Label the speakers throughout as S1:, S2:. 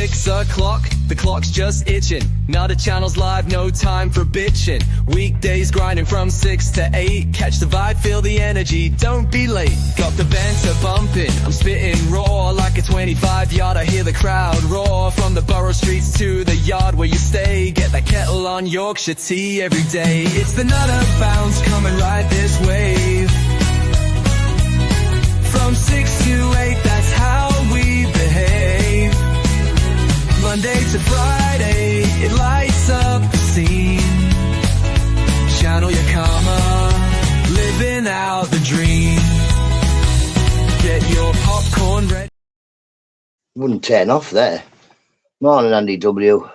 S1: 6 o'clock, the clock's just itching. Now the channel's live, no time for bitching. Weekdays grinding from 6 to 8. Catch the vibe, feel the energy, don't be late. Got the banter bumping, I'm spitting raw like a 25-yard. I hear the crowd roar from the borough streets to the yard where you stay. Get that kettle on Yorkshire tea every day. It's the Nutta bounce coming right this way. From 6 to 8, that's how we behave. Monday to Friday, it lights up the scene. Channel your karma, living out the dream. Get your popcorn ready.
S2: Wouldn't turn off there. Morning, Andy W.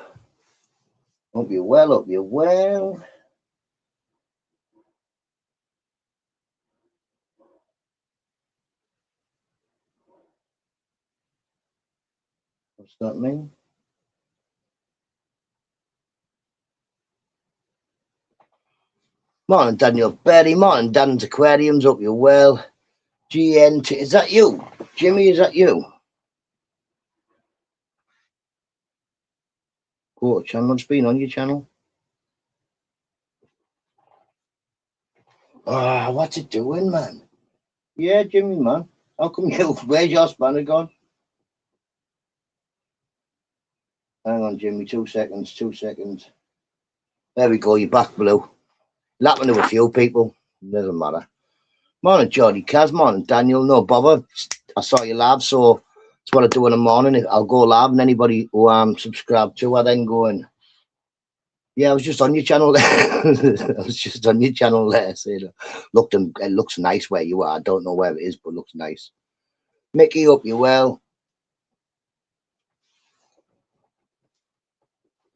S2: Hope you're well, hope you're well. What's that mean? Morning, Daniel Berry. Morning, Dan's Aquariums. Hope you're well. GNT, is that you? Jimmy, is that you? Go to channel. What's been on your channel? Ah, what's it doing, man? Yeah, Jimmy, man. How come you? Where's your spanner gone? Hang on, Jimmy. 2 seconds. 2 seconds. There we go. You're back, Blue. Lapping to a few people. Doesn't matter. Morning, Jordy Kaz. Morning, Daniel. No bother. I saw you live, so that's what I do in the morning. I'll go live, and anybody who I'm subscribed to, I then go in. Yeah, I was just on your channel there. I was just on your channel there. So it looks nice where you are. I don't know where it is, but it looks nice. Mickey, hope you're well.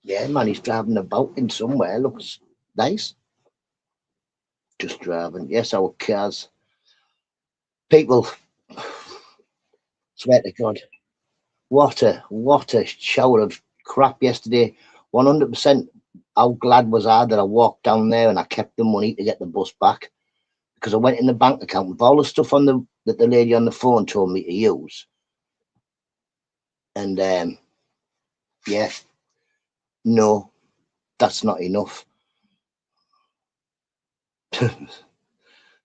S2: Yeah, man, he's driving about in somewhere. Looks nice. Just driving. Yes, our cars. People, swear to God, what a shower of crap yesterday. 100%. How glad was I that I walked down there and I kept the money to get the bus back, because I went in the bank account with all the stuff on that the lady on the phone told me to use. And yeah, no, that's not enough.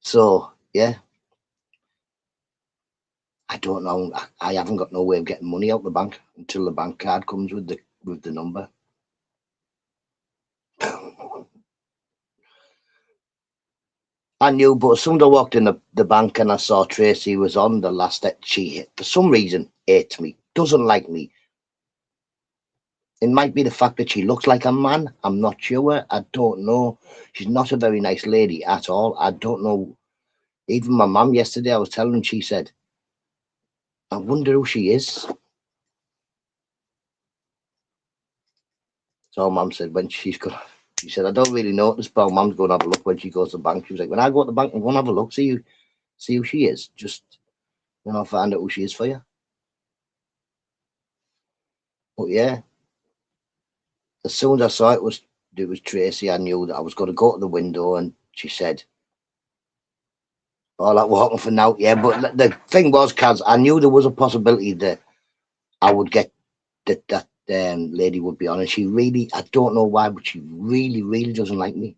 S2: So yeah, I don't know. I haven't got no way of getting money out the bank until the bank card comes with the number. I knew, but as soon as I walked in the bank and I saw Tracy was on the last that she, for some reason, hates me, doesn't like me. It might be the fact that she looks like a man. I'm not sure. I don't know. She's not a very nice lady at all. I don't know. Even my mum yesterday, I was telling her, she said, I wonder who she is. So mum said, when she's going, she said, I don't really notice, but mum's going to have a look when she goes to the bank. She was like, when I go to the bank, I'm going to have a look, see who she is. Just, find out who she is for you. But yeah, as soon as I saw it was Tracy, I knew that I was going to go to the window, and she said, all that walking for now. Yeah, but the thing was, Kaz, I knew there was a possibility that I would get that lady would be on, and she really, I don't know why, but she really, really doesn't like me.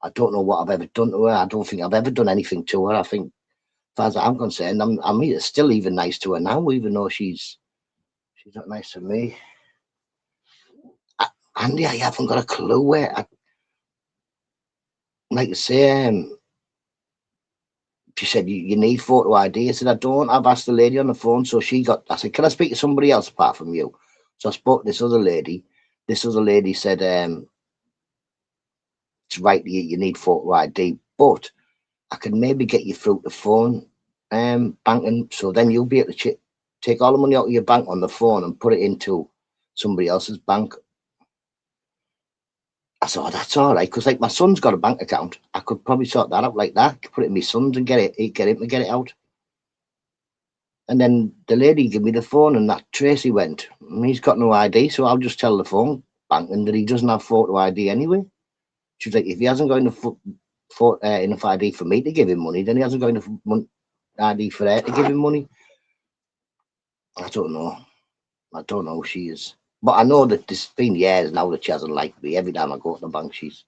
S2: I don't know what I've ever done to her. I don't think I've ever done anything to her. I think, as far as I'm concerned, I'm still even nice to her now, even though she's not nice to me. Andy, I haven't got a clue where. Like I say, she said, you need photo ID. I said, I don't. I've asked the lady on the phone. So I said, can I speak to somebody else apart from you? So I spoke to this other lady. This other lady said, it's right, you need photo ID, but I can maybe get you through the phone banking. So then you'll be able to take all the money out of your bank on the phone and put it into somebody else's bank. I said, oh, that's all right, because like my son's got a bank account. I could probably sort that out like that, put it in my son's and get him to get it out. And then the lady gave me the phone, and that Tracy went, he's got no ID, so I'll just tell the phone banking that he doesn't have photo ID anyway. She was like, if he hasn't got enough ID for me to give him money, then he hasn't got enough ID for her to give him money. I don't know. I don't know who she is. But I know that this has been years now that she hasn't liked me. Every time I go to the bank, she's,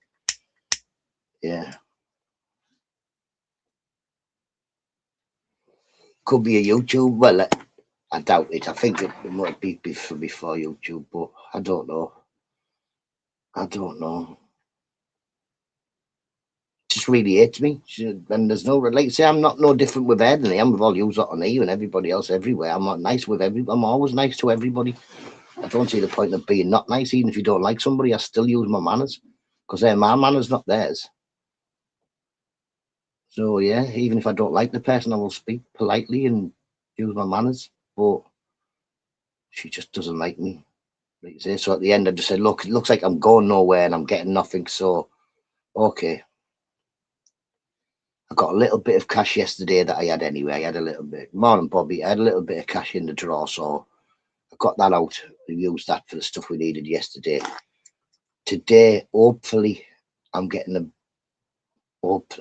S2: yeah. Could be a YouTube. Well, I doubt it. I think it might be before YouTube, but I don't know. I don't know. Just really hates me. And there's no, like I say, I'm not no different with her than I am with all you lot on here and everybody else everywhere. I'm not nice with everybody. I'm always nice to everybody. I don't see the point of being not nice. Even if you don't like somebody, I still use my manners because they're my manners, not theirs. So yeah, even if I don't like the person, I will speak politely and use my manners. But she just doesn't like me. Like you say. So at the end, I just said, "Look, it looks like I'm going nowhere and I'm getting nothing. So okay." I got a little bit of cash yesterday that I had anyway. I had a little bit. Morning, Bobby. I had a little bit of cash in the drawer, so I got that out and used that for the stuff we needed yesterday. Today, hopefully, I'm getting a. Hope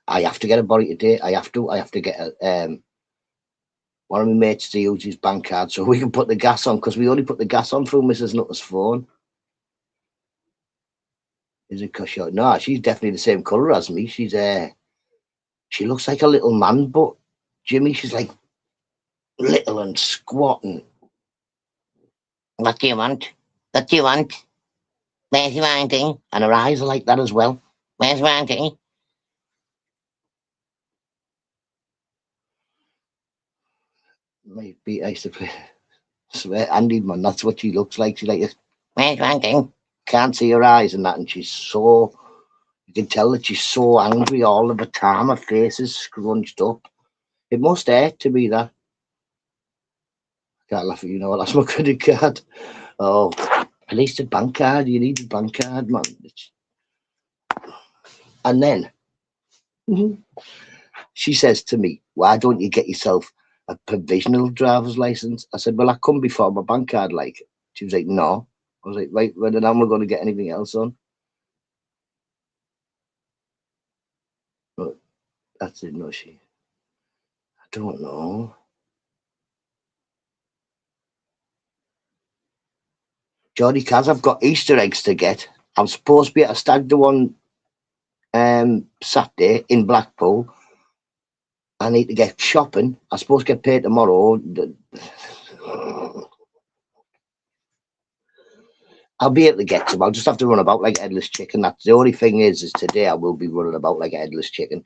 S2: I have to get a body today. I have to. I have to get a one of my mates to use his bank card so we can put the gas on because we only put the gas on through Mrs. Nutta's phone. Is it because no, she's definitely the same colour as me. She looks like a little man, but Jimmy, she's like little and squat and what do you want? What do you want? Where's your auntie? And her eyes are like that as well. Where's your auntie? Maybe I used to play. Swear, Andy, man, that's what she looks like. She's like, where's your auntie? Can't see her eyes and that, and she's so. You can tell that she's so angry all of the time. Her face is scrunched up. It must hurt to be that. Can't laugh at you, know. That's my credit card. Oh, at least a bank card. You need a bank card, man. And then she says to me, "Why don't you get yourself a provisional driver's license?" I said, "Well, I come before my bank card, like." She was like, "No." I was like, "Right, well, then am I going to get anything else on?" But that's it, no, she. I don't know. Jody Kaz, I've got Easter eggs to get. I'm supposed to be at a stag do on Saturday in Blackpool. I need to get shopping. I'm supposed to get paid tomorrow. I'll be able to get some. I'll just have to run about like a headless chicken. That's the only thing is today I will be running about like a headless chicken.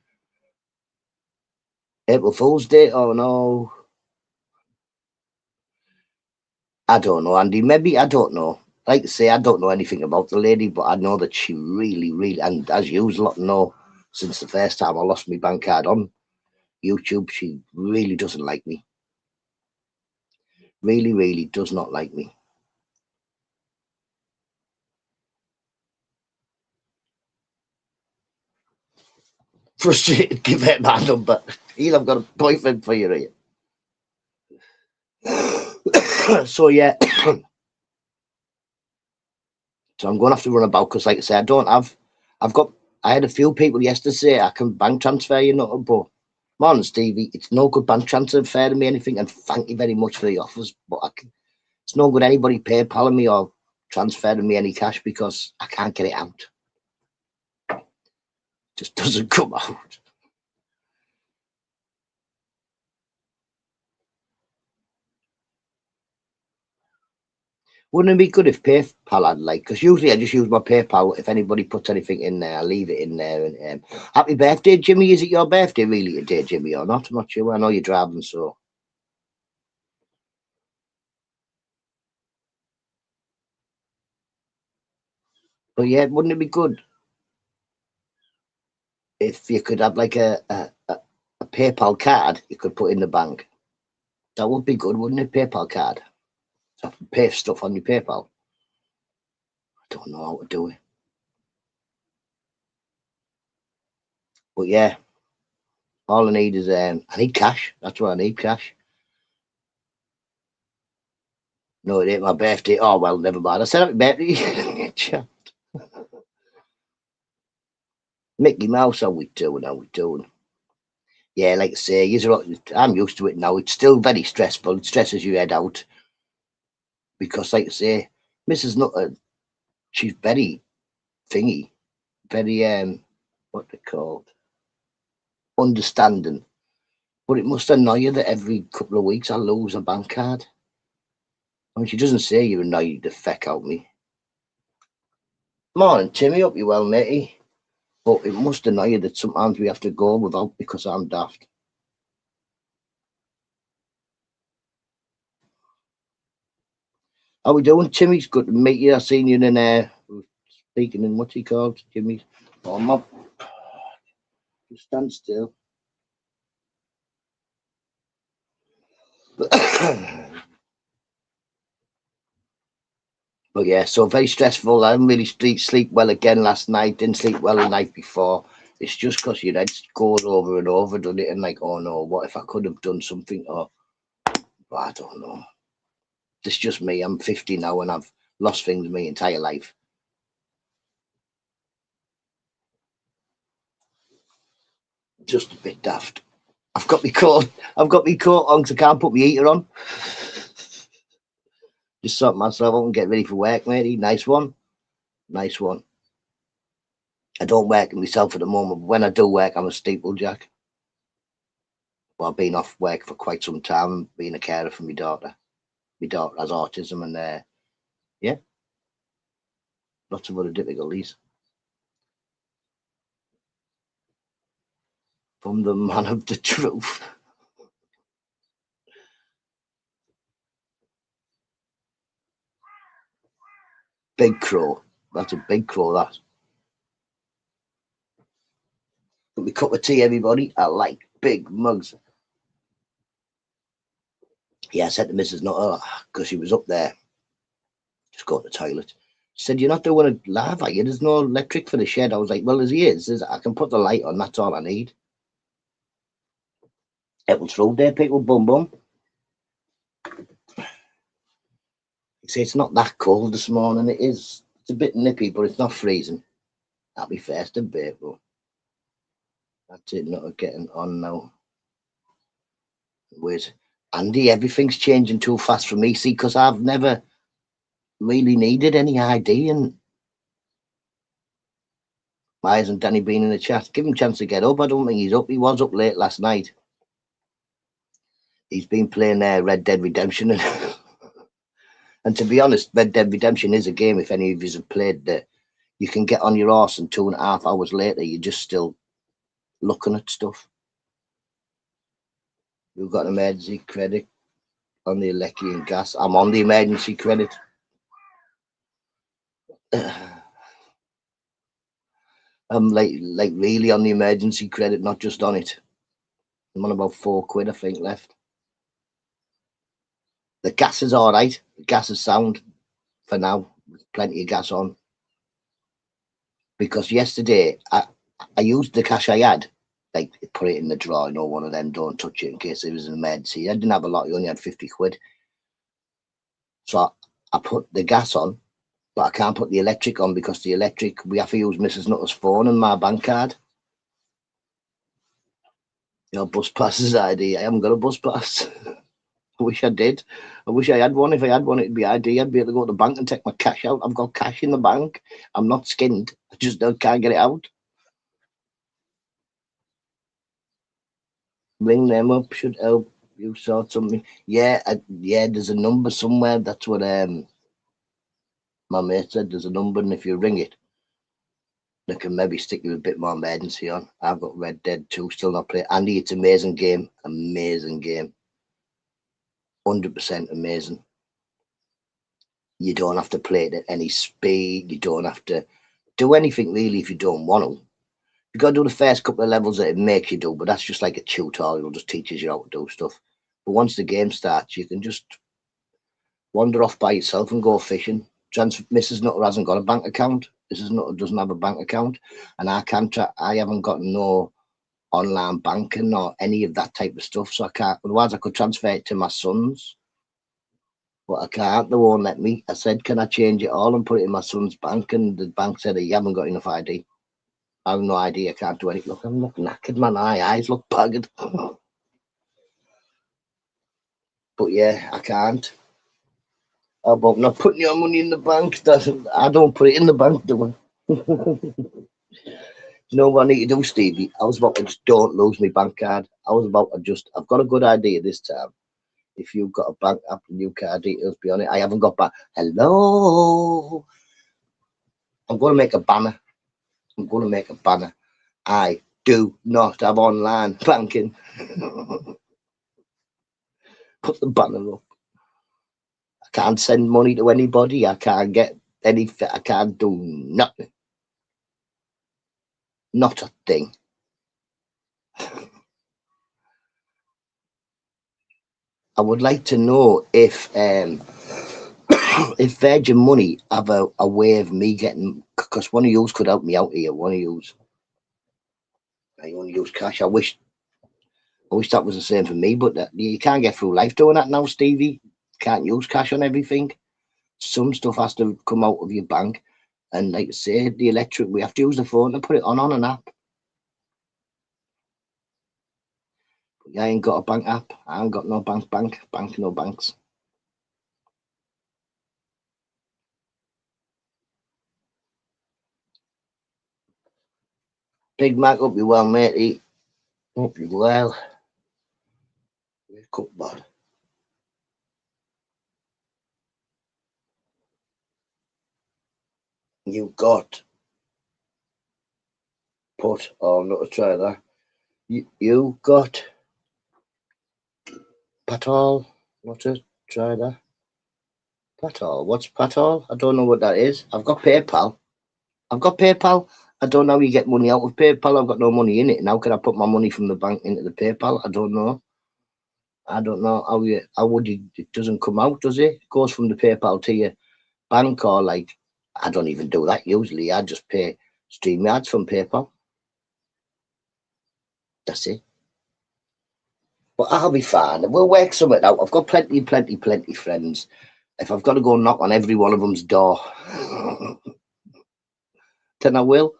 S2: April Fool's Day? Oh no. I don't know, Andy. Maybe I don't know. Like I say, I don't know anything about the lady, but I know that she really, really, and as you lot know, since the first time I lost my bank card on YouTube, she really doesn't like me. Really, really does not like me. Frustrated, give her my number. Here, I've got a boyfriend for you here. So yeah, so I'm going to have to run about because, like I say, I had a few people yesterday say I can bank transfer you, not, but morning, Stevie. It's no good bank transfer to me anything, and thank you very much for the offers, but it's no good anybody PayPaling me or transferring me any cash because I can't get it out. It just doesn't come out. Wouldn't it be good if PayPal had like? Because usually I just use my PayPal. If anybody puts anything in there, I leave it in there. And happy birthday, Jimmy! Is it your birthday really today, Jimmy, or not? I'm not sure. I know you're driving, so. But yeah, wouldn't it be good if you could have like a PayPal card you could put in the bank? That would be good, wouldn't it? PayPal card. So pay stuff on your PayPal. I don't know how to do it. But yeah, all I need is I need cash. That's what I need, cash. No, it ain't my birthday. Oh well, never mind. I said happy birthday. Mickey Mouse, how we doing? How we doing? Yeah, like I say, I'm used to it now. It's still very stressful. It stresses your head out. because, like I say, Mrs. Nutter, she's very thingy, very what they called, understanding. But it must annoy you that every couple of weeks I lose a bank card. I mean, she doesn't say you annoy the feck out me. Morning, Timmy. Hope you well, matey. But it must annoy you that sometimes we have to go without because I'm daft. How we doing, Timmy? It's good to meet you. I seen you in speaking in what's he called, Jimmy? Oh, my, just stand still. But yeah, so very stressful. I didn't really sleep well again last night. Didn't sleep well the night before. It's just because your head goes over and over, doesn't it? And like, oh no, what if I could have done something? Or I don't know. It's just me. I'm 50 now and I've lost things my entire life. Just a bit daft. I've got my coat. I've got my coat on because I can't put my heater on. Just sort myself out and get ready for work, matey. Nice one. Nice one. I don't work myself at the moment, but when I do work, I'm a steeplejack. Well, I've been off work for quite some time, being a carer for my daughter. My daughter has autism and, yeah, lots of other difficulties. From the man of the truth. Big crow. That's a big crow, that. Got me cup of tea, everybody. I like big mugs. Yeah, I said to Mrs. Nutter, because she was up there, just go to the toilet. She said, you're not doing a live, are you? There's no electric for the shed. I was like, well, as he is, I can put the light on. That's all I need. Apples Road there, people. Bum, bum. You see, it's not that cold this morning. It is. It's a bit nippy, but it's not freezing. That'll be first a bit, but that's it. Not getting on now. With Andy, everything's changing too fast for me. See, because I've never really needed any ID, and why hasn't Danny been in the chat? Give him a chance to get up. I don't think he's up. He was up late last night. He's been playing Red Dead Redemption, and to be honest, Red Dead Redemption is a game. If any of you have played that, you can get on your arse, and 2.5 hours later, you're just still looking at stuff. We've got an emergency credit on the electric and gas. I'm on the emergency credit. I'm like really on the emergency credit, not just on it. I'm on about £4, I think, left. The gas is all right. The gas is sound for now. Plenty of gas on. Because yesterday I used the cash I had, like put it in the drawer. You know, one of them, don't touch it in case it was an emergency. I didn't have a lot. You only had £50. So I put the gas on, but I can't put the electric on because the electric, we have to use Mrs. Nutter's phone and my bank card. You know, bus passes ID. I haven't got a bus pass. I wish I did. I wish I had one. If I had one, it'd be ID. I'd be able to go to the bank and take my cash out. I've got cash in the bank. I'm not skinned. I just can't get it out. Ring them up should help you sort something. Yeah, yeah. There's a number somewhere. That's what my mate said. There's a number, and if you ring it, they can maybe stick you a bit more emergency on. I've got Red Dead 2 still not played. Andy, it's amazing game. Amazing game. 100% amazing. You don't have to play it at any speed. You don't have to do anything really if you don't want to. You got to do the first couple of levels that it makes you do, but that's just like a tutorial. Just teaches you how to do stuff. But once the game starts, you can just wander off by yourself and go fishing. Mrs. Nutter hasn't got a bank account. Mrs. Nutter doesn't have a bank account, and I can't. I haven't got no online banking or any of that type of stuff, so I can't. Otherwise, I could transfer it to my sons, but I can't. They won't let me. I said, "Can I change it all and put it in my son's bank?" And the bank said, "You haven't got enough ID." I have no idea. I can't do anything. Look, I'm not knackered, man. My eyes look bagged. But yeah, I can't. How about not putting your money in the bank? I don't put it in the bank, do I? You know what I need to do, Stevie? I was about to just don't lose my bank card. I was about to just, I've got a good idea this time. If you've got a bank app and new card details, be on it. I haven't got back. Hello. I'm going to make a banner. I'm going to make a banner. I do not have online banking. Put the banner up. I can't send money to anybody. I can't get anything. I can't do nothing. Not a thing. I would like to know if if Virgin Money have a way of me getting, because one of yous could help me out here. One of yous. I only use cash. I wish that was the same for me, but you can't get through life doing that now, Stevie. Can't use cash on everything. Some stuff has to come out of your bank. And like I say, the electric, we have to use the phone to put it on an app. But I ain't got a bank app. I ain't got no bank, no banks. Big Mac, hope you well, matey. Hope you well. Wake up, bud. You got put, oh, not to try that. You got Patol. Not to try that. Patol. What's Patol? I don't know what that is. I've got PayPal. I don't know how you get money out of PayPal. I've got no money in it. Now can I put my money from the bank into the PayPal? I don't know. I don't know how would you, it doesn't come out, does it? It goes from the PayPal to your bank, or like, I don't even do that usually. I just pay StreamYards from PayPal. That's it. But I'll be fine. We'll work something out. I've got plenty friends. If I've got to go knock on every one of them's door, then I will.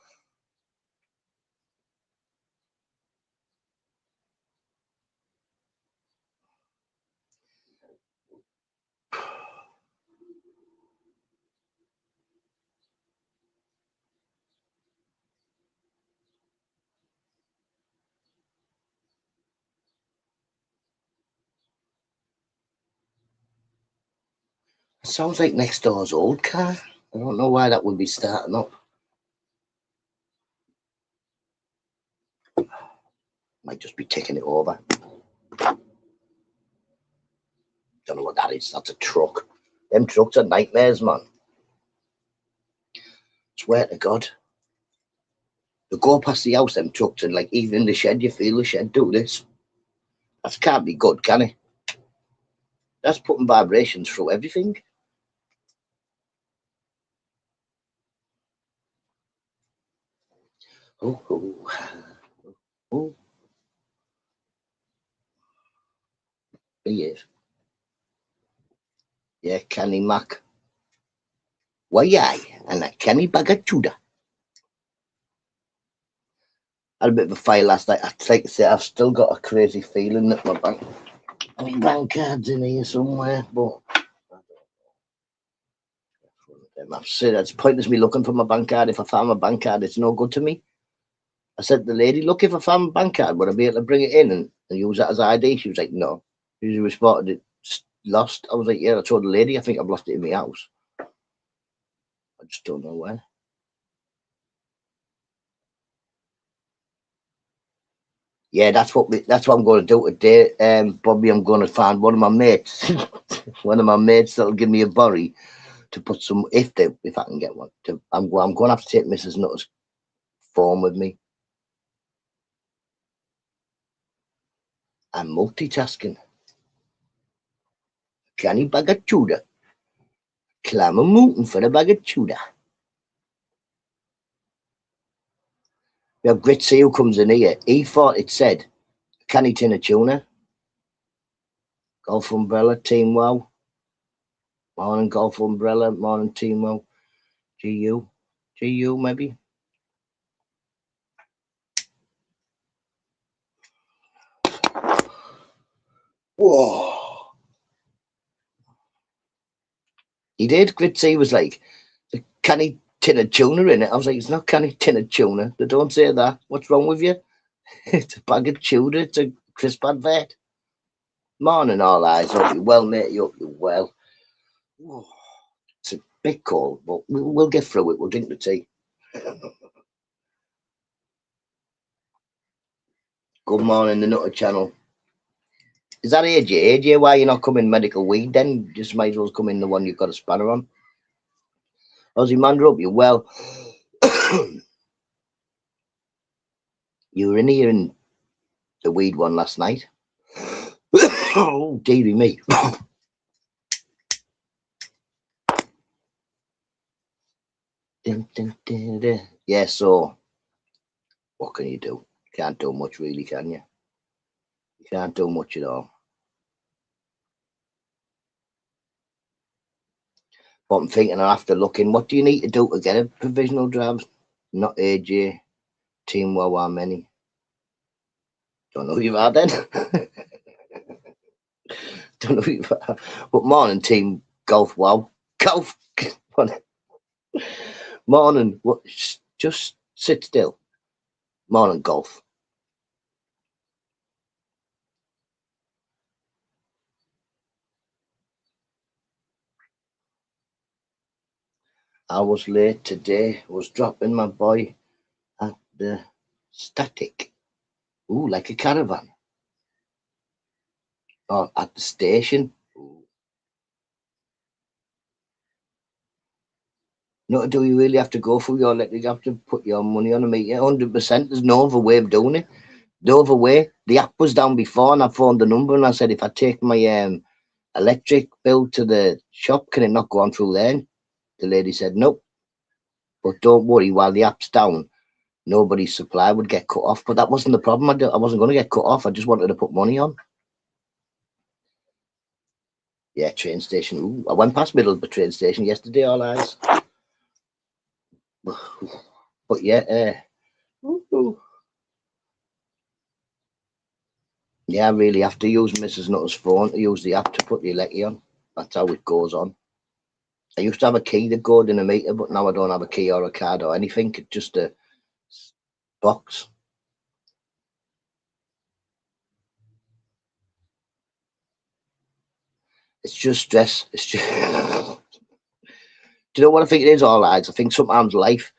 S2: It sounds like next door's old car. I don't know why that would be starting up. Might just be taking it over. Don't know what that is. That's a truck. Them trucks are nightmares, man. Swear to God. You go past the house, them trucks, and like even in the shed, you feel the shed do this. That can't be good, can it? That's putting vibrations through everything. Oh, oh, oh. He is. Yeah, canny mac. Why, aye, and a canny bag of chowder. Had a bit of a fight last night. I'd like to say I've still got a crazy feeling that my bank card's in here somewhere, but I've said it's pointless me looking for my bank card. If I found my bank card, it's no good to me. I said to the lady, look, if I found my bank card, would I be able to bring it in and use that as ID? She was like, no. She responded, it's lost. I was like, yeah, I told the lady, I think I've lost it in my house. I just don't know where. Yeah, that's what I'm going to do today. Bobby, I'm going to find one of my mates, that'll give me a borry to put some, if I can get one. I'm going to have to take Mrs. Nutt's phone with me. I'm multitasking. Canny bag of chowder. Clam a mootin for a bag of chowder. We have Gritzy who comes in here. He thought it said canny tin of tuna. Golf umbrella, team wow. Morning golf umbrella, morning team wow. GU maybe. Whoa. He did. Gritzy was like, "A canny tin of tuna in it." I was like, "It's not canny tin of tuna. They don't say that. What's wrong with you?" It's a bag of tuna. It's a crisp advert. Morning, all eyes. Hope you well, mate. You hope you well. Oh, it's a bit cold, but we'll get through it. We'll drink the tea. Good morning, the Nutta channel. Is that AJ? AJ, why you not coming medical weed then? Just might as well come in the one you've got a spanner on. Aussie Mandra, hope you well. You were in here in the weed one last night. Oh, dearie me. Yeah, so what can you do? Can't do much, really, can you? You can't do much at all. But I'm thinking after looking, what do you need to do to get a provisional draft? Not AJ, Team Wawa many. Don't know who you are then. Don't know who you are. But morning, Team Golf Wow. Golf. Morning. What? Just sit still. Morning, Golf. I was late today. Was dropping my boy at the static. Ooh, like a caravan. Or at the station. Ooh. No, do you really have to go for your electric? You have to put your money on a meter. 100%. There's no other way of doing it. The other way. The app was down before, and I phoned the number and I said, if I take my electric bill to the shop, can it not go on through there? The lady said, nope. But don't worry, while the app's down, nobody's supply would get cut off. But that wasn't the problem. I wasn't going to get cut off. I just wanted to put money on. Yeah, train station. Ooh, I went past middle of the train station yesterday, all eyes. But yeah, yeah, I really have to use Mrs. Nutter's phone to use the app to put the electric on. That's how it goes on. I used to have a key that goes in a meter, but now I don't have a key or a card or anything. It's just a box. It's just stress. It's just. Do you know what I think it is, all lads? I think sometimes life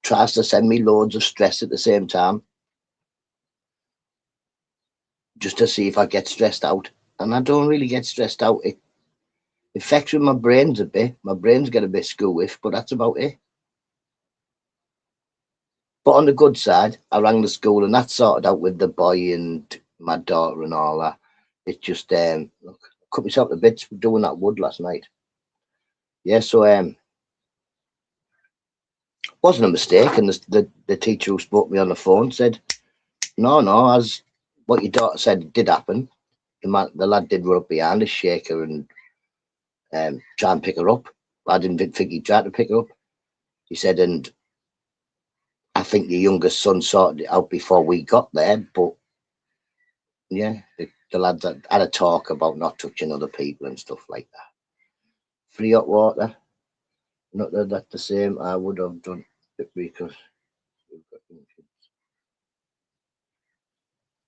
S2: tries to send me loads of stress at the same time, just to see if I get stressed out. And I don't really get stressed out. It affects with my brains a bit. My brains get a bit schoolish, but that's about it. But on the good side, I rang the school and that sorted out with the boy and my daughter and all that. It's just look, cut myself to bits doing that wood last night. Yeah, so wasn't a mistake, and the teacher who spoke to me on the phone said, no, as what your daughter said did happen. The lad did run up behind a shaker and try and pick her up. I didn't think he tried to pick her up. He said, and I think your youngest son sorted it out before we got there, but yeah, the lads had a talk about not touching other people and stuff like that. Free hot water, not that that's the same. I would have done it because we've got young kids.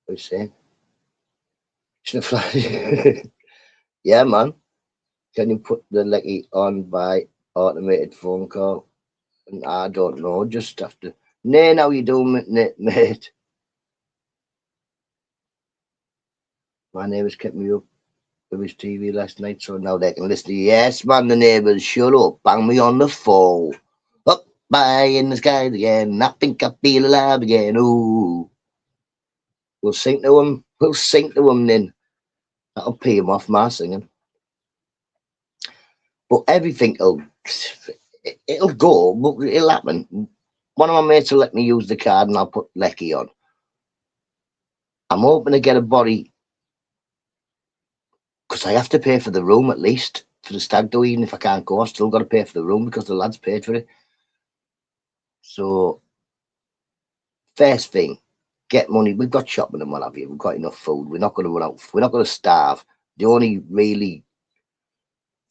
S2: What are you saying? Yeah, man. Can you put the lecky on by automated phone call? And I don't know. Just have to. Nay, now you do, mate. My neighbours kept me up with his TV last night, so now they can listen to. Yes, man, the neighbours, shut up, bang me on the phone. Up high in the sky again, I think I feel alive again. Ooh, we'll sing to him. We'll sing to him then. That'll pay him off my singing. But everything'll it'll go. But it'll happen. One of my mates will let me use the card, and I'll put Lecky on. I'm hoping to get a body because I have to pay for the room at least for the stag do. Even if I can't go, I've still got to pay for the room because the lads paid for it. So first thing, get money. We've got shopping and what have you. We've got enough food. We're not going to run out. We're not going to starve. The only really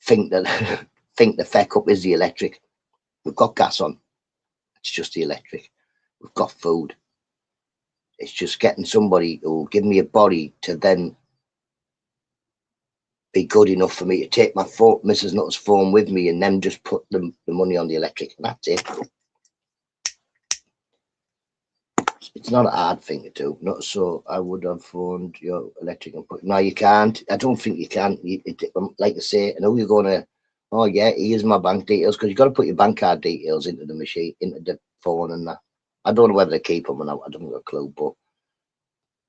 S2: thing that think the feck up is the electric. We've got gas on. It's just the electric. We've got food. It's just getting somebody who will give me a body to then be good enough for me to take my phone, Mrs. Nutt's phone with me, and then just put the money on the electric, and that's it. It's not a hard thing to do. Not so I would have phoned your electric and put. No, you can't. I don't think you can. Like I say, I know you're gonna. Oh yeah, here's my bank details, because you've got to put your bank card details into the machine, into the phone, and that. I don't know whether they keep them or not. I don't have a clue, but.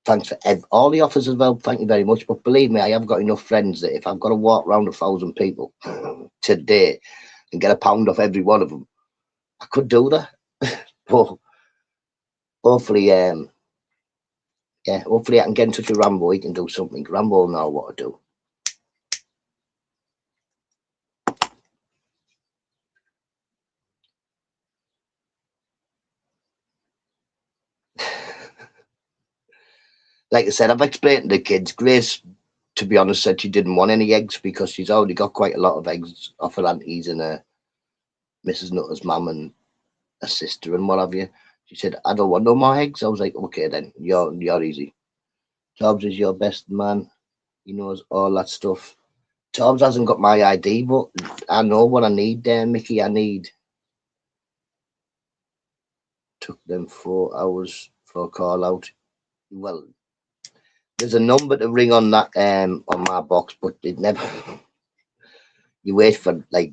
S2: Thanks for all the offers as well. Thank you very much. But believe me, I have got enough friends that if I've got to walk around 1,000 people today and get £1 off every one of them, I could do that. But hopefully, yeah, hopefully I can get in touch with Rambo. He can do something. Rambo will know what to do. Like I said, I've explained to the kids. Grace, to be honest, said she didn't want any eggs because she's already got quite a lot of eggs off her aunties and Mrs. Nutter's mum and a sister and what have you. She said, I don't want no more eggs. I was like, okay then, you're easy. Tobbs is your best man. He knows all that stuff. Tobbs hasn't got my ID, but I know what I need there, Mickey. I need. Took them 4 hours for a call out. Well, there's a number to ring on that on my box, but it never. You wait for like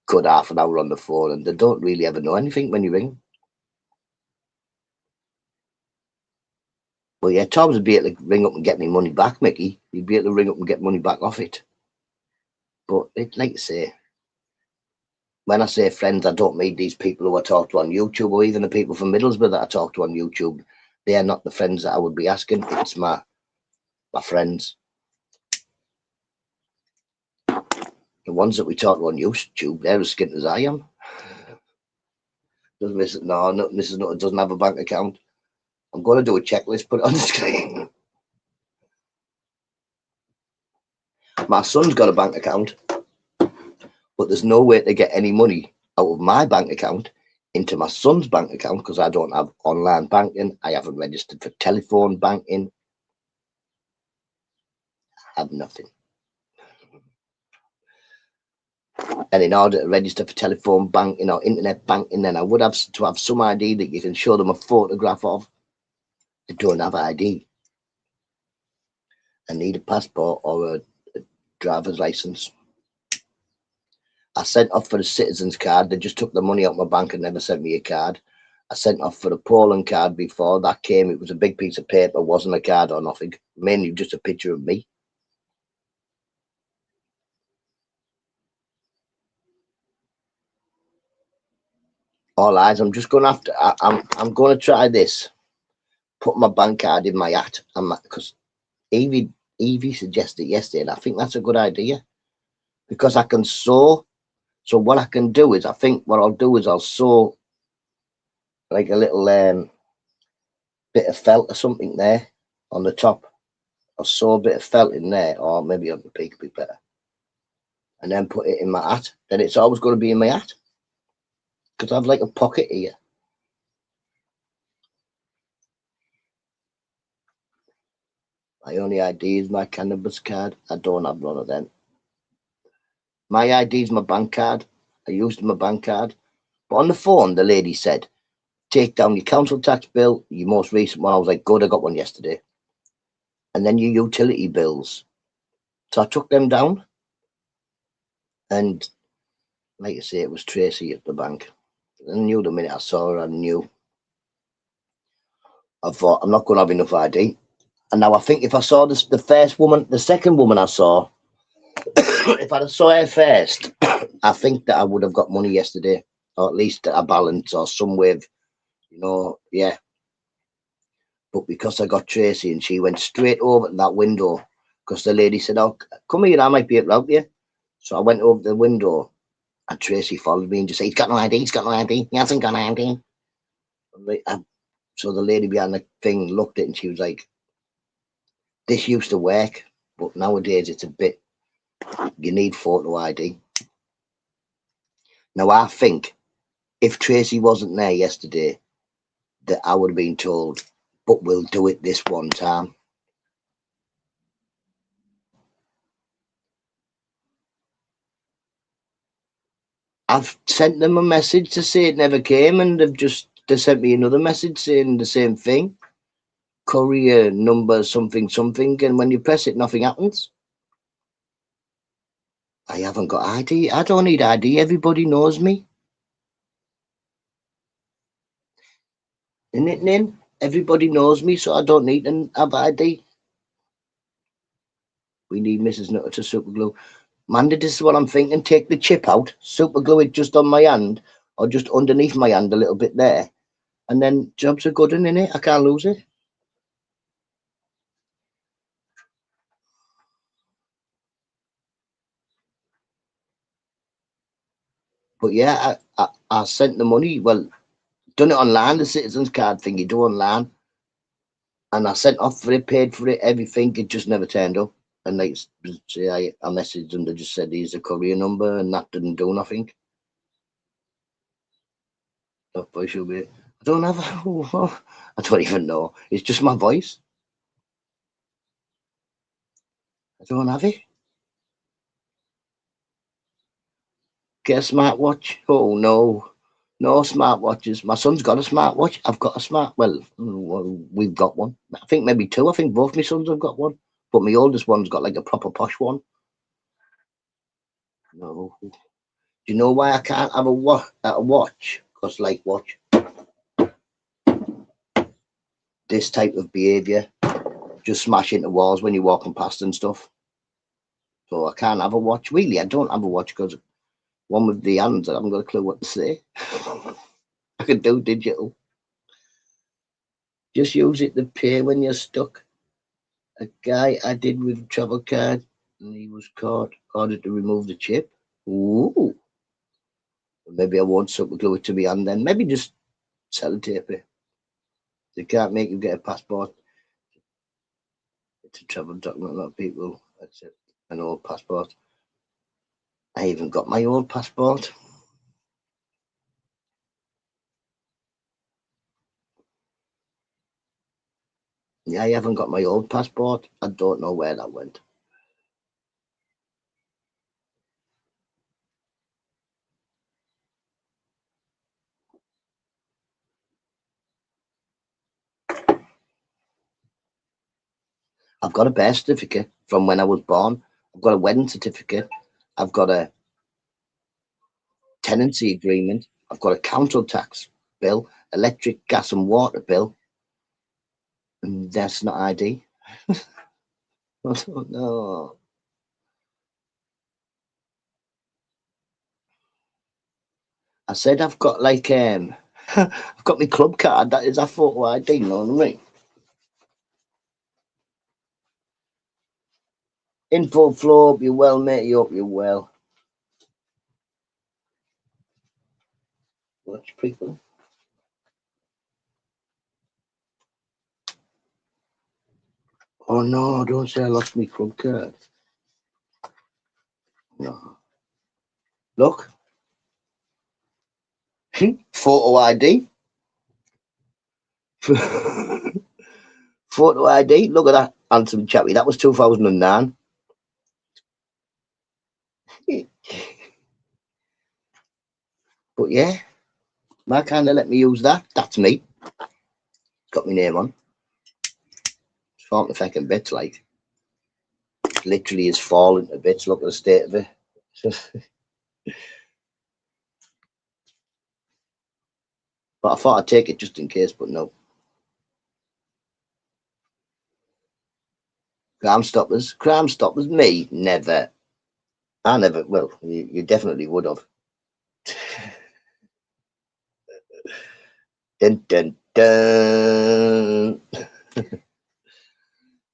S2: good half an hour on the phone, and they don't really ever know anything when you ring. Well, yeah, Tobbs would be able to ring up and get me money back, Mickey. He'd be able to ring up and get money back off it. But it, like I say, when I say friends, I don't mean these people who I talk to on YouTube, or even the people from Middlesbrough that I talk to on YouTube. They are not the friends that I would be asking. It's my friends. The ones that we talk to on YouTube, they're as skint as I am. Mrs. Nutter doesn't have a bank account. I'm going to do a checklist, put it on the screen. My son's got a bank account, but there's no way to get any money out of my bank account into my son's bank account because I don't have online banking. I haven't registered for telephone banking. I have nothing. And in order to register for telephone banking or internet banking, then I would have to have some ID that you can show them a photograph of. I don't have ID. I need a passport or a driver's license. I sent off for the citizens card. They just took the money out of my bank and never sent me a card. I sent off for the Poland card before that came. It was a big piece of paper, wasn't a card or nothing. Mainly just a picture of me. All eyes. I'm just going to have to. I'm going to try this. Put my bank card in my hat, because Evie suggested yesterday, and I think that's a good idea because I can sew. So what I can do is, I think what I'll do is I'll sew like a little bit of felt or something there on the top. I'll sew a bit of felt in there, or maybe on the peak would be better, and then put it in my hat. Then it's always going to be in my hat because I've like a pocket here. My only ID is my cannabis card. I don't have none of them. My ID is my bank card. I used my bank card. But on the phone, the lady said, take down your council tax bill, your most recent one. I was like, good, I got one yesterday. And then your utility bills. So I took them down. And like I say, it was Tracy at the bank. I knew the minute I saw her, I knew. I thought, I'm not going to have enough ID. And now I think if I saw this, the first woman, the second woman I saw, if I saw her first, I think that I would have got money yesterday, or at least a balance or some way of, yeah. But because I got Tracy and she went straight over to that window, because the lady said, oh, come here, I might be able to help you. So I went over the window and Tracy followed me and just said, he's got no ID, he's got no ID, he hasn't got no ID. So the lady behind the thing looked at it and she was like, this used to work, but nowadays it's a bit, you need photo ID. Now, I think if Tracy wasn't there yesterday, that I would have been told, but we'll do it this one time. I've sent them a message to say it never came, and they sent me another message saying the same thing. Courier number something something, and when you press it, nothing happens. I haven't got ID. I don't need ID. Everybody knows me. Isn't it, Nin? Everybody knows me, so I don't need to have ID. We need Mrs. Nutter to super glue. Mandy, this is what I'm thinking. Take the chip out, super glue it just on my hand, or just underneath my hand a little bit there. And then jobs are good, in it. I can't lose it. But yeah, I sent the money. Well, done it online, the citizens card thing you do online. And I sent off for it, paid for it, everything. It just never turned up. And like say, I messaged them. They just said here's a courier number, and that didn't do nothing. I should be. I don't have. I don't even know. It's just my voice. I don't have it. Get a smartwatch. Oh no, no smartwatches. My son's got a smartwatch. I've got a well, we've got one. I think maybe two. I think both my sons have got one, but my oldest one's got like a proper posh one. No. Do you know why I can't have a watch? Because like watch this type of behaviour, just smash into walls when you're walking past and stuff. So I can't have a watch. Really, I don't have a watch because one with the hands, I haven't got a clue what to say. I can do digital. Just use it to pay when you're stuck. A guy I did with a travel card, and he was caught, ordered to remove the chip. Ooh. Maybe I won't super glue it to my hand then. Maybe just sellotape it. They can't make you get a passport. It's a travel document. A lot of people accept an old passport. I even got my old passport. Yeah, I haven't got my old passport. I don't know where that went. I've got a birth certificate from when I was born. I've got a wedding certificate. I've got a tenancy agreement. I've got a council tax bill, electric, gas, and water bill. And that's not ID. I don't know. I said I've got like I've got my club card. That is a photo ID. You know what I mean? Info flow. Hope you're well, mate. You hope you're well. Watch people. Oh no! Don't say I lost my club card. No. Look. Photo ID. Photo ID. Look at that handsome chappy. That was 2009. But yeah, my kind of let me use that. That's me. Got my name on. It's falling to fucking bits, like. Literally is falling to bits. Look at the state of it. But I thought I'd take it just in case, but no. Crime Stoppers. Crime Stoppers. Me? Never. I never. Well, you definitely would have. Dun, dun, dun.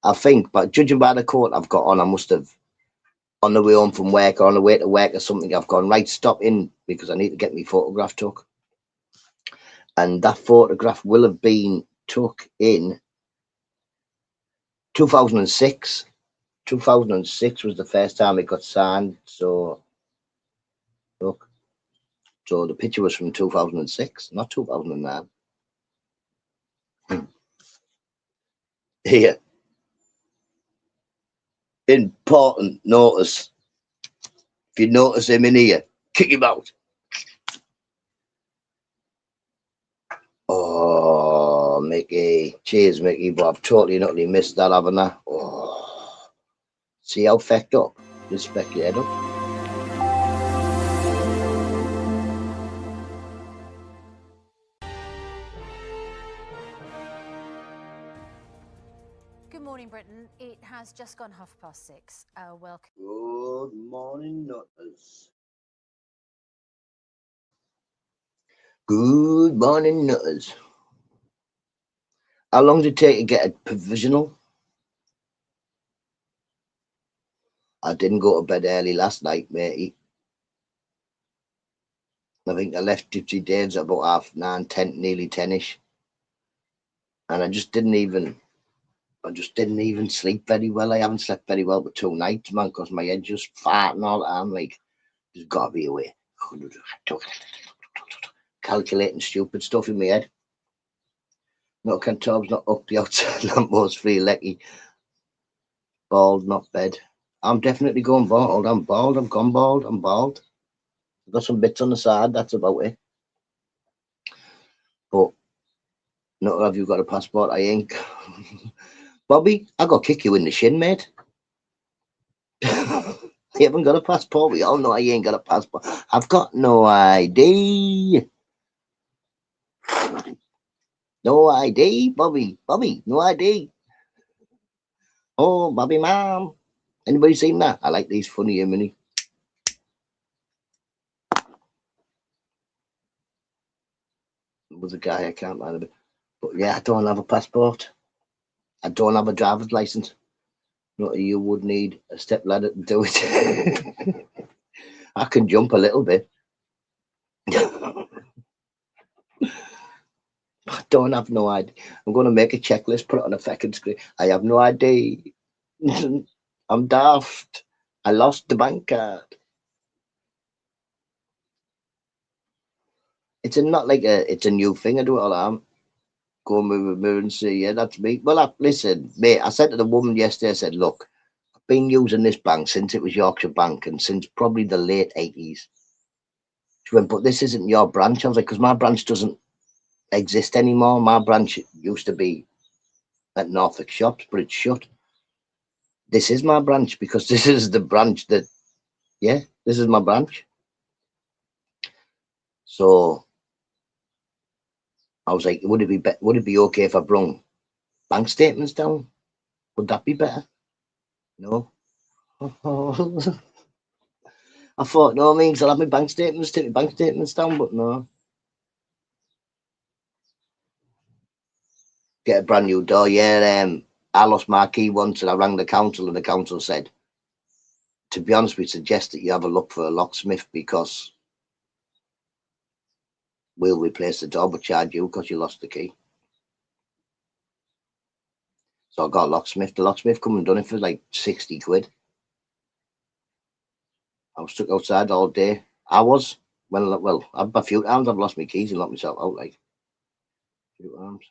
S2: I think, but judging by the coat I've got on, I must have, on the way home from work or on the way to work or something, I've gone, right, stop in because I need to get my photograph took. And that photograph will have been took in 2006. 2006 was the first time it got signed. So, look, So the picture was from 2006, not 2009. Here, important notice. If you notice him in here, kick him out. Oh, Mickey. Cheers, Mickey. But I've totally not really missed that, haven't I? Oh. See how fecked up? Just feck your head up.
S3: Good morning, Britain. It has just gone 6:30. Welcome.
S2: Good morning, Nutters. Good morning, Nutters. How long did it take to get a provisional? I didn't go to bed early last night, matey. I think I left Gypsy Dave's at about 9:30, 10, nearly 10ish. And I just didn't even sleep very well. I haven't slept very well for 2 nights, man, because my head just farting all the time. Like, there's got to be a way. Calculating stupid stuff in my head. No cantabs, not up the outside lamppost, free lecky. Bald, not bed. I'm definitely going bald. I'm bald. I've gone bald. I'm bald. I've got some bits on the side. That's about it. But not have you got a passport? I ain't. Bobby, I got to kick you in the shin, mate. You haven't got a passport. We all know I ain't got a passport. I've got no ID. No ID, Bobby. Bobby, no ID. Oh, Bobby, mom. Anybody seen that? I like these funny mini. Was a guy I can't remember. But yeah, I don't have a passport. I don't have a driver's license. Not you would need a step ladder to do it. I can jump a little bit. I don't have no ID. I'm going to make a checklist, put it on a second screen. I have no ID. I'm daft. I lost the bank card. It's not like it's a new thing. I do it all the time. Go and move a mirror and see, yeah, that's me. Well, listen, mate, I said to the woman yesterday, I said, look, I've been using this bank since it was Yorkshire Bank and since probably the late 80s. She went, but this isn't your branch. I was like, because my branch doesn't exist anymore. My branch used to be at Norfolk Shops, but it's shut. This is my branch because this is the branch that, yeah, this is my branch. So I was like, would it be okay if I brought bank statements down? Would that be better? No. I thought, no, I mean, I'll have my bank statements, take my bank statements down, but no. Get a brand new door, yeah. I lost my key once and I rang the council and the council said, to be honest, we suggest that you have a look for a locksmith because we'll replace the door but charge you because you lost the key. So I got a locksmith. The locksmith come and done it for like 60 quid. I was stuck outside all day. Well, a few times I've lost my keys and locked myself out like a few times.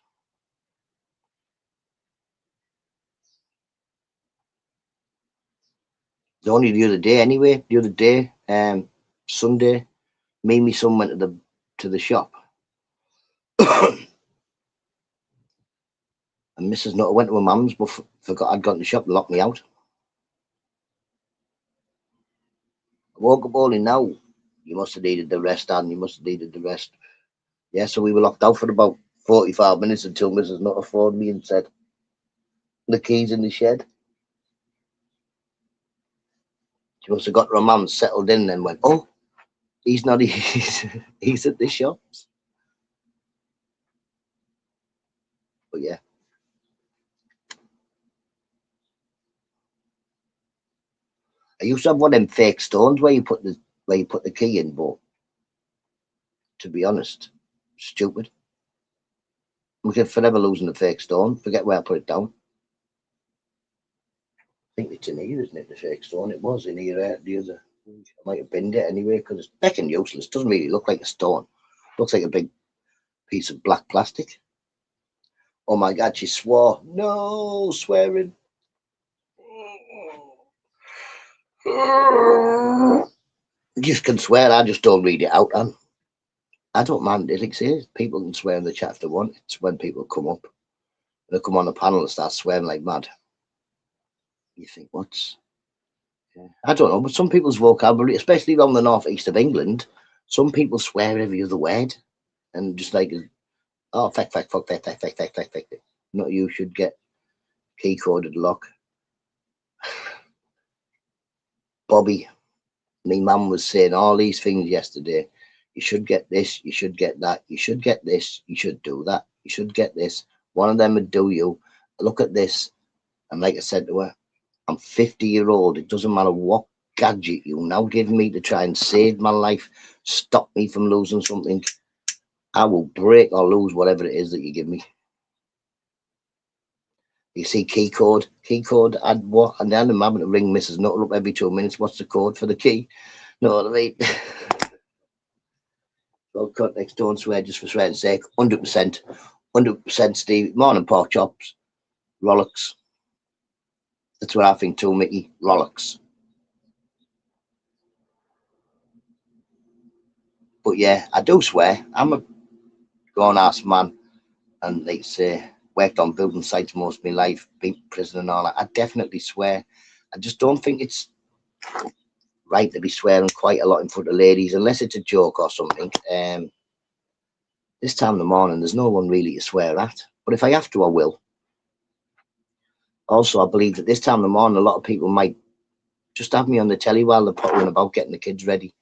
S2: Only the other day anyway. The other day, Sunday, me and my son went to the shop. And Mrs. Nutter went to her mum's, but forgot I'd gone to the shop and locked me out. I woke up only now. You must have needed the rest, and you must have needed the rest. Yeah, so we were locked out for about 45 minutes until Mrs. Nutter phoned me and said, the keys in the shed. She must have got her mum settled in and went, oh, he's not, he's at the shops. But yeah. I used to have one of them fake stones where you put the key in, but to be honest, stupid. We could forever losing the fake stone. Forget where I put it down. I think it's in here, isn't it? The fake stone. It was in here the other. I might have binned it anyway because it's becking useless. Doesn't really look like a stone. Looks like a big piece of black plastic. Oh my God, she swore. No, swearing. You can swear, I just don't read it out. And I don't mind it. Like I say, people can swear in the chat if they want. It's when people come up. They come on the panel and start swearing like mad. You think, what's... Yeah. I don't know, but some people's vocabulary, especially around the northeast of England, some people swear every other word. And just like, oh, fuck, feck. Not you should get key coded lock. Bobby, my mum was saying all these things yesterday. You should get this, you should get that, you should get this, you should do that, you should get this. One of them would do you. Look at this. And like I said to her, I'm 50-year-old. It doesn't matter what gadget you now give me to try and save my life, stop me from losing something. I will break or lose whatever it is that you give me. You see key code, add what? And then I'm having to ring Mrs. Nutta up every 2 minutes. What's the code for the key? Know what I mean? Well, context, don't swear just for swearing's sake. 100%, Steve. Morning, pork chops. Rollocks. That's what I think too, Mickey. Rollocks. But yeah, I do swear. I'm a grown ass man, and like say, worked on building sites most of my life, been in prison and all that. I definitely swear. I just don't think it's right to be swearing quite a lot in front of ladies, unless it's a joke or something. This time in the morning, there's no one really to swear at. But if I have to, I will. Also, I believe that this time in the morning, a lot of people might just have me on the telly while they're pottering about getting the kids ready.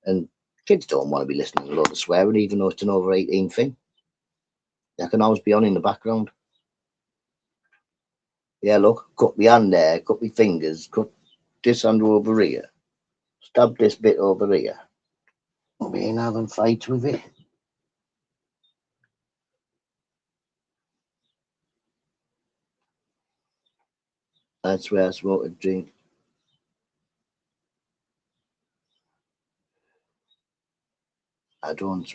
S2: And kids don't want to be listening to a lot of swearing, even though it's an over 18 thing. I can always be on in the background. Yeah, look, cut my hand there, cut my fingers, cut this hand over here, stab this bit over here. I'll be in having fights with it. That's where I smoke a drink. I don't.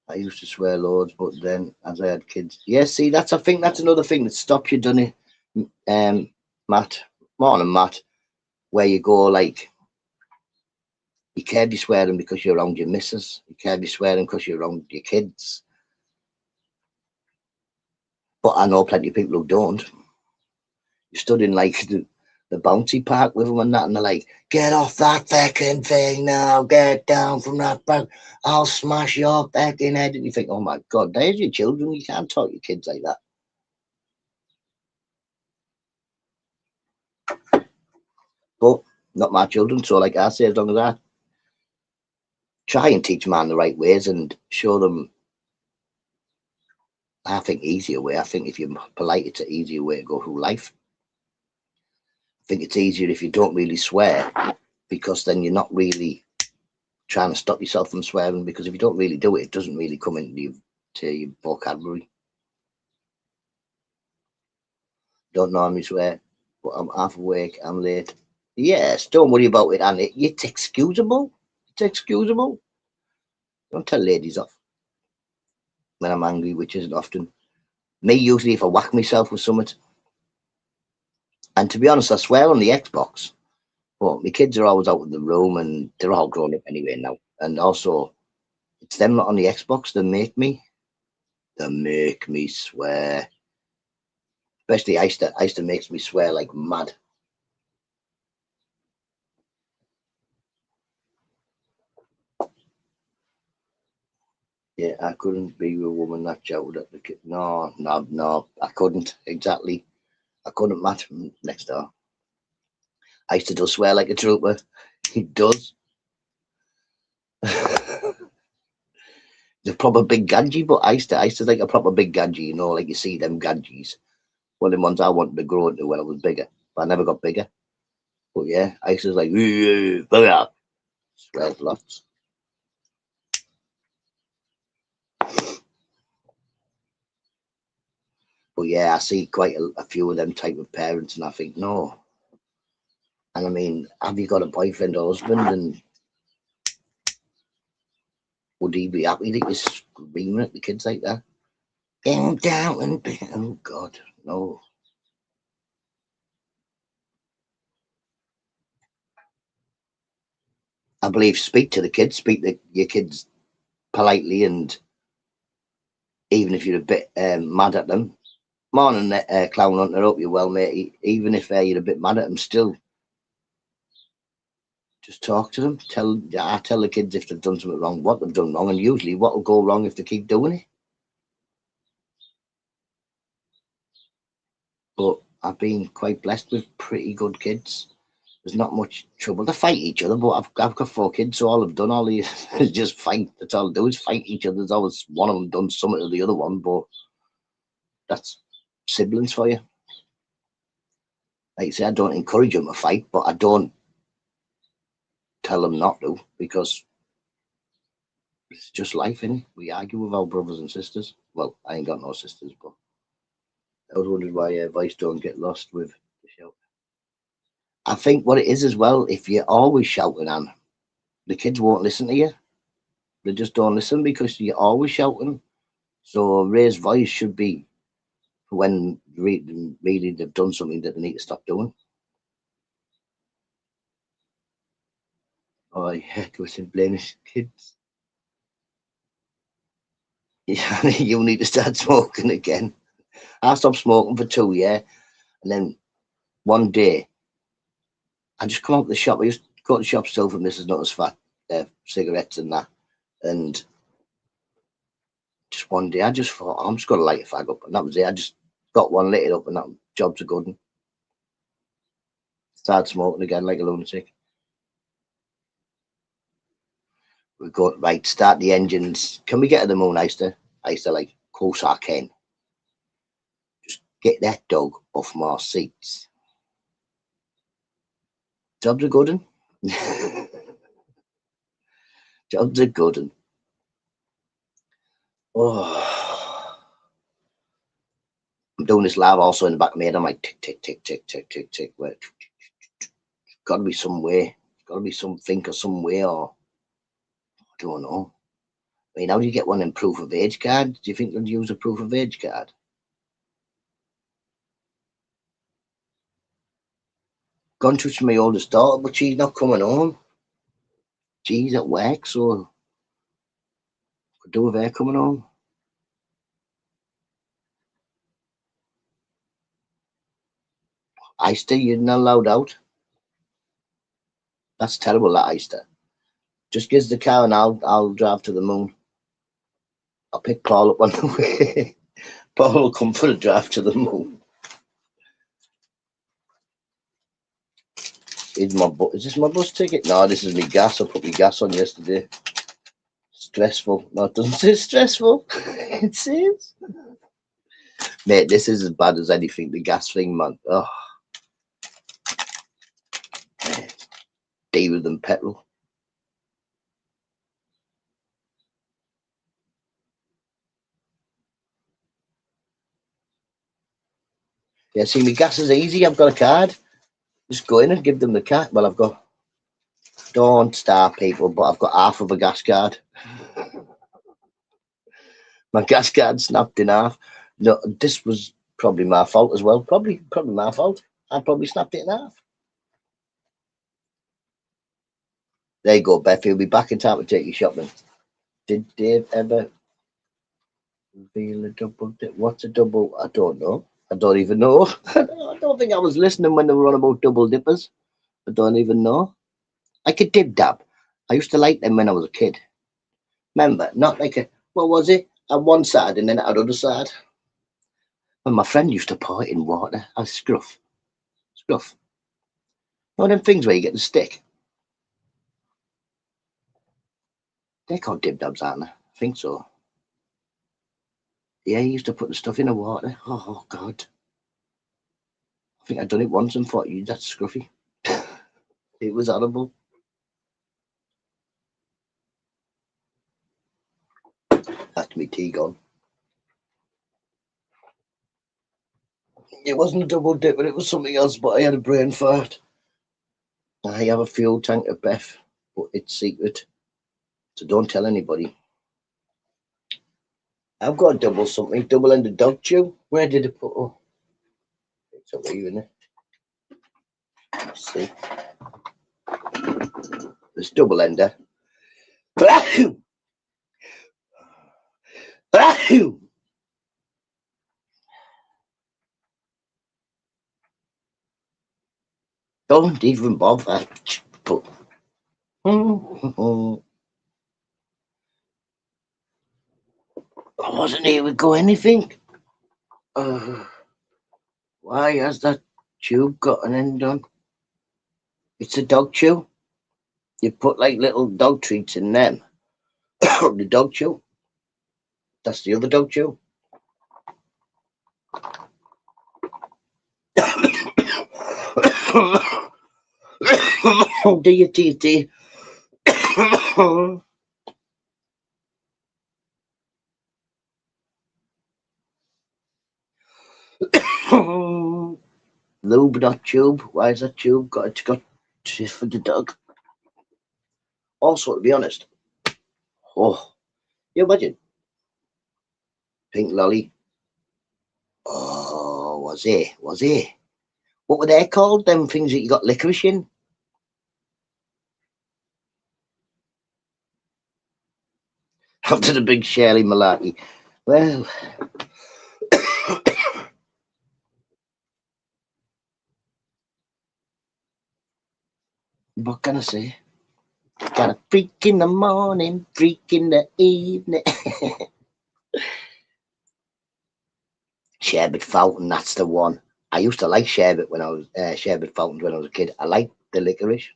S2: I used to swear loads, but then as I had kids, yeah. See, I think that's another thing that stops you, doesn't it? Matt, morning, Matt. Where you go like, you can't be swearing because you're around your missus. You can't be swearing because you're around your kids. But I know plenty of people who don't. You stood in like the bouncy park with them and that, and they're like, get off that fucking thing now, get down from that back, I'll smash your fucking head. And you think, oh my God, there's your children. You can't talk to your kids like that. But not my children. So, like I say, as long as I try and teach man the right ways and show them, I think, easier way. I think if you're polite, it's an easier way to go through life. I think it's easier if you don't really swear, because then you're not really trying to stop yourself from swearing, because if you don't really do it, it doesn't really come into your vocabulary. Don't normally swear, but I'm half awake, I'm late. Yes, don't worry about it, and it's excusable. It's excusable. Don't tell ladies off when I'm angry, which isn't often. Me, usually, if I whack myself with something, and to be honest, I swear on the Xbox, but my kids are always out of the room and they're all grown up anyway now. And also, it's them not on the Xbox that make me. They make me swear. Especially Easter makes me swear like mad. Yeah, I couldn't be with a woman that shouted at the kid. No, I couldn't. Exactly. I couldn't match him next door. Easter does swear like a trooper. He does. The proper big gadgie, but Easter's like a proper big gadgie, you know, like you see them gadgies. One of the ones I wanted to grow into when I was bigger, but I never got bigger. But yeah, Easter's like, bugger up. Swears lots. But yeah, I see quite a few of them type of parents, and I think, no, And I mean, have you got a boyfriend or husband, and would he be happy that you're screaming at the kids like that? Get him down and oh God, no. I believe speak to the kids, speak to your kids politely, and even if you're a bit mad at them, morning clown hunter, hope you're well, mate. Even if you're a bit mad at them, still just talk to them. I tell the kids if they've done something wrong, what they've done wrong, and usually what will go wrong if they keep doing it. But I've been quite blessed with pretty good kids. There's not much trouble. They fight each other, but I've got 4 kids, so all I've done all is just fight. That's all I do is fight each other. There's always one of them done something to the other one, but that's siblings for you. Like I say, I don't encourage them to fight, but I don't tell them not to, because it's just life, innit? We argue with our brothers and sisters. Well, I ain't got no sisters, but I was wondering why advice don't get lost with the shout. I think what it is as well, if you're always shouting, Anne, the kids won't listen to you. They just don't listen because you're always shouting. So a raised voice should be when really they've done something that they need to stop doing. Oh yeah, go and blame his kids. Yeah, you need to start smoking again. I stopped smoking for 2 years, and then one day I just come out of the shop. I used to go to the shop still for Mrs. Nutta's fat cigarettes and that, and just one day I just thought, oh, I'm just gonna light a fag up, and that was it. I just got one, lit it up, and that job's a good one. Started smoking again like a lunatic. We go right, start the engines. Can we get to the moon? I used to like, of course I can. Just get that dog off my seats. Job's a good one. Job's a good one. Oh, I'm doing this live also in the back of my head. I'm like tick tick tick tick tick tick tick. Where got to be some way. Got to be something or some way, or I don't know. I mean, how do you get one in proof of age card? Do you think they'd use a proof of age card? Gone to my oldest daughter, but she's not coming home. She's at work, so could do with her coming home. Easter, you're not allowed out. That's terrible, that Easter. Just gives the car and I'll drive to the moon. I'll pick Paul up on the way. Paul will come for a drive to the moon. Is this my bus ticket? No, this is my gas. I put my gas on yesterday. Stressful. No, it doesn't say stressful. It says. Mate, this is as bad as anything. The gas thing, man. Oh. Dearer than petrol. Yeah, see, my gas is easy. I've got a card. Just go in and give them the card. Well, I've got. Don't start people, but I've got half of a gas card. My gas card snapped in half. No, this was probably my fault as well. Probably my fault. I probably snapped it in half. There you go, Beth. He'll be back in time to take you shopping. Did Dave ever reveal a double dip? What's a double? I don't know. I don't even know. I don't think I was listening when they were on about double dippers. I don't even know. Like a dib dab. I used to like them when I was a kid. Remember, not like a, what was it? On one side and then at the other side. When my friend used to pour it in water, I scruff. Scruff. You know them things where you get the stick? They're called dib dabs, aren't they? I think so. Yeah, he used to put the stuff in the water. Oh, God. I think I'd done it once and thought, you, that's scruffy. It was horrible. That's me tea gone. It wasn't a double dip, but it was something else, but I had a brain fart. I have a fuel tank at Beth, but it's secret, so don't tell anybody. I've got a double-ended dog chew. Where did it put? Oh, it's over here, isn't it? Let's see. There's double-ender. Don't even bother. I wasn't here to go anything. Why has that tube got an end on? It's a dog chew. You put like little dog treats in them. The dog chew. That's the other dog chew. Do your teeth. Lube, not tube. Why is that tube got? It's got for the dog. Also, to be honest, you imagine pink lolly. Oh, was it? What were they called? Them things that you got licorice in? After the big Shirley malarkey. Well, what can I say? Got a freak in the morning, freak in the evening. Sherbet fountain, that's the one. I used to like sherbet when I was sherbet fountains when I was a kid. I liked the licorice.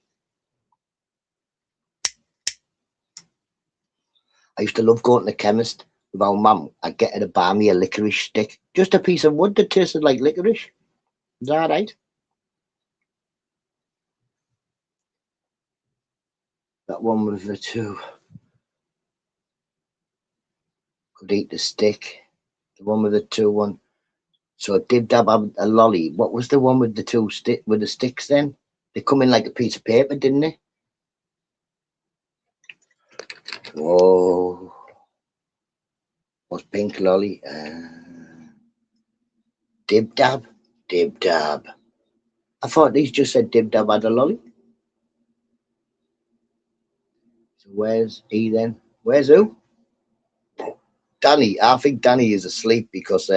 S2: I used to love going to the chemist with our mum. I'd get her to buy me a licorice stick, just a piece of wood that tasted like licorice. Is that right? That one was the two. Could eat the stick. The one with the two one. So Dib Dab had a lolly. What was the one with the two with the sticks then? They come in like a piece of paper, didn't they? Whoa. What's pink lolly? Dib Dab. Dib Dab. I thought these just said Dib Dab had a lolly. So where's he then? Where's who? Danny. I think Danny is asleep because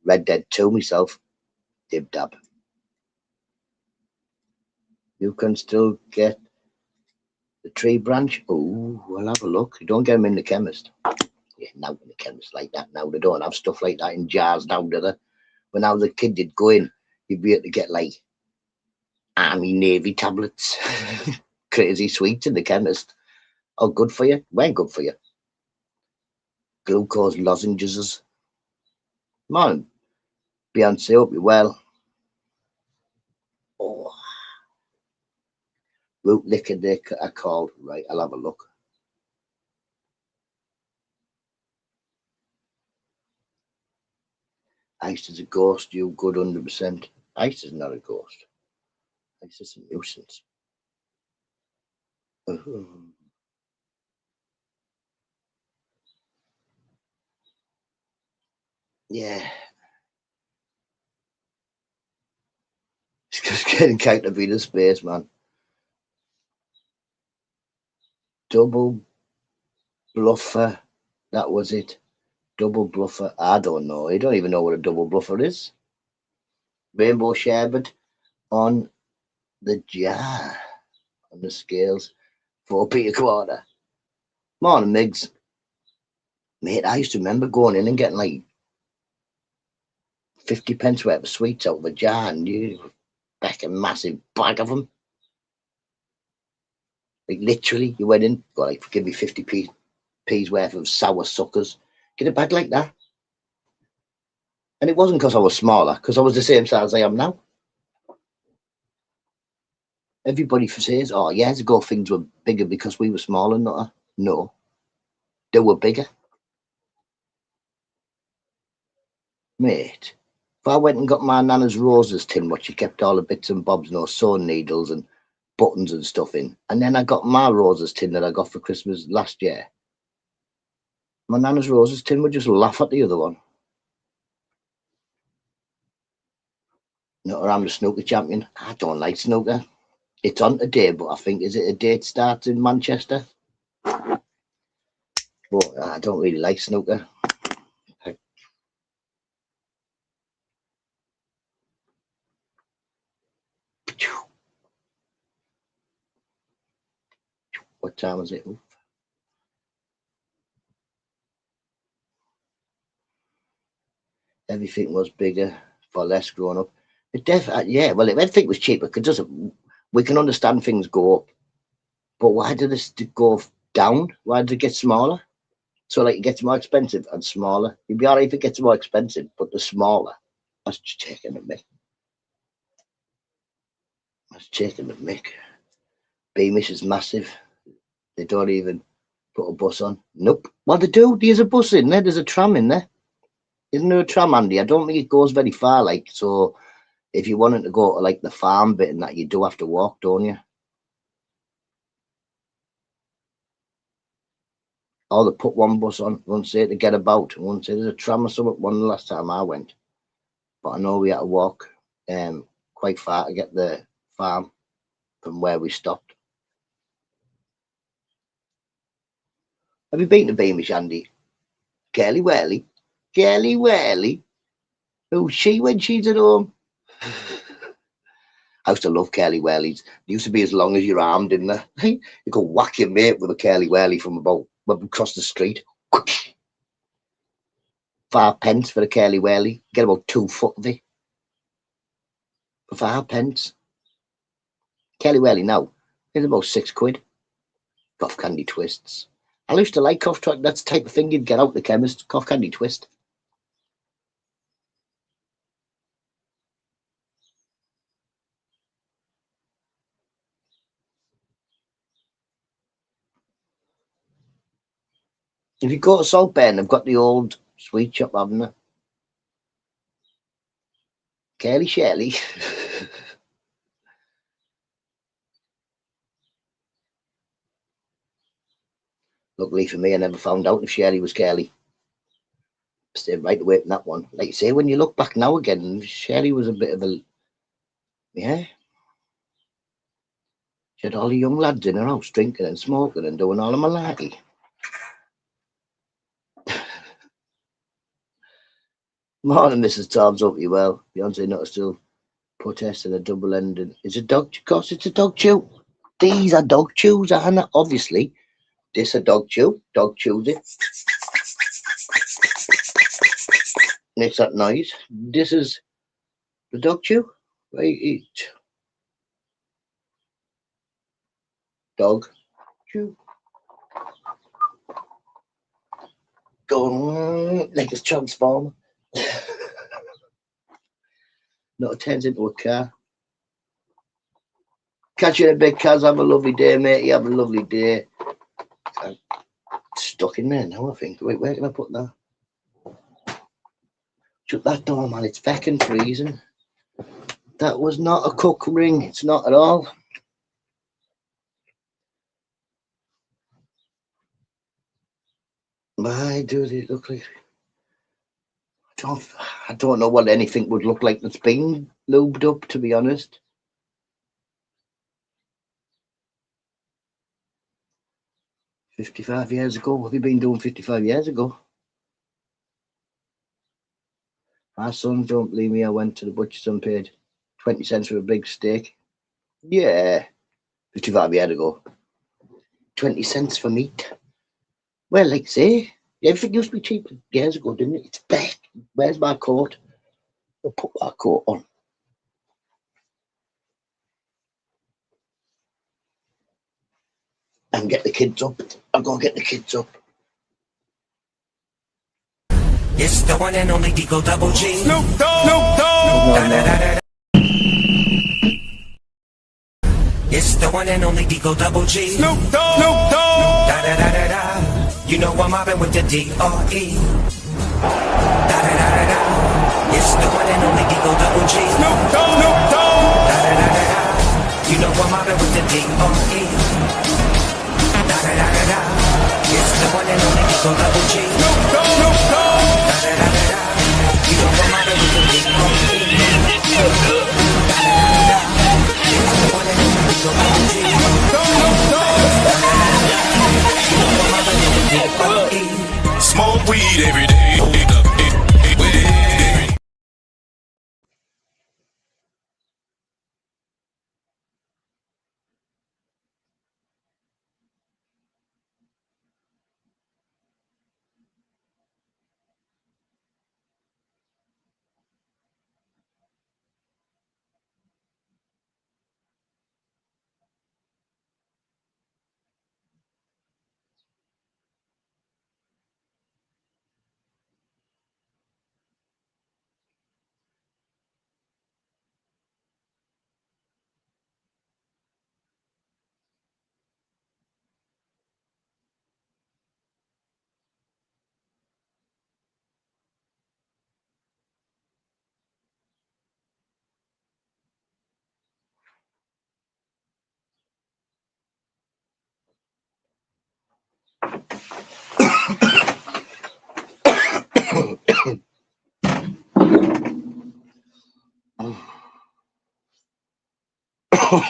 S2: Red Dead 2 myself. Dib Dab. You can still get the tree branch. Oh, we'll have a look. You don't get them in the chemist. Yeah, now in the chemist like that. Now they don't have stuff like that in jars now, do they? When I was a kid, you'd go in, you'd be able to get like Army Navy tablets. Crazy sweets in the chemist. Oh, good for you? When good for you? Glucose lozenges. Man, Beyonce, hope you well. Oh. Root liquor they are called. Right, I'll have a look. Ice is a ghost, you good 100%. Ice is not a ghost. Ice is a nuisance. Yeah. It's just getting kind of in the space, man. Double bluffer. That was it. Double bluffer. I don't know. I don't even know what a double bluffer is. Rainbow sherbet on the jar. On the scales. 4p a quarter. Morning, Migs. Mate, I used to remember going in and getting like 50 pence worth of sweets out of a jar and you back a massive bag of them. Like literally, you went in, got like, give me 50p's worth of sour suckers. Get a bag like that. And it wasn't because I was smaller, because I was the same size I am now. Everybody says, oh, years ago things were bigger because we were smaller, not. No, they were bigger. Mate, if I went and got my Nana's roses tin, what she kept all the bits and bobs, no sewing needles and buttons and stuff in. And then I got my roses tin that I got for Christmas last year. My nana's roses tin would just laugh at the other one. No, I'm the snooker champion. I don't like snooker. It's on today, but I think, is it a date starts in Manchester? But I don't really like snooker. What time is it? Oof. Everything was bigger for less growing up. It definitely, yeah. Well, if everything was cheaper, we can understand things go up, but why did this go down? Why did it get smaller? So like it gets more expensive and smaller. You'd be alright if it gets more expensive, but the smaller. That's just taking the mick. That's taking the mick. Beamish is massive. They don't even put a bus on. Nope. Well, they do. There's a bus in there. There's a tram in there. Isn't there a tram, Andy? I don't think it goes very far. Like, so if you wanted to go to like the farm bit and that, you do have to walk, don't you? Or they put one bus on, one say to get about, and one say there's a tram or something. One the last time I went, but I know we had to walk quite far to get the farm from where we stopped. Have you been to Beamish, Andy? Girly Whirly? Girly Whirly? Who's she when she's at home? I used to love curly whirlies. They used to be as long as your arm, didn't they? You could whack your mate with a curly whirly from about across the street. 5 pence for a curly whirly. Get about 2 foot of it. For 5 pence. Curly whirly now is about 6 quid. Cough candy twists. I used to like cough track. That's the type of thing you'd get out the chemist. Cough candy twist. If you go to Saltburn, they've got the old sweet shop, haven't they? Curly Shirley. Luckily for me, I never found out if Shirley was curly. Stayed right away from that one. Like you say, when you look back now again, Shirley was a bit of a... Yeah. She had all the young lads in her house drinking and smoking and doing all the malarkey. Morning, Mrs. Tobbs. Hope you well. Beyonce Nutta still protesting a double ending. It's a dog. Of course, it's a dog chew. These are dog chews, aren't they? Obviously, this a dog chew. Dog chews it. Makes that noise. This is the dog chew. Right, eat. Dog chew. Going like it's transformer. No, it turns into a car. Catch you in a bit, Kaz. Have a lovely day, mate. You have a lovely day. I'm stuck in there now, I think. Wait, where can I put that? Shut that door, man. It's fucking freezing. That was not a cook ring. It's not at all. Why do they look like... I don't know what anything would look like that's been lubed up, to be honest. $55 years ago. What have you been doing 55 years ago? My sons don't believe me. I went to the butcher's and paid 20 cents for a big steak. Yeah, 55 years ago. 20 cents for meat. Well, like say, everything used to be cheap years ago, didn't it? It's back. Where's my coat? I'll put my coat on. And get the kids up. I'll go get the kids up.
S4: It's the one and only Digo Double G.
S5: Snoop Dogg. Snoop Dogg.
S4: It's the one and only Digo Double G.
S5: Snoop Dogg. Snoop Dogg.
S4: Da da da da da. You know I'm mobbing with the D-R-E. Da da da da da. It's the one and only Digo Double G.
S5: Snoop Dogg. Snoop Dogg.
S4: Da da da da da. You know I'm mobbing with the D.R.E. Da-da-da-da-da. It's the one and only Eagle Double G. Da-da-da-da-da. You know I'm mobbing with the D.R.E. Da-da-da-da-da. It's the one and only Eagle Double G. Da-da-da-da-da. You know I'm mobbing with the D.R.E.
S5: Smoke weed every day.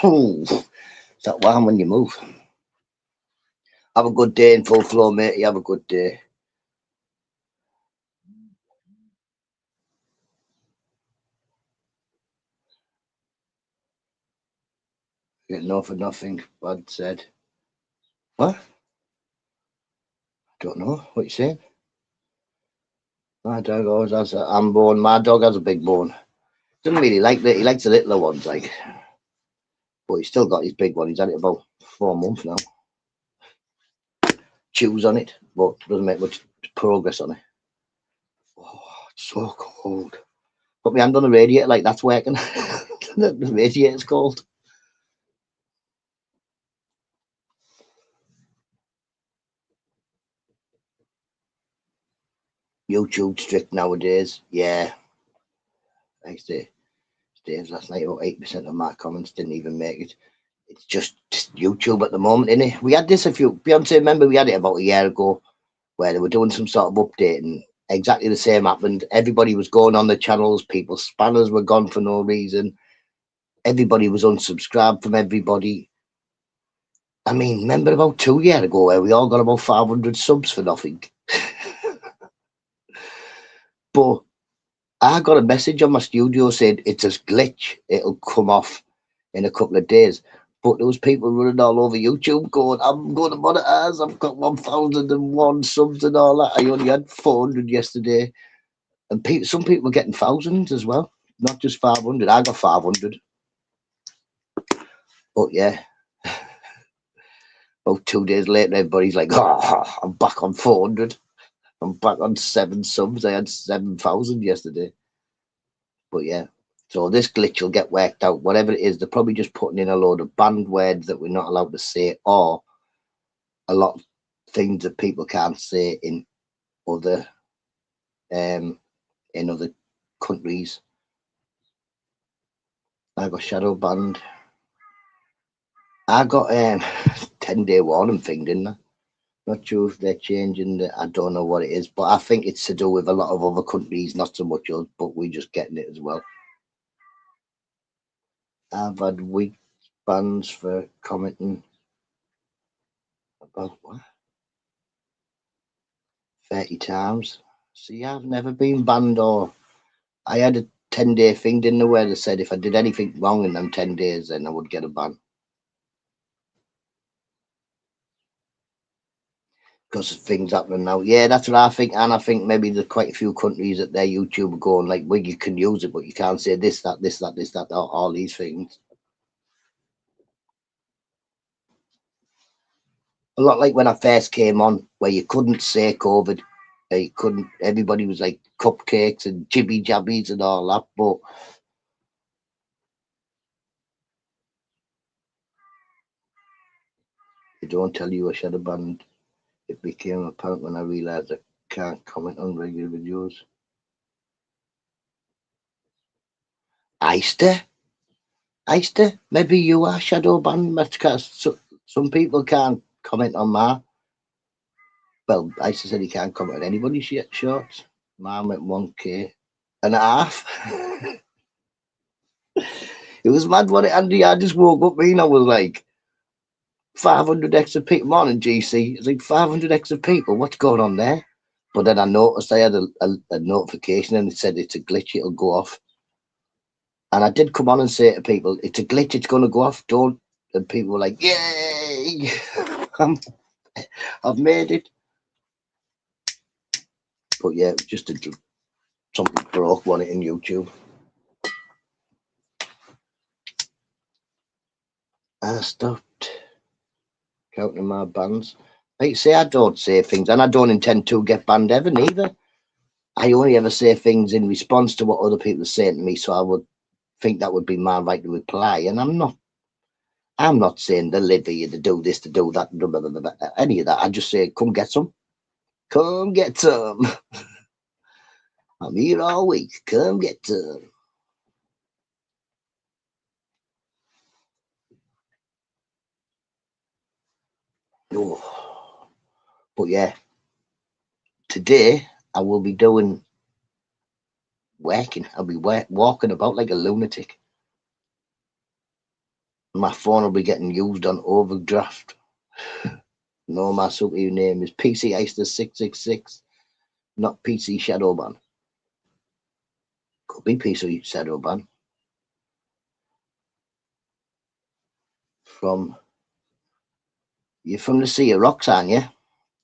S2: Is that warm when you move? Have a good day in full flow, mate. You have a good day. Get no for nothing, Bud said. What? Don't know. What you saying? My dog always has a ham bone. My dog has a big bone. Doesn't really like that. He likes the littler ones, like. But he's still got his big one. He's had it about 4 months now. Chews on it, but doesn't make much progress on it. Oh, it's so cold. Put my hand on the radiator, like that's working. The radiator's cold. YouTube strict nowadays. Yeah. Like I say, Dave's last night, about 8% of my comments didn't even make it. It's just YouTube at the moment, isn't it? We had this a few. Beyonce, remember we had it about a year ago where they were doing some sort of update and exactly the same happened. Everybody was going on the channels. People's spanners were gone for no reason. Everybody was unsubscribed from everybody. I mean, remember about 2 years ago where we all got about 500 subs for nothing? But I got a message on my studio saying it's a glitch. It'll come off in a couple of days. But there was people running all over YouTube going, I'm going to monetize. I've got 1,001 subs and all that. I only had 400 yesterday. And some people were getting thousands as well, not just 500. I got 500. But yeah, about 2 days later, everybody's like, oh, I'm back on 400. I'm back on 7 subs. I had 7,000 yesterday. But yeah, so this glitch will get worked out. Whatever it is, they're probably just putting in a load of banned words that we're not allowed to say, or a lot of things that people can't say in other countries. I got shadow banned. I got 10-day warning thing, didn't I? Not sure if they're changing it. I don't know what it is, but I think it's to do with a lot of other countries, not so much us, but we're just getting it as well. I've had week bans for commenting about what? 30 times. See, I've never been banned, or I had a 10-day thing, didn't I, where they said if I did anything wrong in them 10 days, then I would get a ban. Because of things happening now. Yeah, that's what I think. And I think maybe there's quite a few countries that their YouTube are going like, well, you can use it, but you can't say this, that, this, that, this, that, all these things. A lot like when I first came on, where you couldn't say COVID. You couldn't, everybody was like cupcakes and jibby jabbies and all that, but they don't tell you I should have banned. It became apparent when I realised I can't comment on regular videos. Easter? Easter, maybe you are shadow banned, because some people can't comment on my. Well, Easter said he can't comment on anybody's shorts. Mine went 1K and a half. It was mad, what it, Andy? I just woke up, I was like, 500 extra people. Morning, GC. It's like 500 extra people. What's going on there? But then I noticed I had a notification and it said it's a glitch, it'll go off. And I did come on and say to people, it's a glitch, it's going to go off, don't. And people were like, yay! I've made it. But yeah, it was just something broke, one it in YouTube. I stopped counting my bans. Like say, I don't say things, and I don't intend to get banned ever, neither. I only ever say things in response to what other people are saying to me, so I would think that would be my right to reply, and I'm not. I'm not saying to live here, to do this, to do that, blah, blah, blah, blah, any of that. I just say, come get some. Come get some. I'm here all week. Come get some. Oh. But yeah, today I will be doing working. I'll be walking about like a lunatic. My phone will be getting used on overdraft. No, my super name is PC Eister 666, not PC Shadowban. Could be PC Shadowban. You're from the Sea of Rocks, aren't you?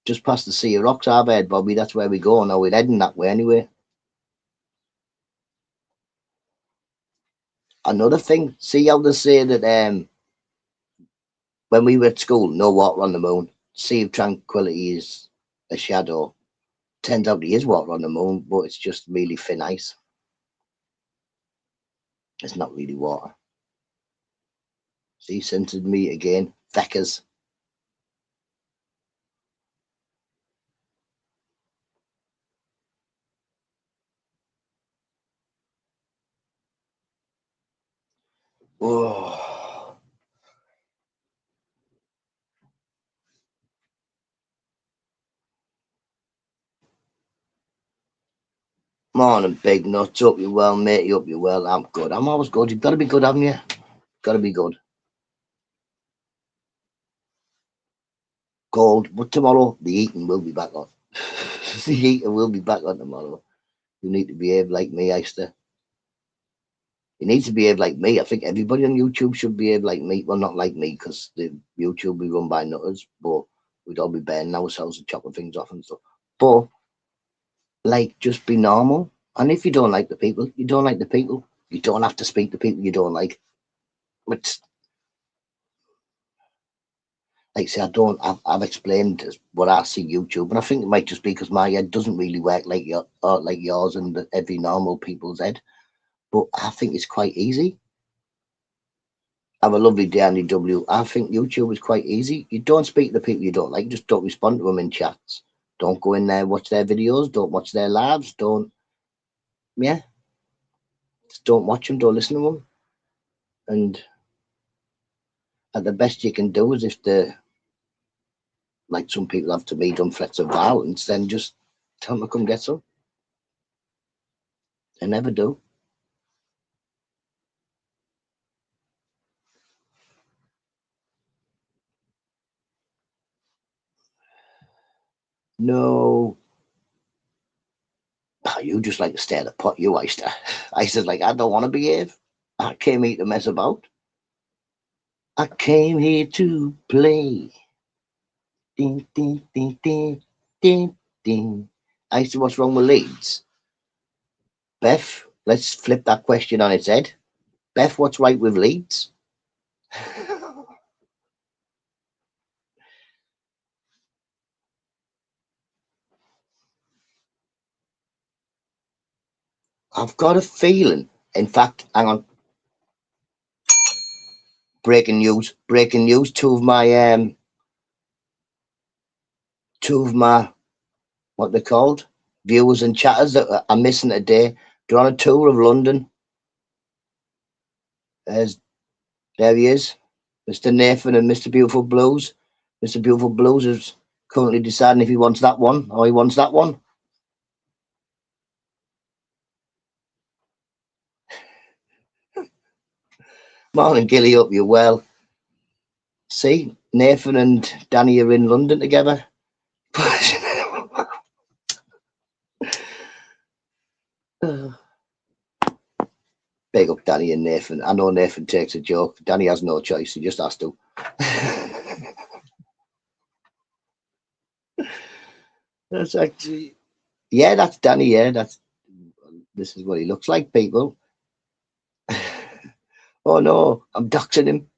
S2: Just past the Sea of Rocks, I've heard, Bobby. That's where we go now. We're heading that way anyway. Another thing, see how they say that when we were at school, no water on the moon, Sea of Tranquility is a shadow. Turns out there is water on the moon, but it's just really thin ice. It's not really water. See, censored me again. Feckers. Oh. Morning, big nuts. Up you well, mate. You up you well. I'm good. I'm always good. You've got to be good, haven't you? Got to be good. Cold, but tomorrow the eating will be back on. The eating will be back on tomorrow. You need to behave like me, Easter. You need to behave like me. I think everybody on YouTube should behave like me. Well, not like me, because the YouTube will be run by nutters, but we'd all be burning ourselves and chopping things off and stuff. But like, just be normal. And if you don't like the people, you don't like the people. You don't have to speak to people you don't like. But like I say, I've explained what I see YouTube, and I think it might just be because my head doesn't really work like yours and every normal people's head. But I think it's quite easy. Have a lovely day, Andy W. I think YouTube is quite easy. You don't speak to people you don't like, just don't respond to them in chats. Don't go in there, watch their videos, don't watch their lives, just don't watch them, don't listen to them. And the best you can do is, if they're like some people have to me done threats of violence, then just tell them to come get some. They never do. No. Oh, you just like to stare at the pot, you, Easter. Easter's like, I don't want to behave. I came here to mess about. I came here to play. Ding, ding, ding, ding, ding, ding. Easter, what's wrong with Leeds? Beth, let's flip that question on its head. Beth, what's right with Leeds? I've got a feeling. In fact, hang on. Breaking news. Breaking news. Two of my what they're called, viewers and chatters that are missing today. They're on a tour of London. There's There he is, Mr. Nathan and Mr. Beautiful Blues. Mr. Beautiful Blues is currently deciding if he wants that one or he wants that one. Morning, Gilly, hope you're well. See, Nathan and Danny are in London together. Big up Danny and Nathan. I know Nathan takes a joke. Danny has no choice. He just has to. That's actually, yeah, that's Danny. Yeah, this is what he looks like, people. Oh no, I'm doxing him.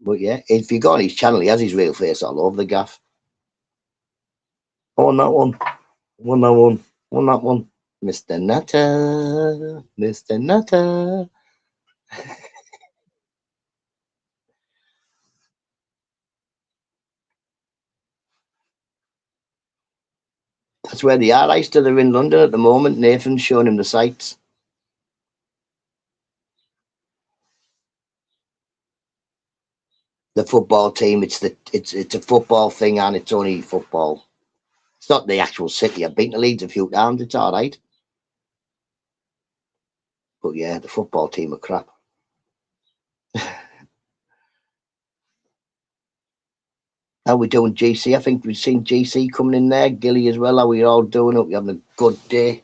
S2: But yeah, if you go on his channel, he has his real face all over the gaff. On that one, on that one, on that one. Mr. Nutta, Mr. Nutta. That's where they are. I still are in London at the moment. Nathan's showing him the sights. The football team. It's a football thing, and it's only football. It's not the actual city. I've been to Leeds a few times. It's all right. But yeah, the football team are crap. How we doing, GC? I think we've seen GC coming in there. Gilly as well. How we all doing? Hope you're having a good day.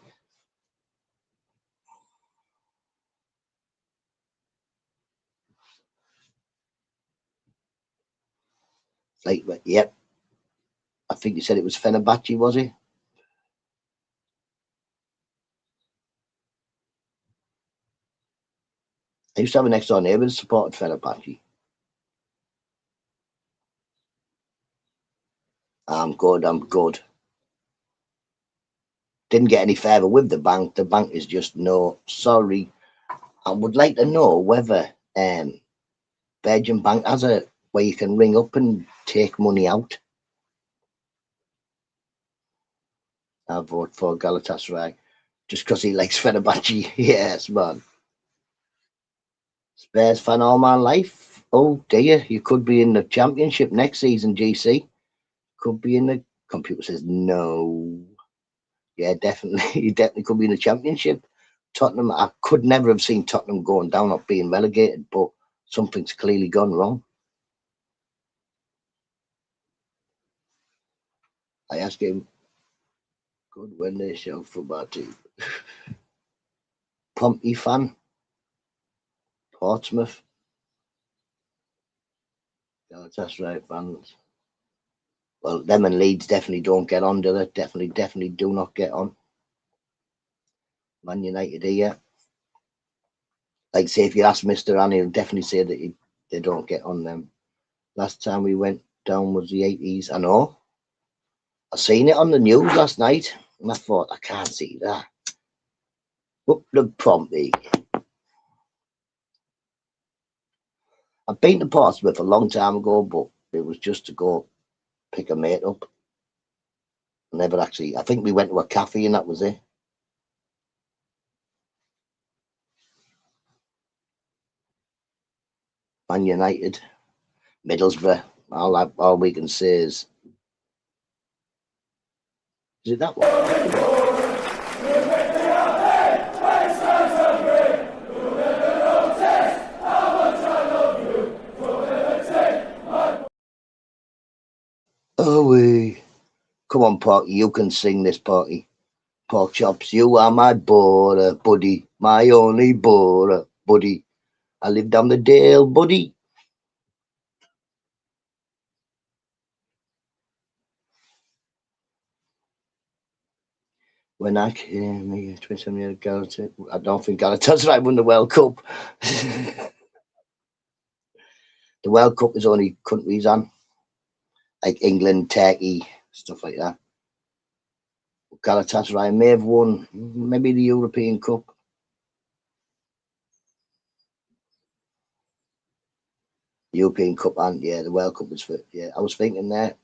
S2: Like, yep. I think you said it was Fenerbahce, was he? I used to have a next door neighbour that supported Fenerbahce. I'm good. I'm good. Didn't get any further with the bank. The bank is just no. Sorry. I would like to know whether Virgin Bank has a where you can ring up and take money out. I vote for Galatasaray just because he likes Fenerbahce. Yes, man. Spurs fan all my life. Oh dear, you could be in the championship next season, GC. Could be in the computer says no. Yeah, definitely. You definitely could be in the championship. Tottenham, I could never have seen Tottenham going down or being relegated, but something's clearly gone wrong. I asked him, good when they show for my team. Pompey fan, Portsmouth. Galatasaray fans. Well, them and Leeds definitely don't get on, do they? Definitely do not get on. Man United here. Like, say, if you ask Mr. Annie, he'll definitely say that they don't get on them. Last time we went down was the 80s. I know. I seen it on the news last night, and I thought, I can't see that. Up the Pompey. I've been to Portsmouth a long time ago, but it was just to go pick a mate up. Never actually. I think we went to a cafe and that was it. Man United, Middlesbrough. All we can say is it that one? Oh, we. Come on, Porky, you can sing this, Porky. Pork chops, you are my border, buddy. My only border, buddy. I live down the Dale, buddy. When I came here, I don't think Galatasaray won the World Cup. The World Cup is only countries on, like England, Turkey, stuff like that. Galatasaray may have won maybe the European Cup. European Cup and yeah, the World Cup was for yeah. I was thinking there.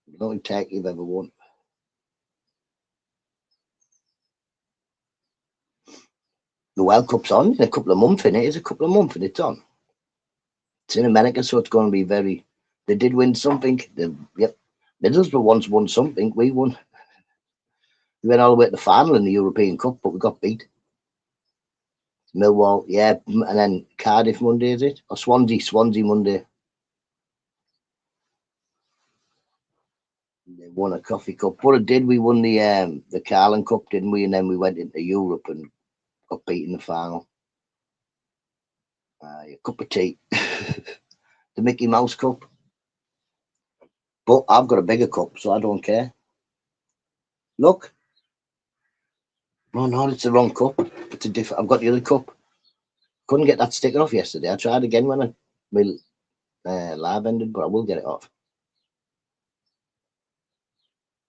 S2: I don't think Turkey have ever won. The World Cup's on in a couple of months, and it is a couple of months and it's on. It's in America, so it's going to be very. They did win something. Yep, Middlesbrough once won something. We won. We went all the way to the final in the European Cup, but we got beat. Millwall, yeah, and then Cardiff Monday, is it? Or Swansea Monday. They won a coffee cup. But it did. We won the Carling Cup, didn't we? And then we went into Europe and got beat in the final. A cup of tea. The Mickey Mouse Cup. But I've got a bigger cup, so I don't care. Look. Oh no, it's the wrong cup. It's a different. I've got the other cup. Couldn't get that sticker off yesterday. I tried again when my live ended, but I will get it off.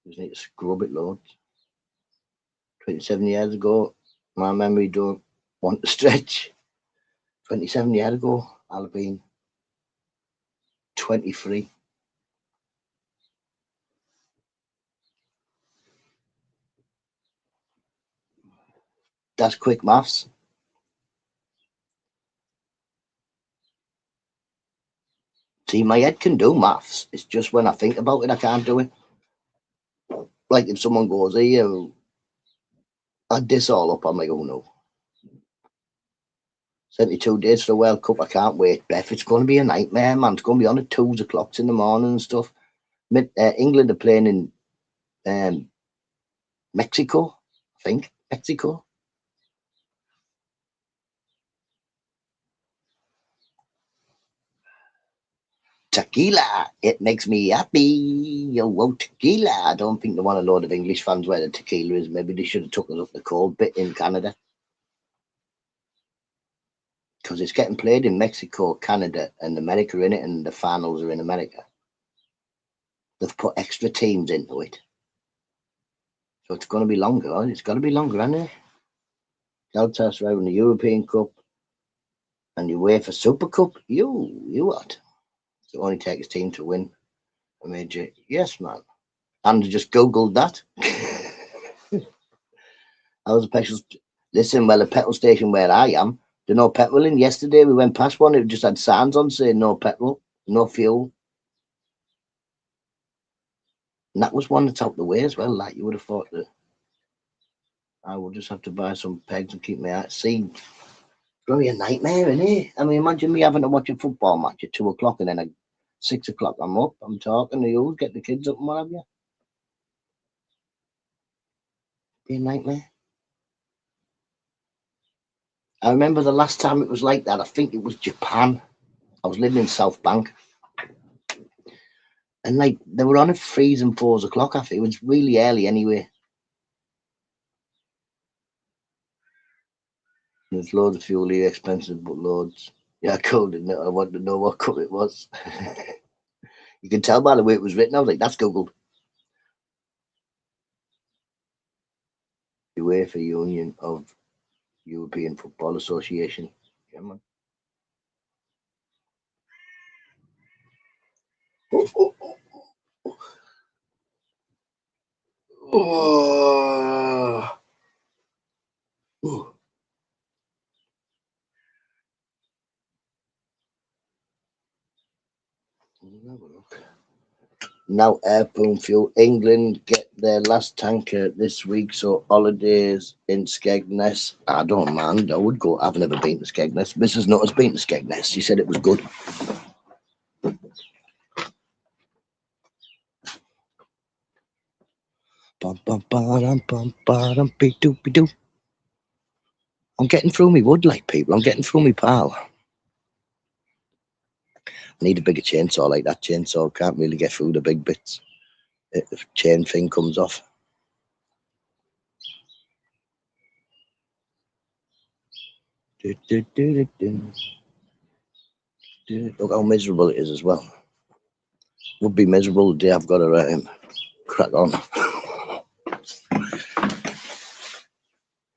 S2: Just need to scrub it loads. 27 years ago, my memory don't want to stretch. 27 years ago, I'll have been 23. That's quick maths. See, my head can do maths. It's just when I think about it, I can't do it. Like if someone goes, "Hey, add this all up," I'm like, "Oh no." 72 days for the World Cup. I can't wait, Beth. It's going to be a nightmare, man. It's going to be on at 2 o'clock in the morning and stuff. England are playing in Mexico, I think. Mexico. Tequila, it makes me happy. Yo, whoa, tequila. I don't think they want a load of English fans where the tequila is. Maybe they should have took us up the cold bit in Canada. Because it's getting played in Mexico, Canada, and America in it, and the finals are in America. They've put extra teams into it. So it's going to be longer. It's got to be longer, hasn't it? Galatasaray in the European Cup and you wait for Super Cup. You what? It only takes a team to win a major. Yes, man. And I just Googled that. I was a petrol. Listen, well, the petrol station where I am, there's no petrol in. Yesterday we went past one. It just had signs on saying no petrol, no fuel. And that was one that's out the way as well. Like you would have thought that I would just have to buy some pegs and keep my eyes. See, it's going to be a nightmare, isn't it? I mean, imagine me having to watch a football match at 2 o'clock and then at 6 o'clock I'm up, I'm talking to you, get the kids up and what have you. Be a nightmare. I remember the last time it was like that, I think it was Japan. I was living in South Bank. And like they were on at 3s and 4s o'clock. I think it was really early anyway. There's loads of fuel here, expensive, but loads. Yeah, cool, didn't it? I wanted to know what cup it was. You can tell by the way it was written. I was like, that's Googled. UEFA Union of European Football Association. Yeah, man. Oh. Now Airborne Fuel England get their last tanker this week, so holidays in Skegness. I don't mind. I would go. I've never been to Skegness. Mrs. Nutta's been to Skegness. She said it was good. I'm getting through me wood like people. I'm getting through me pal. I need a bigger chainsaw like that chainsaw. Can't really get through the big bits. The chain thing comes off. Look how miserable it is as well. Would be miserable the day I've got to crack on.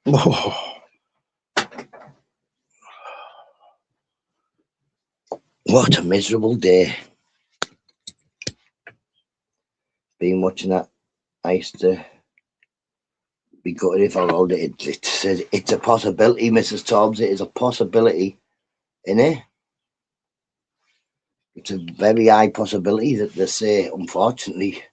S2: Oh. What a miserable day. Been watching that. I used to be gutted if I rolled it. It says it's a possibility, Mrs. Tobbs. It is a possibility, innit? It's a very high possibility that they say, unfortunately.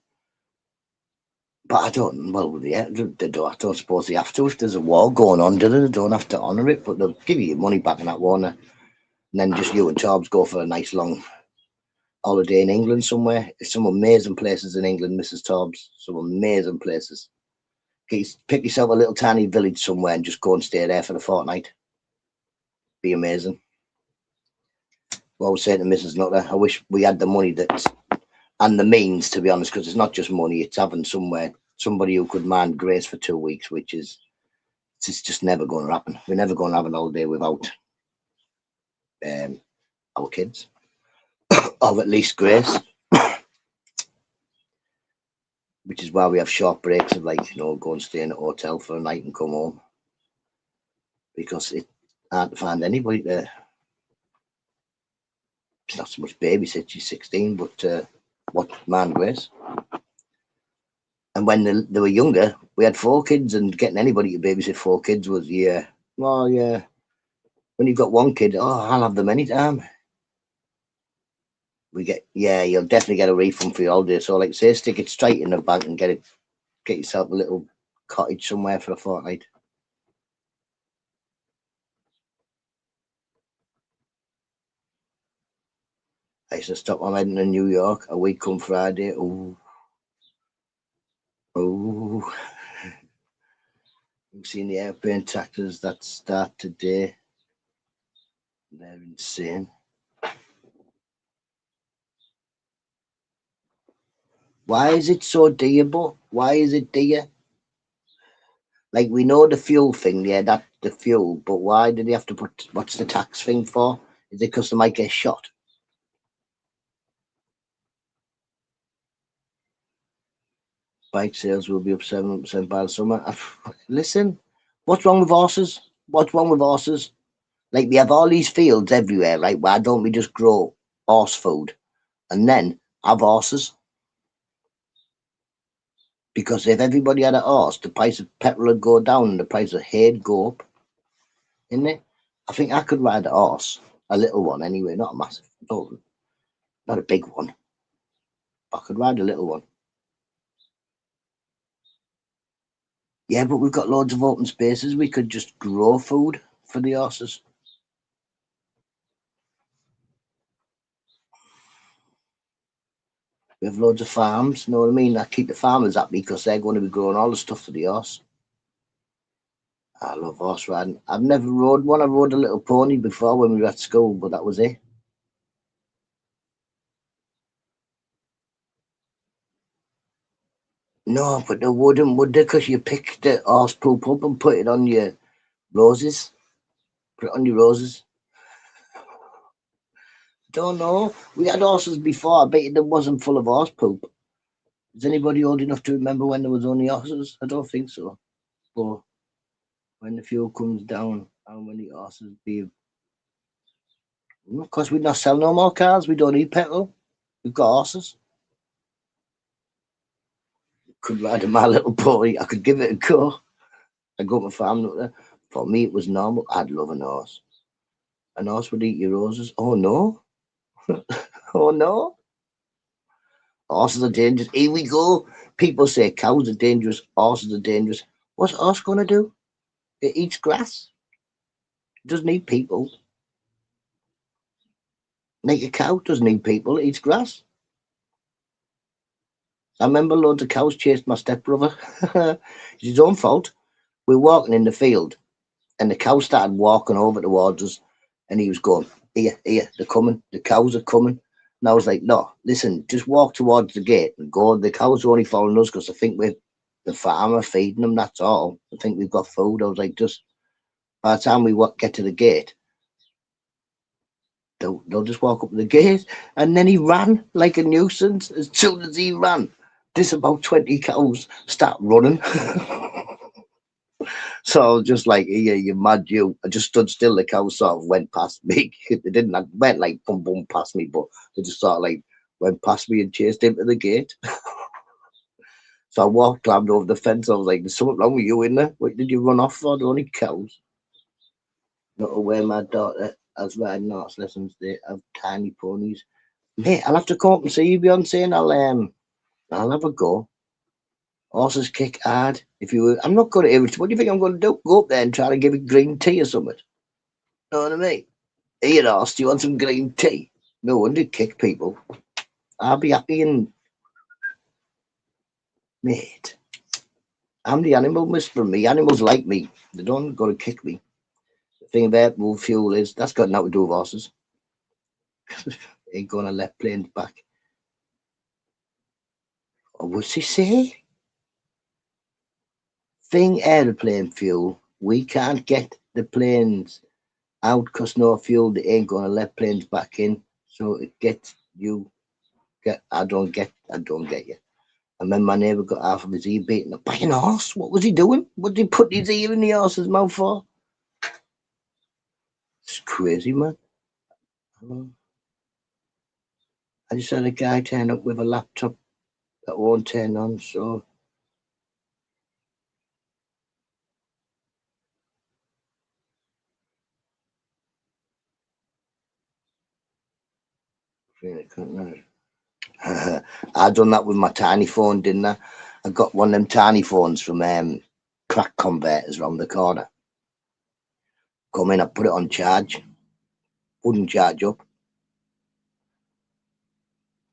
S2: But I don't, well, yeah, they don't, I don't suppose they have to. If there's a war going on, do they? They don't have to honour it, but they'll give you your money back in that war. And then just you and Torbs go for a nice long holiday in England somewhere. Some amazing places in England, Mrs. Torbs. Some amazing places. Pick yourself a little tiny village somewhere and just go and stay there for a fortnight. Be amazing. Well, I was saying to Mrs. Nutter, I wish we had the money and the means, to be honest, because it's not just money, it's having somebody who could mind Grace for 2 weeks, which is it's just never going to happen. We're never going to have an holiday without our kids, or at least Grace, which is why we have short breaks of go and stay in a hotel for a night and come home, because it's hard to find anybody to. It's not so much babysit, she's 16, but what man Grace. And when they were younger, we had 4 kids, and getting anybody to babysit 4 kids was, yeah. Well, yeah. When you've got 1 kid, I'll have them anytime. You'll definitely get a refund for your holiday. So, say, stick it straight in the bank and get yourself a little cottage somewhere for a fortnight. I used to stop my wedding in New York a week come Friday. Oh. You've seen the airplane taxes that start today. They're insane. Why is it so dear, but why is it dear? We know the fuel thing, yeah, that's the fuel, but why did they have to put, what's the tax thing for? Is it because they might get shot? Bike sales will be up 7% by the summer. Listen, what's wrong with horses? What's wrong with horses? We have all these fields everywhere, right? Why don't we just grow horse food and then have horses? Because if everybody had a horse, the price of petrol would go down and the price of hay would go up. Isn't it? I think I could ride a horse, a little one anyway, not a massive, not a big one. I could ride a little one. Yeah, but we've got loads of open spaces. We could just grow food for the horses. We have loads of farms, you know what I mean? I keep the farmers happy because they're going to be growing all the stuff for the horse. I love horse riding. I've never rode one. I rode a little pony before when we were at school, but that was it. No, but they wouldn't, would they? Because you pick the horse poop up and put it on your roses. Put it on your roses. Don't know. We had horses before. I bet you there wasn't full of horse poop. Is anybody old enough to remember when there was only horses? I don't think so. But when the fuel comes down, how many horses be? Of course, we'd not sell no more cars. We don't need petrol. We've got horses. Could ride a My Little Pony. I could give it a go. I go to my farm up there. For me, it was normal. I'd love an horse. An horse would eat your roses. Oh no. Oh no. Horses are dangerous. Here we go. People say cows are dangerous. Horses are dangerous. What's a horse going to do? It eats grass. It doesn't need people. Like a cow doesn't need people. It eats grass. I remember loads of cows chased my stepbrother. It's his own fault. We're walking in the field and the cow started walking over towards us and he was going, here, they're coming. The cows are coming. And I was like, no, listen, just walk towards the gate and go. The cows are only following us because I think we're the farmer feeding them, that's all. I think we've got food. I was like, just by the time we get to the gate, they'll just walk up to the gate. And then he ran like a nuisance. As soon as he ran, this about 20 cows start running. So I was just like, yeah, you mad you. I just stood still. The cows sort of went past me. They didn't went like boom boom past me, but they just sort of went past me and chased into the gate. So I climbed over the fence. I was like, there's something wrong with you in there. What did you run off for? They're only cows. Not aware my daughter has riding horse lessons. They have tiny ponies. Mate, I'll have to come up and see you, Beyonce, and I'll have a go. Horses kick hard. If you were, I'm not going to irritate. What do you think I'm going to do? Go up there and try to give it green tea or something? Know what I mean? Here, horse, do you want some green tea? No wonder you kick people. I'll be happy and mate. I'm the animal whisperer. Me animals like me. They don't got to kick me. The thing about wolf fuel is that's got nothing to do with horses. Ain't gonna let planes back. Or what's he say? Thing aeroplane fuel. We can't get the planes out because no fuel. They ain't gonna let planes back in. So it gets you. I don't get you. And then my neighbour got half of his ear beaten up by an horse. What was he doing? What did he put his ear in the horse's mouth for? It's crazy, man. I just had a guy turn up with a laptop that won't turn on, so I done that with my tiny phone, didn't I? I got one of them tiny phones from crack converters round the corner. Come in, I put it on charge. Wouldn't charge up.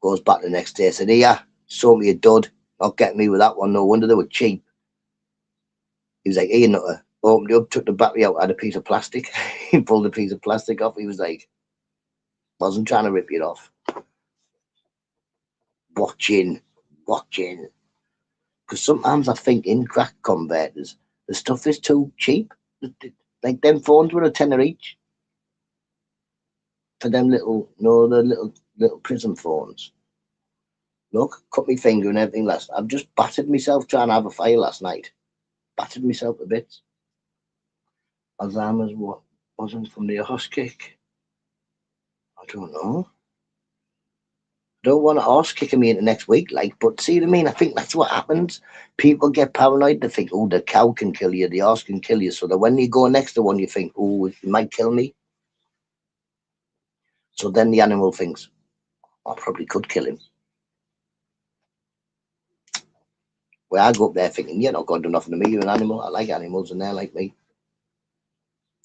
S2: Goes back the next day, said, "Here, sold me a dud. Not getting me with that one. No wonder they were cheap." He was like, "Here, Nutta." Opened it up, took the battery out, had a piece of plastic. He pulled a piece of plastic off. He was like, "Wasn't trying to rip it off. Watching. Because sometimes I think in crack converters, the stuff is too cheap. Like them phones were a tenner each for them little, no, the little prism phones. Look, cut my finger and everything last. I've just battered myself trying to have a fire last night. Battered myself a bit. Alzheimer's what wasn't from the horse kick. I don't know. I don't want a horse kicking me into next week, like, but see what I mean? I think that's what happens. People get paranoid. They think, oh, the cow can kill you, the horse can kill you. So that when you go next to one, you think, oh, it might kill me. So then the animal thinks, I probably could kill him. Where I go up there thinking, you're not going to do nothing to me, you're an animal. I like animals and they're like me.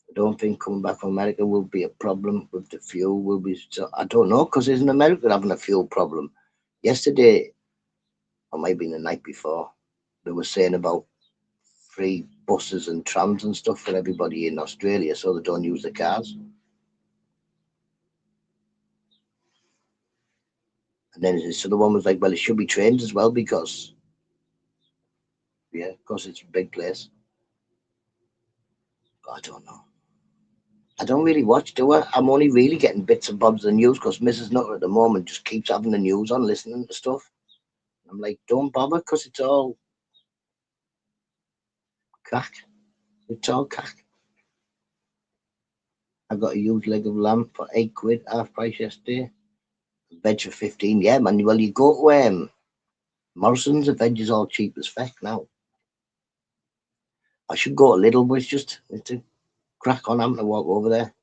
S2: I don't think coming back from America will be a problem with the fuel. Will be. So I don't know, because isn't America having a fuel problem? Yesterday, or maybe the night before, they were saying about free buses and trams and stuff for everybody in Australia so they don't use the cars. And then this other one was like, well, it should be trains as well because, yeah, because it's a big place. But I don't know. I don't really watch, do I? I'm only really getting bits and bobs of the news because Mrs. Nutter at the moment just keeps having the news on, listening to stuff. I'm like, don't bother because it's all crack. It's all crack. I got a huge leg of lamb for £8, half price yesterday. Veg for 15. Yeah, man. Well, you go to Morrison's, the veg is all cheap as feck now. I should go a little, but it's a crack on having to walk over there.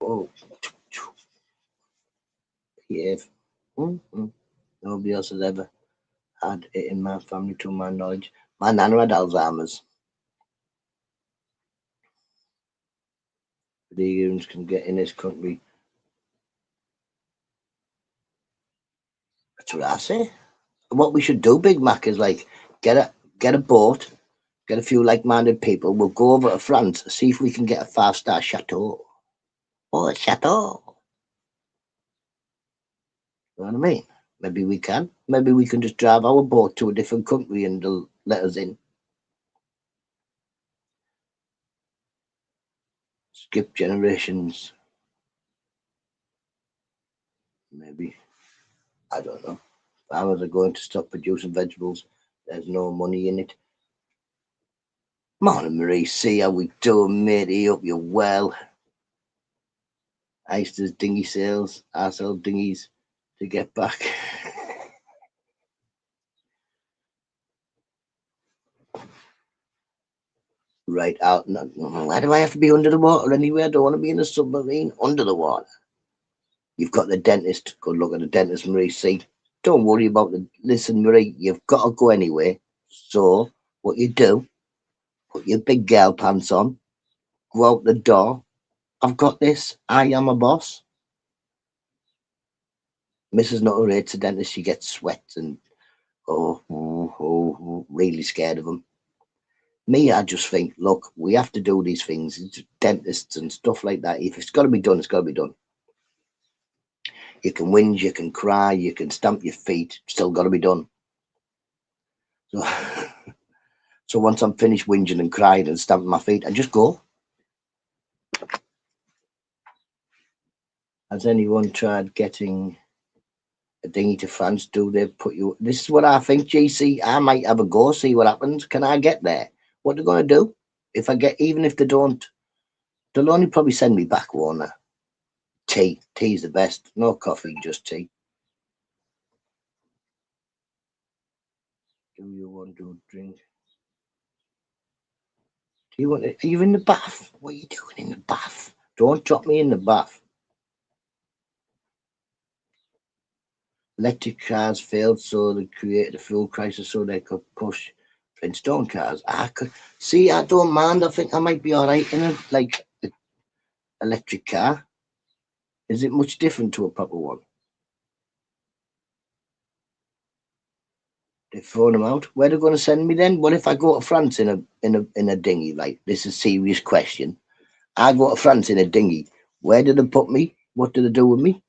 S2: Oh, yeah. Nobody else has ever had it in my family, to my knowledge. My nana had Alzheimer's. Vegans can get in this country. That's what I say. What we should do, Big Mac, is like get a boat, get a few like-minded people. We'll go over to France, see if we can get a 5-star chateau. Oh, a chateau. You know what I mean? Maybe we can. Maybe we can just drive our boat to a different country and they'll let us in. Skip generations. Maybe. I don't know. Farmers are going to stop producing vegetables. There's no money in it. Morning, Marie. See how we doing, matey? Hope you're well. Eisters, dinghy sales. I sell dinghies to get back. Right out. Why do I have to be under the water anyway? I don't want to be in a submarine under the water. You've got the dentist. Good luck at the dentist, Marie. See, don't worry about the. Listen, Marie, you've got to go anyway. So, what you do, put your big girl pants on, go out the door. I've got this. I am a boss. Mrs. Nutter rates the dentist. She gets sweats and really scared of him. Me, I just think, look, we have to do these things. It's dentists and stuff like that. If it's got to be done, it's got to be done. You can whinge, you can cry, you can stamp your feet. Still got to be done. So, so once I'm finished whinging and crying and stamping my feet, I just go. Has anyone tried getting a dinghy to France? Do they put you? This is what I think, GC. I might have a go, see what happens. Can I get there? What they're going to do? If I get, even if they don't, they'll only probably send me back, won't they? Tea. Tea's the best. No coffee, just tea. Do you want to drink? Do you want to? Are you in the bath? What are you doing in the bath? Don't drop me in the bath. Electric cars failed, so they created a fuel crisis so they could push Flintstone cars. I could see. I don't mind. I think I might be all right in a like electric car. Is it much different to a proper one? They've thrown them out. Where are they going to send me then? What if I go to France in a dinghy? Like, this is a serious question. I go to France in a dinghy. Where do they put me? What do they do with me?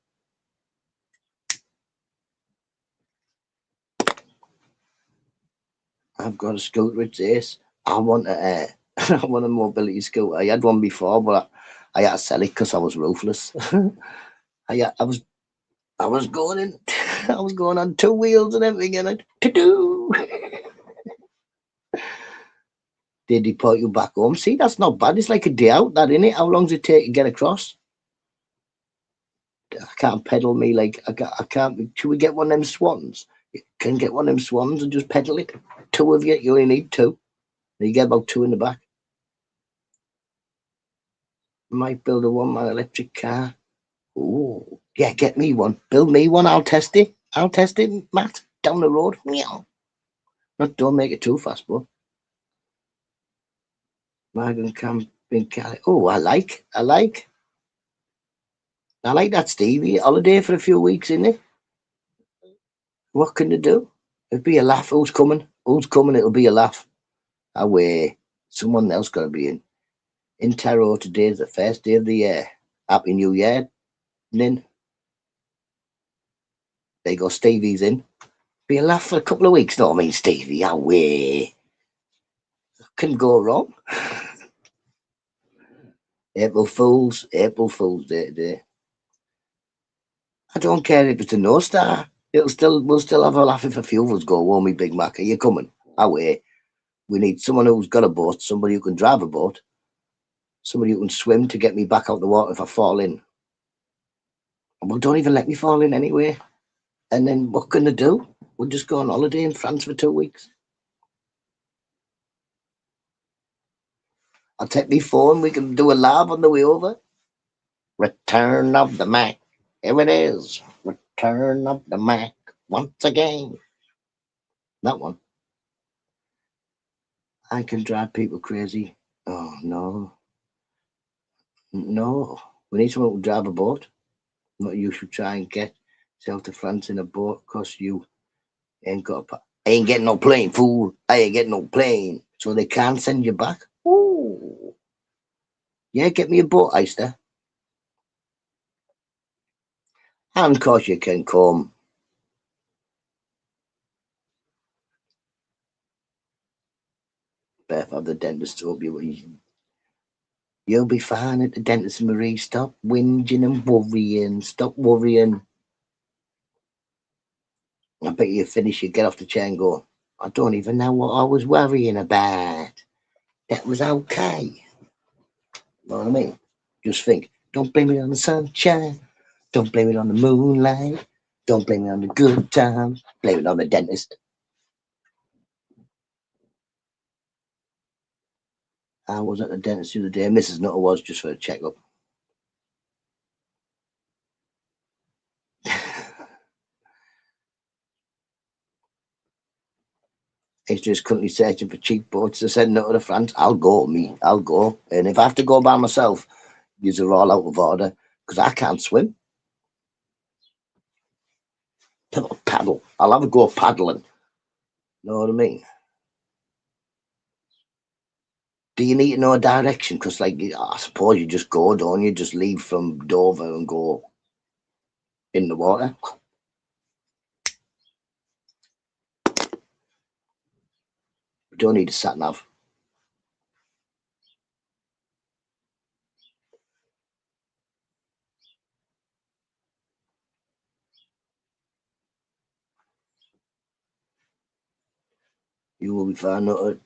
S2: I've got a scooter. It's ace. I want a I want a mobility scooter. I had one before, but I had to sell it because I was ruthless. I was going in. I was going on 2 wheels and everything, and I to do. They deport you back home. See, that's not bad. It's like a day out, that, innit? How long does it take to get across? I can't pedal me like I can't. Should we get one of them swans? You can get one of them swans and just pedal it. 2 of you. You only need 2. And you get about 2 in the back. Might build a 1-man electric car. Oh, yeah, get me one. Build me one. I'll test it. Matt. Down the road. Meow. Don't make it too fast, bro. Migrant camping Cali. Oh, I like that, Stevie. Holiday for a few weeks, isn't it? What can they do? It'll be a laugh. Who's coming? It'll be a laugh. Away. Someone else got to be in. In Tarot, today's the first day of the year. Happy New Year, Nin. There you go, Stevie's in. Be a laugh for a couple of weeks. No, I mean, Stevie, away. Can go wrong. April Fool's Day today. I don't care if it's a no star. We'll still have a laugh if a few of us go, won't we, Big Mac? Are you coming? Away. We need someone who's got a boat, somebody who can drive a boat, somebody who can swim to get me back out the water if I fall in. Well, don't even let me fall in anyway. And then what can they do? We'll just go on holiday in France for 2 weeks. I'll take my phone. We can do a live on the way over. Return of the Mac. Here it is. Return of the Mac. Once again. That one. I can drive people crazy. Oh, no. No. We need someone who will drive a boat. Not you should try and get yourself to France in a boat because you ain't got I ain't getting no plane, fool. I ain't getting no plane. So they can't send you back. Ooh. Yeah, get me a boat, Eister. And of course you can come. Beth, have the dentist hope you'll be fine at the dentist, Marie. Stop whinging and worrying. Stop worrying. I bet you finish, you get off the chair and go, I don't even know what I was worrying about. That was okay. You know what I mean? Just think, don't blame it on the sunshine. Don't blame it on the moonlight. Don't blame it on the good times. Blame it on the dentist. I was at the dentist the other day. Mrs. Nutter was just for a checkup. It's just currently searching for cheap boats to send Nutter to France. I'll go, me. I'll go. And if I have to go by myself, these are all out of order because I can't swim. I'll paddle. I'll have a go paddling. Know what I mean? Do you need to know a direction? Because, like, I suppose you just go, don't you? Just leave from Dover and go in the water. You don't need a sat nav. You will be fine. Nutter.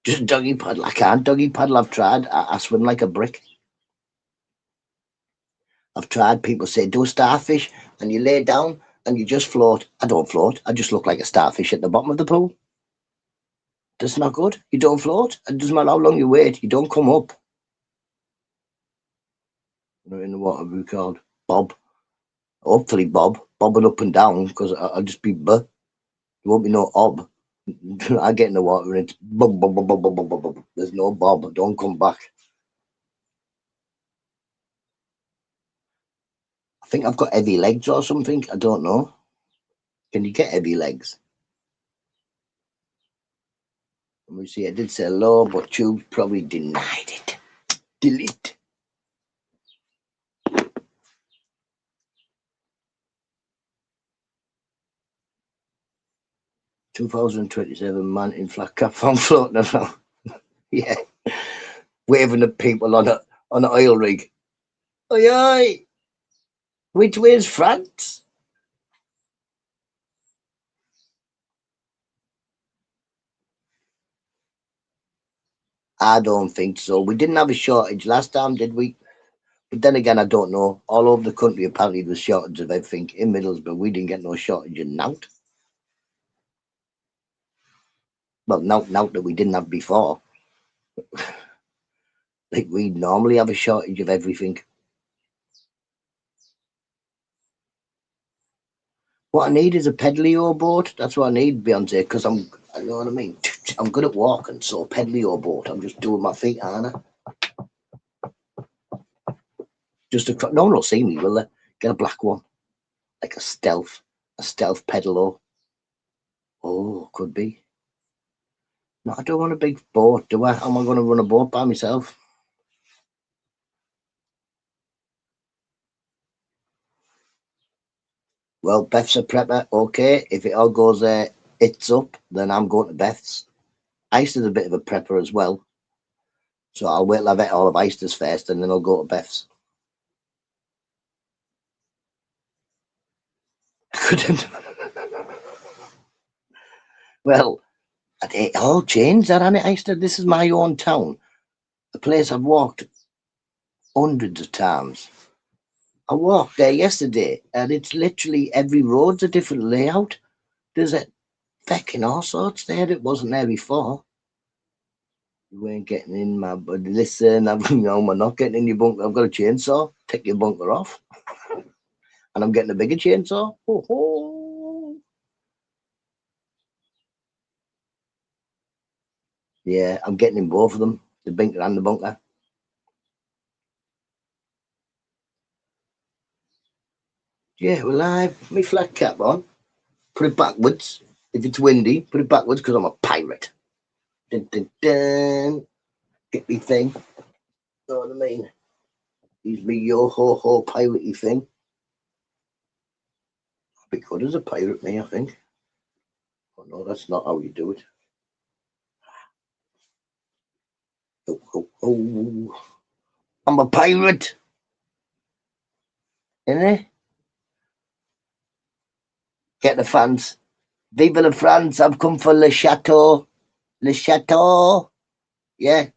S2: Just doggy paddle. I can't doggy paddle. I've tried. I swim like a brick. I've tried. People say do starfish, and you lay down and you just float. I don't float. I just look like a starfish at the bottom of the pool. That's not good. You don't float. It doesn't matter how long you wait. You don't come up. In the water, we called Bob. Hopefully, Bob. Bobbing up and down because I'll just be buh. There won't be no ob. I get in the water and it's bob, bob, bob, bob, bob, bob, bob, bob. There's no Bob. Don't come back. I think I've got heavy legs or something. I don't know. Can you get heavy legs? Let me see. I did say low, but Tube probably denied it. Delete. "2027 man in flat cap from floating around." Yeah, waving at people on an oil rig. Oi, oi! Which way is France? I don't think so. We didn't have a shortage last time, did we? But then again, I don't know. All over the country, apparently, there's shortage of everything. In Middlesbrough, we didn't get no shortage in Nout. Well, Nout that we didn't have before. Like, we normally have a shortage of everything. What I need is a pedalio boat. That's what I need, Beyonce, because I know what I mean. I'm good at walking, so a pedalio boat. I'm just doing my feet, aren't I? Just no one will see me, will they? Get a black one, like a stealth pedalo. Oh, could be. No, I don't want a big boat, do I? Am I going to run a boat by myself? Well, Beth's a prepper. Okay, if it all goes it's up, then I'm going to Beth's. Ice is a bit of a prepper as well. So I'll wait till I've ate all of Ice's first, and then I'll go to Beth's. Couldn't. Well, it all changed, that, hasn't it, Ister? This is my own town. A place I've walked hundreds of times. I walked there yesterday, and it's literally every road's a different layout. There's a fecking all sorts there that wasn't there before. You weren't getting in my but listen, we're not getting in your bunker. I've got a chainsaw. Take your bunker off. And I'm getting a bigger chainsaw. Ho, ho. Yeah, I'm getting in both of them, the bunker and the bunker. Yeah, well, I've my flat cap on. Put it backwards. If it's windy, put it backwards because I'm a pirate. Dun, dun, dun. Get me thing. Know what I mean? He's me yo ho ho piratey thing. I'll be good as a pirate, me, I think. Oh no, that's not how you do it. Oh, oh, oh. I'm a pirate. Innit? Get the fans. Viva la France, I've come for Le Chateau. Le Chateau. Yeah.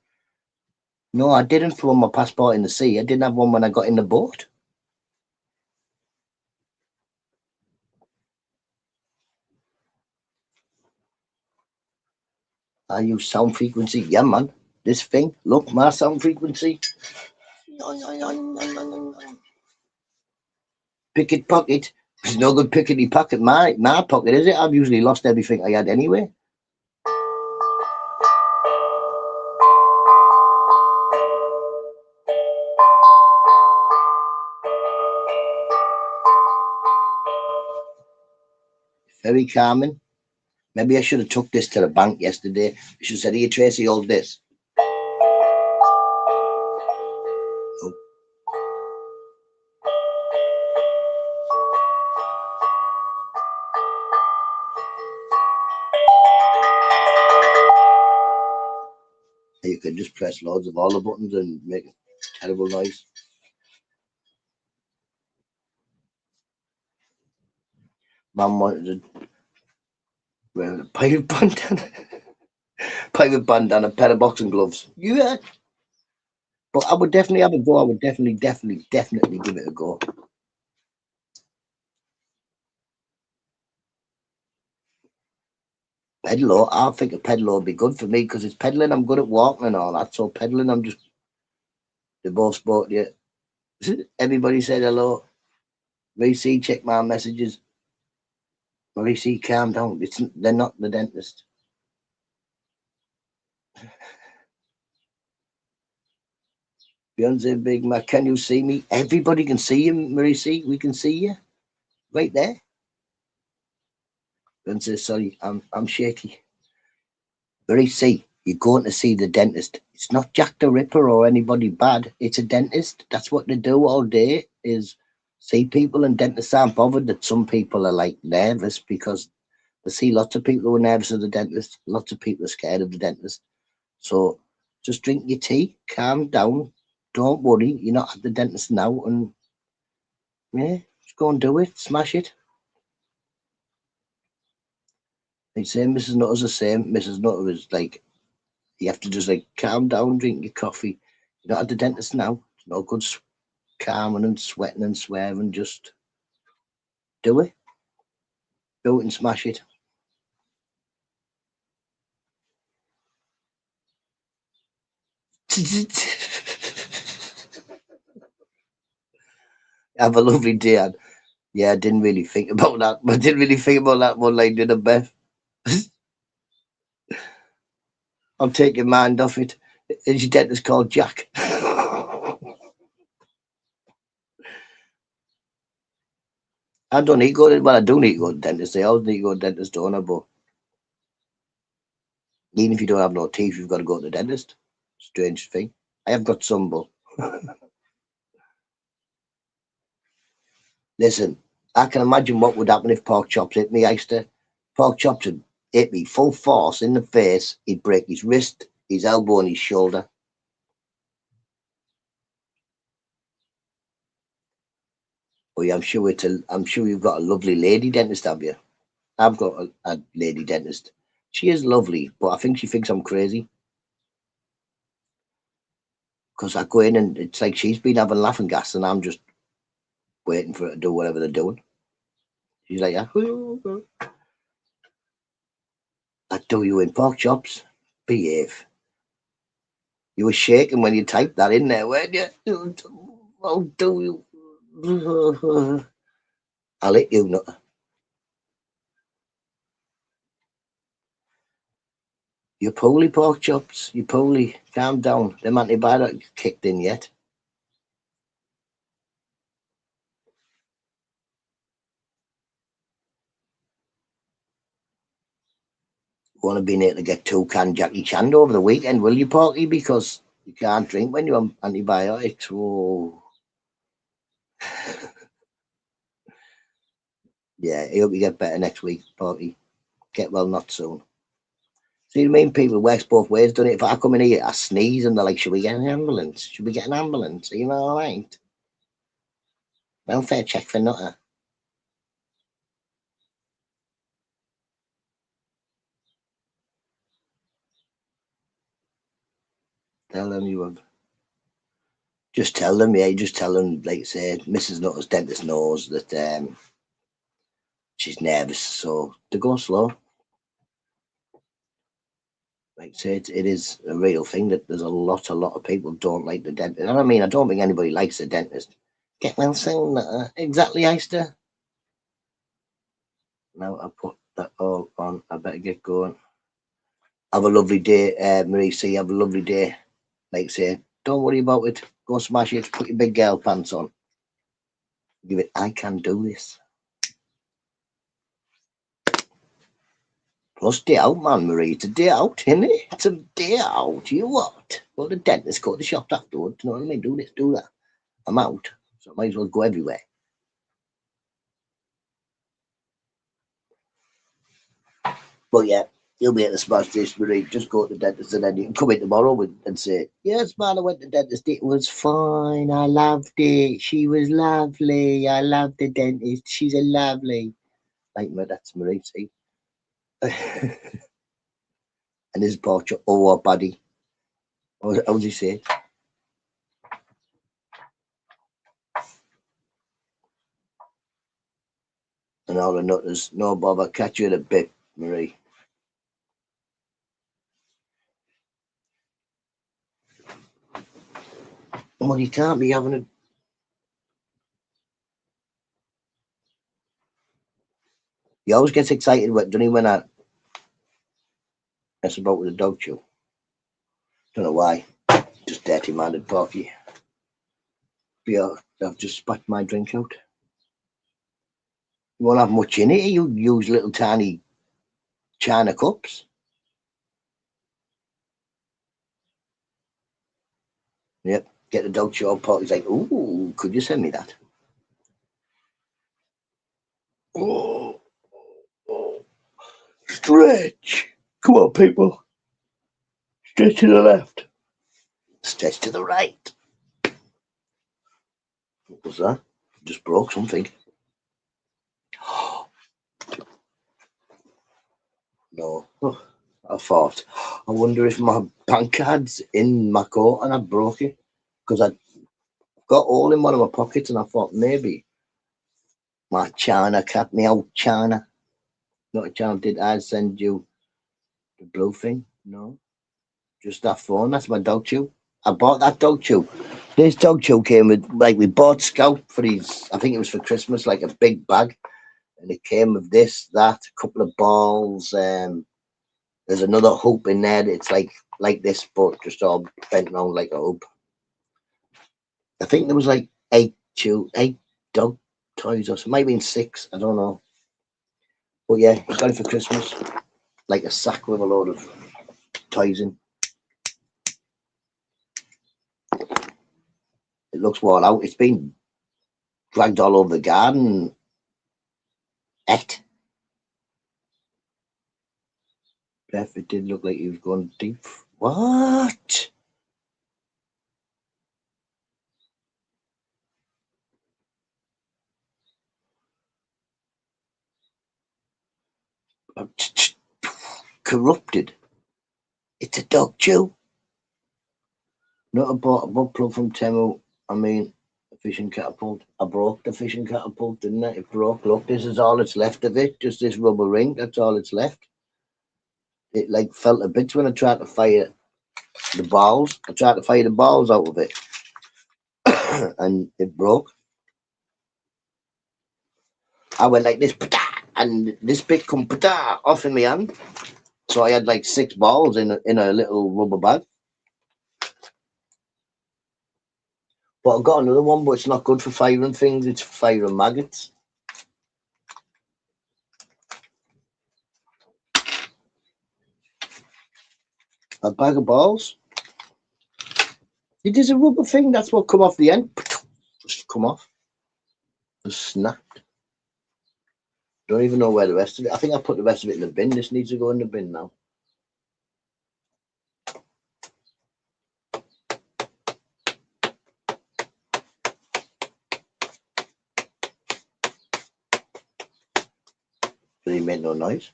S2: No, I didn't throw my passport in the sea. I didn't have one when I got in the boat. I use sound frequency. Yeah, man. This thing. Look, my sound frequency. Picket pocket. It's no good pickety pocket. My pocket, is it? I've usually lost everything I had anyway. Very calming. Maybe I should have took this to the bank yesterday. I should have said, here, Tracy, hold this. Oh. You could just press loads of all the buttons and make a terrible noise. Mum wanted to wear a pirate bandana, pirate bandana, a pair of boxing gloves. Yeah. But I would definitely have a go. I would definitely give it a go. Pedalo, I think a pedalo would be good for me because it's pedaling. I'm good at walking and all that. So pedaling, I'm just. They both spoke to you. Everybody said hello. Reece, check my messages. Reece, calm down. They're not the dentist. Beyonce, Big Mac, can you see me? Everybody can see you, Maurice. We can see you right there. Beyonce, sorry, I'm shaky. Maurice, you're going to see the dentist. It's not Jack the Ripper or anybody bad. It's a dentist. That's what they do all day is see people, and dentists aren't bothered that some people are like nervous because they see lots of people who are nervous of the dentist. Lots of people are scared of the dentist. So just drink your tea, calm down. Don't worry, you're not at the dentist now, and yeah, just go and do it, smash it. Like say Mrs. Nutter's the same. Mrs. Nutter is like, you have to just like calm down, drink your coffee. You're not at the dentist now. It's no good calming and sweating and swearing. Just do it. Do it and smash it. Have a lovely day. And yeah, I didn't really think about that. I didn't really think about that one like did I, Beth? I'll take your mind off it. Is your dentist called Jack? I don't need to go to, well, I do need to go to the dentist. I always need to go to the dentist, don't I? But even if you don't have no teeth, you've got to go to the dentist. Strange thing. I have got some, but listen, I can imagine what would happen if Pork Chops hit me. Pork Chops would hit me full force in the face. He'd break his wrist, his elbow, and his shoulder. Oh yeah, I'm sure you've got a lovely lady dentist, have you? I've got a lady dentist. She is lovely, but I think she thinks I'm crazy. Because I go in and it's like she's been having laughing gas and I'm just waiting for her to do whatever they're doing. She's like, I do you in Pork Chops. Behave. You were shaking when you typed that in there, weren't you? Oh, do you? I'll hit you, Nutta. You're poorly, Pork Chops. You're poorly. Calm down. Them antibiotics kicked in yet. Won't have been able to get 2 can Jackie Chan over the weekend, will you, Porky? Because you can't drink when you're on antibiotics. Whoa. Yeah, I hope you get better next week, Porky. Get well, not soon. See what I mean? People works both ways, don't it? If I come in here, I sneeze and they're like, should we get an ambulance? Should we get an ambulance? Are you all right? Welfare check for Nutter. Tell them you have. Just tell them, yeah, just tell them, like say, Mrs. Nutter's dentist knows that she's nervous, so to go slow. Right. like I say, it is a real thing that there's a lot of people don't like the dentist. And I mean, I don't think anybody likes the dentist. Get well soon. Exactly, Easter. Now I put that all on. I better get going. Have a lovely day, Marie. See, have a lovely day. Like I say, don't worry about it. Go smash it. Put your big girl pants on. Give it. I can do this. Plus, day out, man, Marie. It's a day out, isn't it? It's a day out. You what? Go to the dentist, go to the shop afterwards. You know what I mean? Do this, do that. I'm out. So I might as well go everywhere. But yeah, you'll be at the smash this, Marie. Just go to the dentist and then you can come in tomorrow and say, yes, man, I went to the dentist. It was fine. I loved it. She was lovely. I love the dentist. She's a lovely. Like me, that's Marie, see? And his portrait, oh, what buddy. How does he say it? And all the nutters, no bother, catch you in a bit, Marie. Well, you can't be having a... He always gets excited, doesn't he, when I... That's about with the dog chew. Don't know why. Just dirty-minded Porky. Yeah, I've just spat my drink out. You won't have much in it. You use little tiny china cups. Yep. Get the dog chew out. Porky's like, ooh, could you send me that? Oh, oh. Stretch. Come on, people. Stretch to the left. Stretch to the right. What was that? Just broke something. No. Oh, I thought, I wonder if my bank card's in my coat and I broke it. Because I got all in one of my pockets and I thought maybe my China cat, me old China. Not a chance, did I send you the blue thing? No. Just that phone. That's my dog chew. I bought that dog chew. This dog chew came with, like, we bought Scout for his, I think it was for Christmas, like a big bag. And it came with this, that, a couple of balls. There's another hoop in there. It's like this, but just all bent around like a hoop. I think there was like eight dog toys or something. Might have been 6. I don't know. But yeah, it's got it for Christmas. Like a sack with a load of toys in. It looks worn out. It's been dragged all over the garden. It did look like he was going deep. What? Corrupted. It's a dog chew. Not a butt plug from Temu. I mean, a fishing catapult. I broke the fishing catapult, didn't I? It broke. Look, this is all that's left of it. Just this rubber ring. That's all it's left. It like felt a bit when I tried to fire the balls. I tried to fire the balls out of it, and it broke. I went like this, and this bit come off in my hand. So I had like 6 balls in a little rubber bag. But I've got another one, but it's not good for firing things. It's for firing maggots. A bag of balls. It is a rubber thing. That's what come off the end. Just come off. Just snapped. Don't even know where the rest of it. I think I put the rest of it in the bin. This needs to go in the bin now. But he made no noise.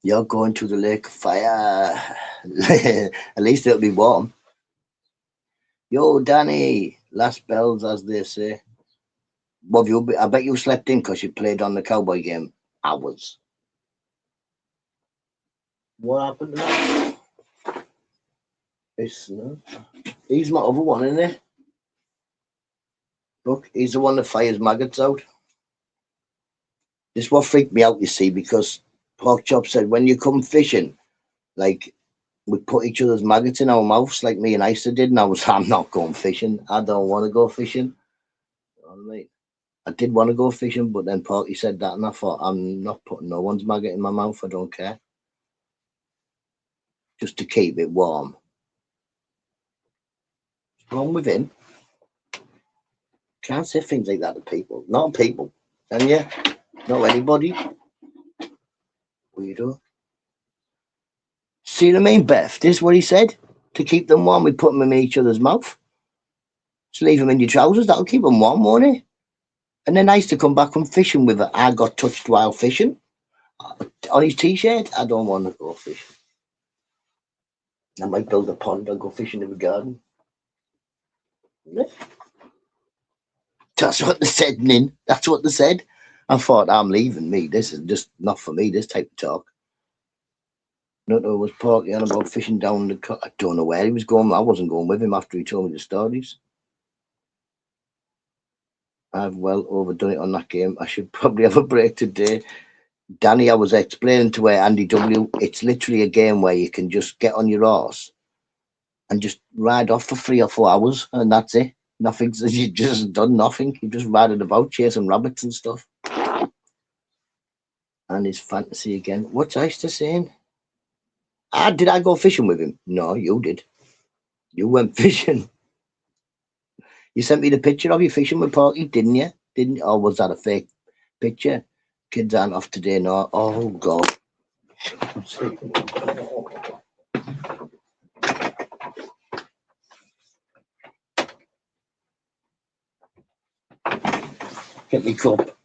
S2: You're going to the lake of fire. At least it'll be warm. Yo, Danny. Last bells, as they say. What have you? I bet you slept in because you played on the cowboy game hours. What happened to that? It's, no. He's my other one, isn't he? Look, he's the one that fires maggots out. This what freaked me out, you see, because Pork Chop said when you come fishing, like we put each other's maggots in our mouths, like me and Isa did, and I'm not going fishing. I don't want to go fishing. You know what I mean? I did want to go fishing, but then Porky said that, and I thought I'm not putting no one's maggot in my mouth. I don't care, just to keep it warm. What's wrong with him? Can't say things like that to people. Not people, can you? Not anybody. Weirdo. See what I mean, Beth? This is what he said. To keep them warm, we put them in each other's mouth. Just leave them in your trousers. That'll keep them warm, won't it? And then I used to come back from fishing with it. I got touched while fishing on his t-shirt. I don't want to go fishing. I might build a pond and go fishing in the garden. Yeah. That's what they said, Nin. That's what they said. I thought, I'm leaving me. This is just not for me, this type of talk. Nutta was Porky on about fishing down the... I don't know where he was going. I wasn't going with him after he told me the stories. I've well overdone it on that game. I should probably have a break today. Danny, I was explaining to Andy W. It's literally a game where you can just get on your horse and just ride off for 3 or 4 hours, and that's it. Nothing's... You just done nothing. You just riding about chasing rabbits and stuff. And his fantasy again. What's Easter saying? Did I go fishing with him? No, you did. You went fishing. You sent me the picture of you fishing with Porky, didn't you? Didn't you? Or was that a fake picture? Kids aren't off today, no. Oh, God. Get me cup.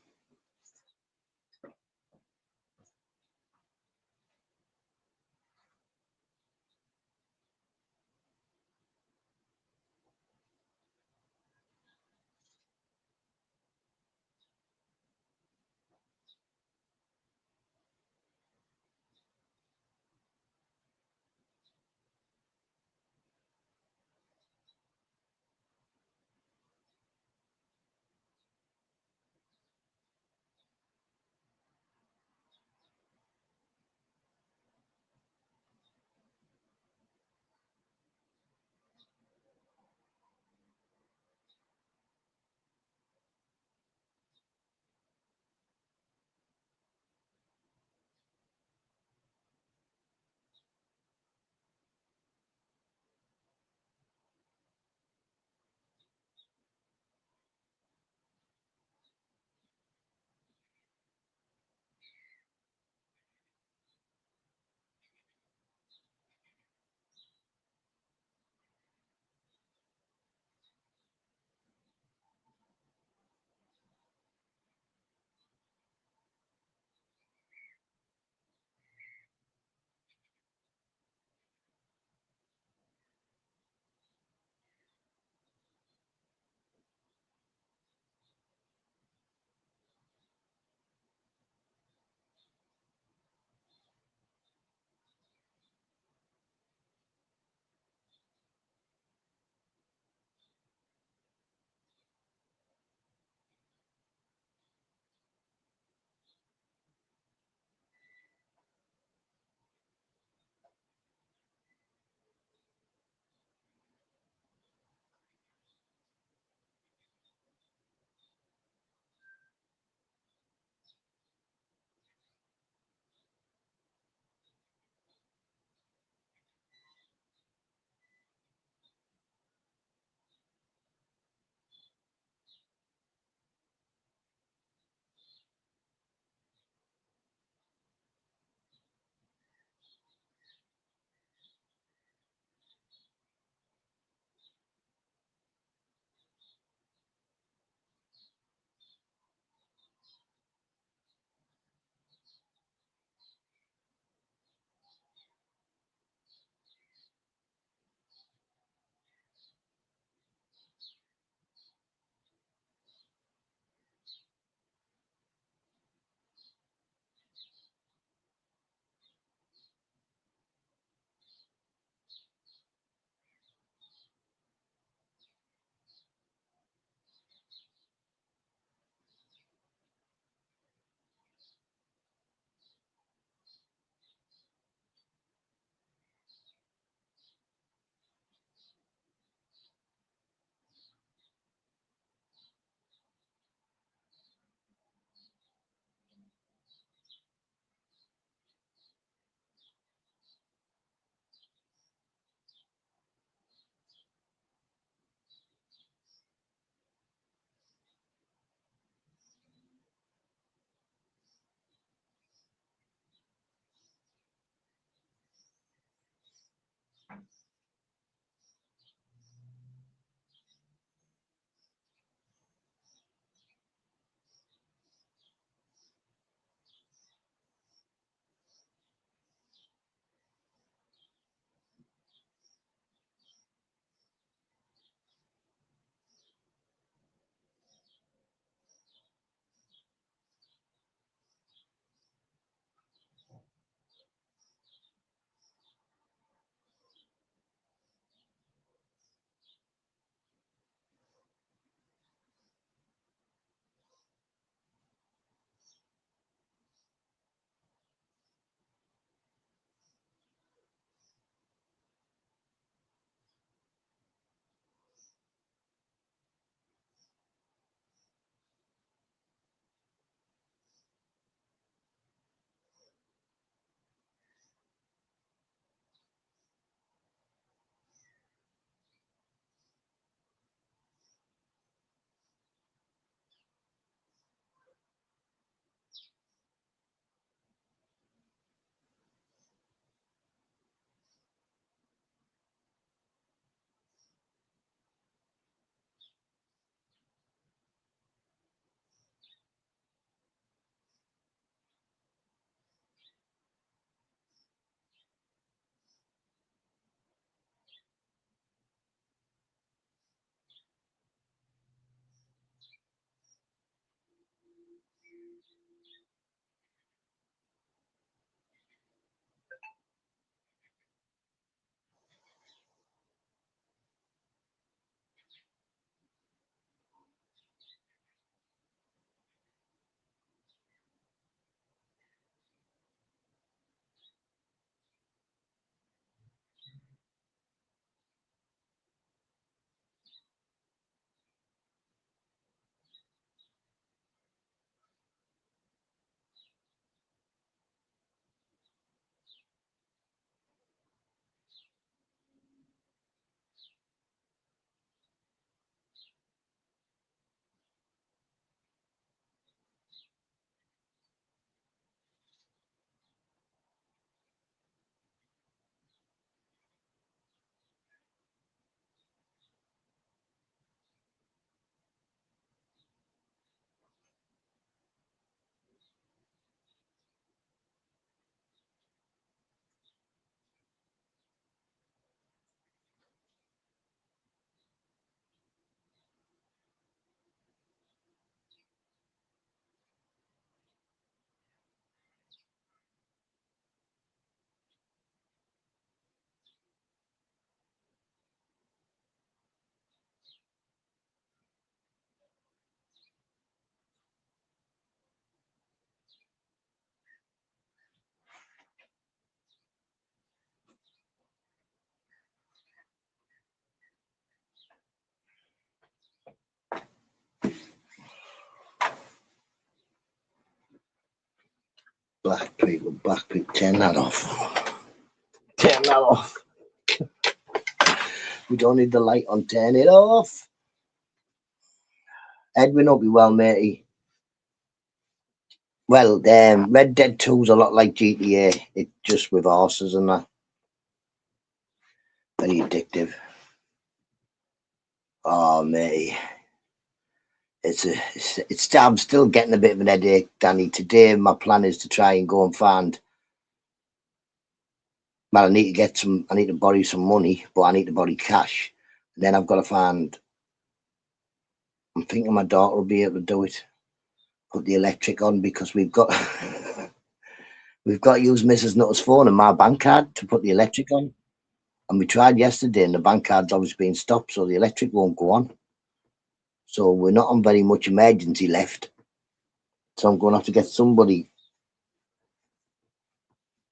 S2: Black people, turn that off. Turn that off. We don't need the light on, turn it off. Edwin, hope you well, matey. Well, Red Dead 2 is a lot like GTA. It's just with horses and that. Very addictive. Oh, matey. I'm still getting a bit of an headache, Danny. Today, my plan is to try and go and find. Well, I need to borrow some money, but I need to borrow cash. And then I've got to find. I'm thinking my daughter will be able to do it. Put the electric on because we've got to use Mrs. Nutta's phone and my bank card to put the electric on. And we tried yesterday, and the bank card's obviously been stopped, so the electric won't go on. So we're not on very much emergency left. So I'm going to have to get somebody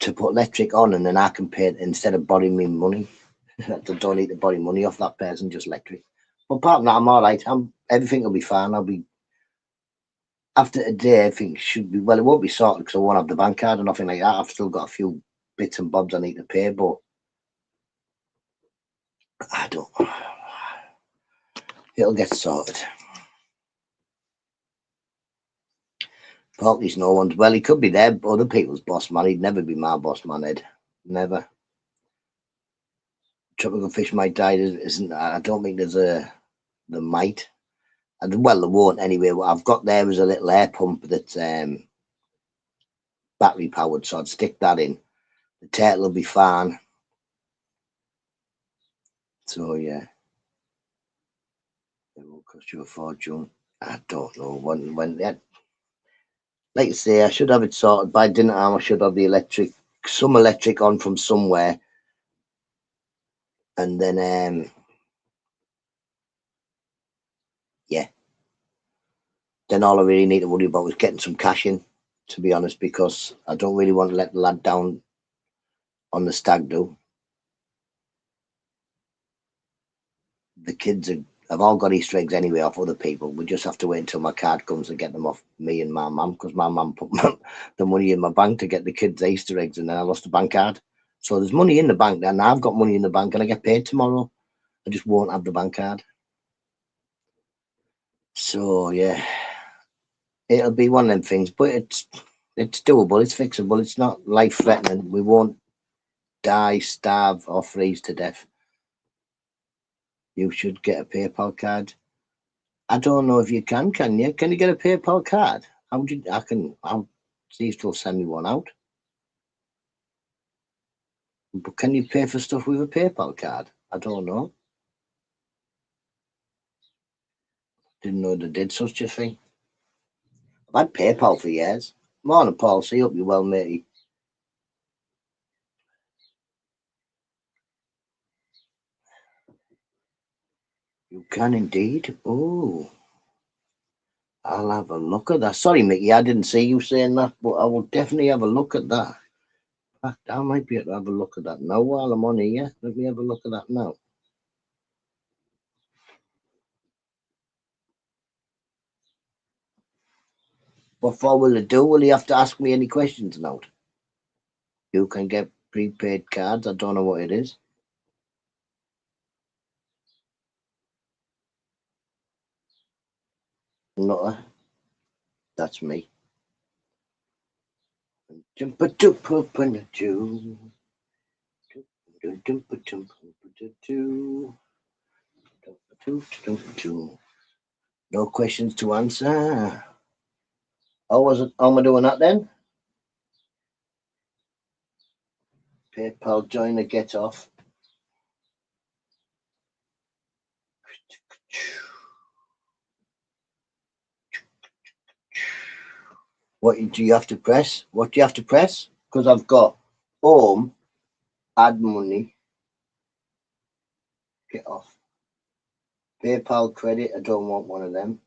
S2: to put electric on, and then I can pay it instead of borrowing me money. I don't need to borrow money off that person, just electric. But apart from that, I'm all right. Everything will be fine. I'll be after today. Everything should be well. It won't be sorted because I won't have the bank card or nothing like that. I've still got a few bits and bobs I need to pay, but I don't. It'll get sorted. Probably no one's. Well, he could be there, other people's boss man. He'd never be my boss man, Ed. Never. Tropical fish might die. Isn't? I don't think there's a. There might. And well, there won't anyway. What I've got there is a little air pump that's battery powered, so I'd stick that in. The turtle will be fine. So yeah, it will cost you a fortune. I don't know when that. Like I say, I should have it sorted by dinner time. I should have some electric on from somewhere, and then yeah. Then all I really need to worry about is getting some cash in, to be honest, because I don't really want to let the lad down on the stag do. The kids have all got Easter eggs anyway off other people. We just have to wait until my card comes and get them off me and my mum, because my mum put the money in my bank to get the kids Easter eggs, and then I lost the bank card. So there's money in the bank then. I've got money in the bank and I get paid tomorrow. I just won't have the bank card. So yeah, it'll be one of them things, but it's doable, it's fixable, it's not life threatening. We won't die, starve, or freeze to death. You should get a PayPal card. I don't know if you can you? Can you get a PayPal card? I'll see if they'll send me one out. But can you pay for stuff with a PayPal card? I don't know. Didn't know they did such a thing. I've had PayPal for years. Morning, Paul. See, hope you're well, matey. You can indeed. Oh, I'll have a look at that. Sorry, Mickey, I didn't see you saying that, but I will definitely have a look at that. In fact, I might be able to have a look at that now while I'm on here. Let me have a look at that now. What for will it do? Will he have to ask me any questions now? You can get prepaid cards. I don't know what it is. Nutta. That's me. Jump a jump up and a Jew. No questions to answer. How was it? How am I doing that then? PayPal joiner get off. What do you have to press? What do you have to press? Because I've got home, add money, get off. PayPal credit, I don't want one of them.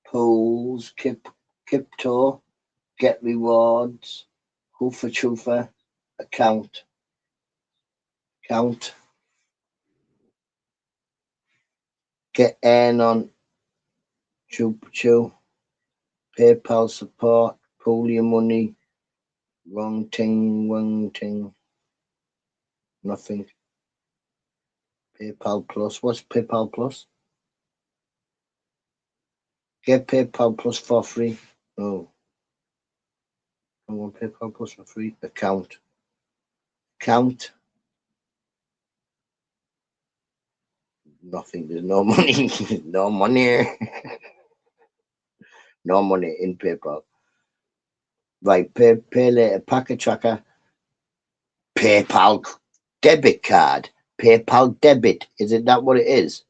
S2: Pools, crypto, get rewards, hoofer choofer, account, get earn on, choo, PayPal support, pool your money, Wrong thing, wrong thing. Nothing. PayPal Plus. What's PayPal Plus? Get PayPal Plus for free. Oh, I want PayPal Plus for free. Account. Nothing. There's no money. No money. No money in PayPal. Right. Pay later. Packet tracker. PayPal debit card. PayPal debit. Is it that what it is?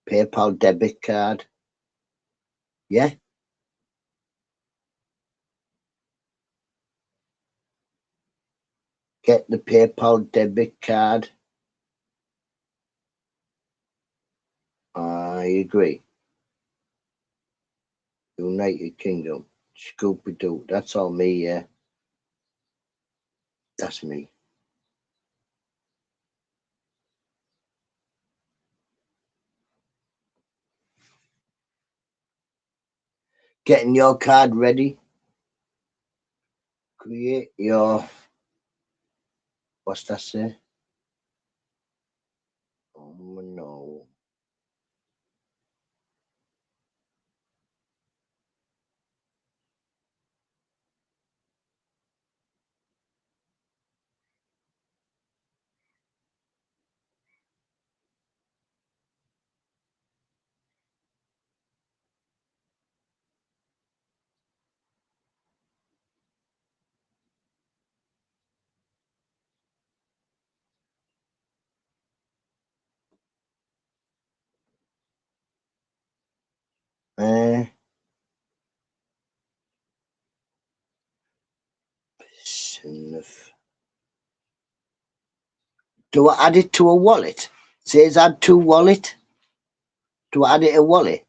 S2: PayPal debit card. Yeah. Get the PayPal debit card. I agree. United Kingdom. Scooby Doo. That's all me, yeah. That's me. Getting your card ready. Create your. What's that say? Oh no. Do I add it to a wallet? Says add to wallet. Do I add it a wallet?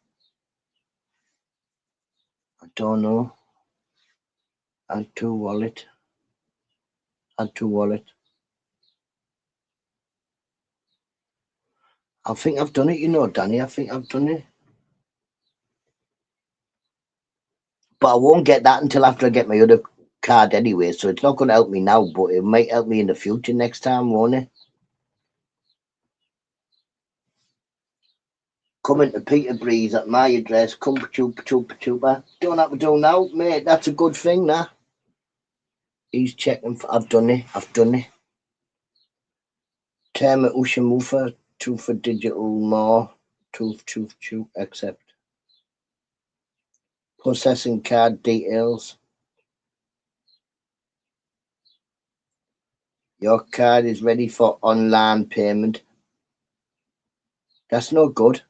S2: I don't know. Add to wallet. Add to wallet. I think I've done it, you know, Danny. I think I've done it. But I won't get that until after I get my other card anyway. So it's not going to help me now, but it might help me in the future next time, won't it? Coming to Peterborough's at my address. Come chupa. Don't have to do now, mate. That's a good thing, nah. He's checking. I've done it. Term Ushamufa. 2 for digital more. 2 accept. Processing card details. Your card is ready for online payment. That's no good.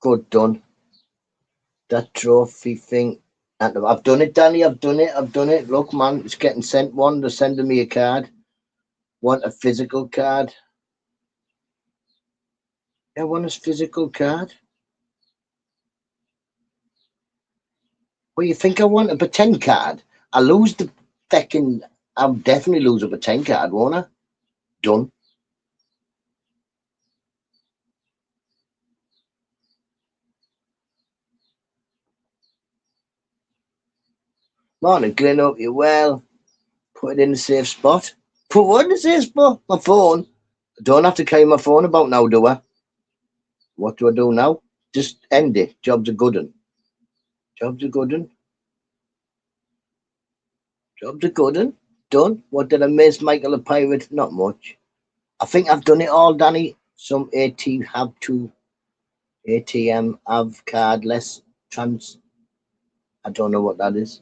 S2: Good, done. That trophy thing. I've done it, Danny. I've done it. Look, man, it's getting sent one. They're sending me a card. Want a physical card? I want a physical card. Well, you think I want a pretend card? I lose the fucking. I'll definitely lose a pretend card, won't I? Done. Morning, Glen. Up you well. Put it in the safe spot. Put what in the safe spot? My phone. I don't have to carry my phone about now, do I? What do I do now? Just end it. Job's a good one. Job's a good one. Job's a good one. Done. What did I miss, Michael the Pirate? Not much. I think I've done it all, Danny. Some ATM have cardless trans. I don't know what that is.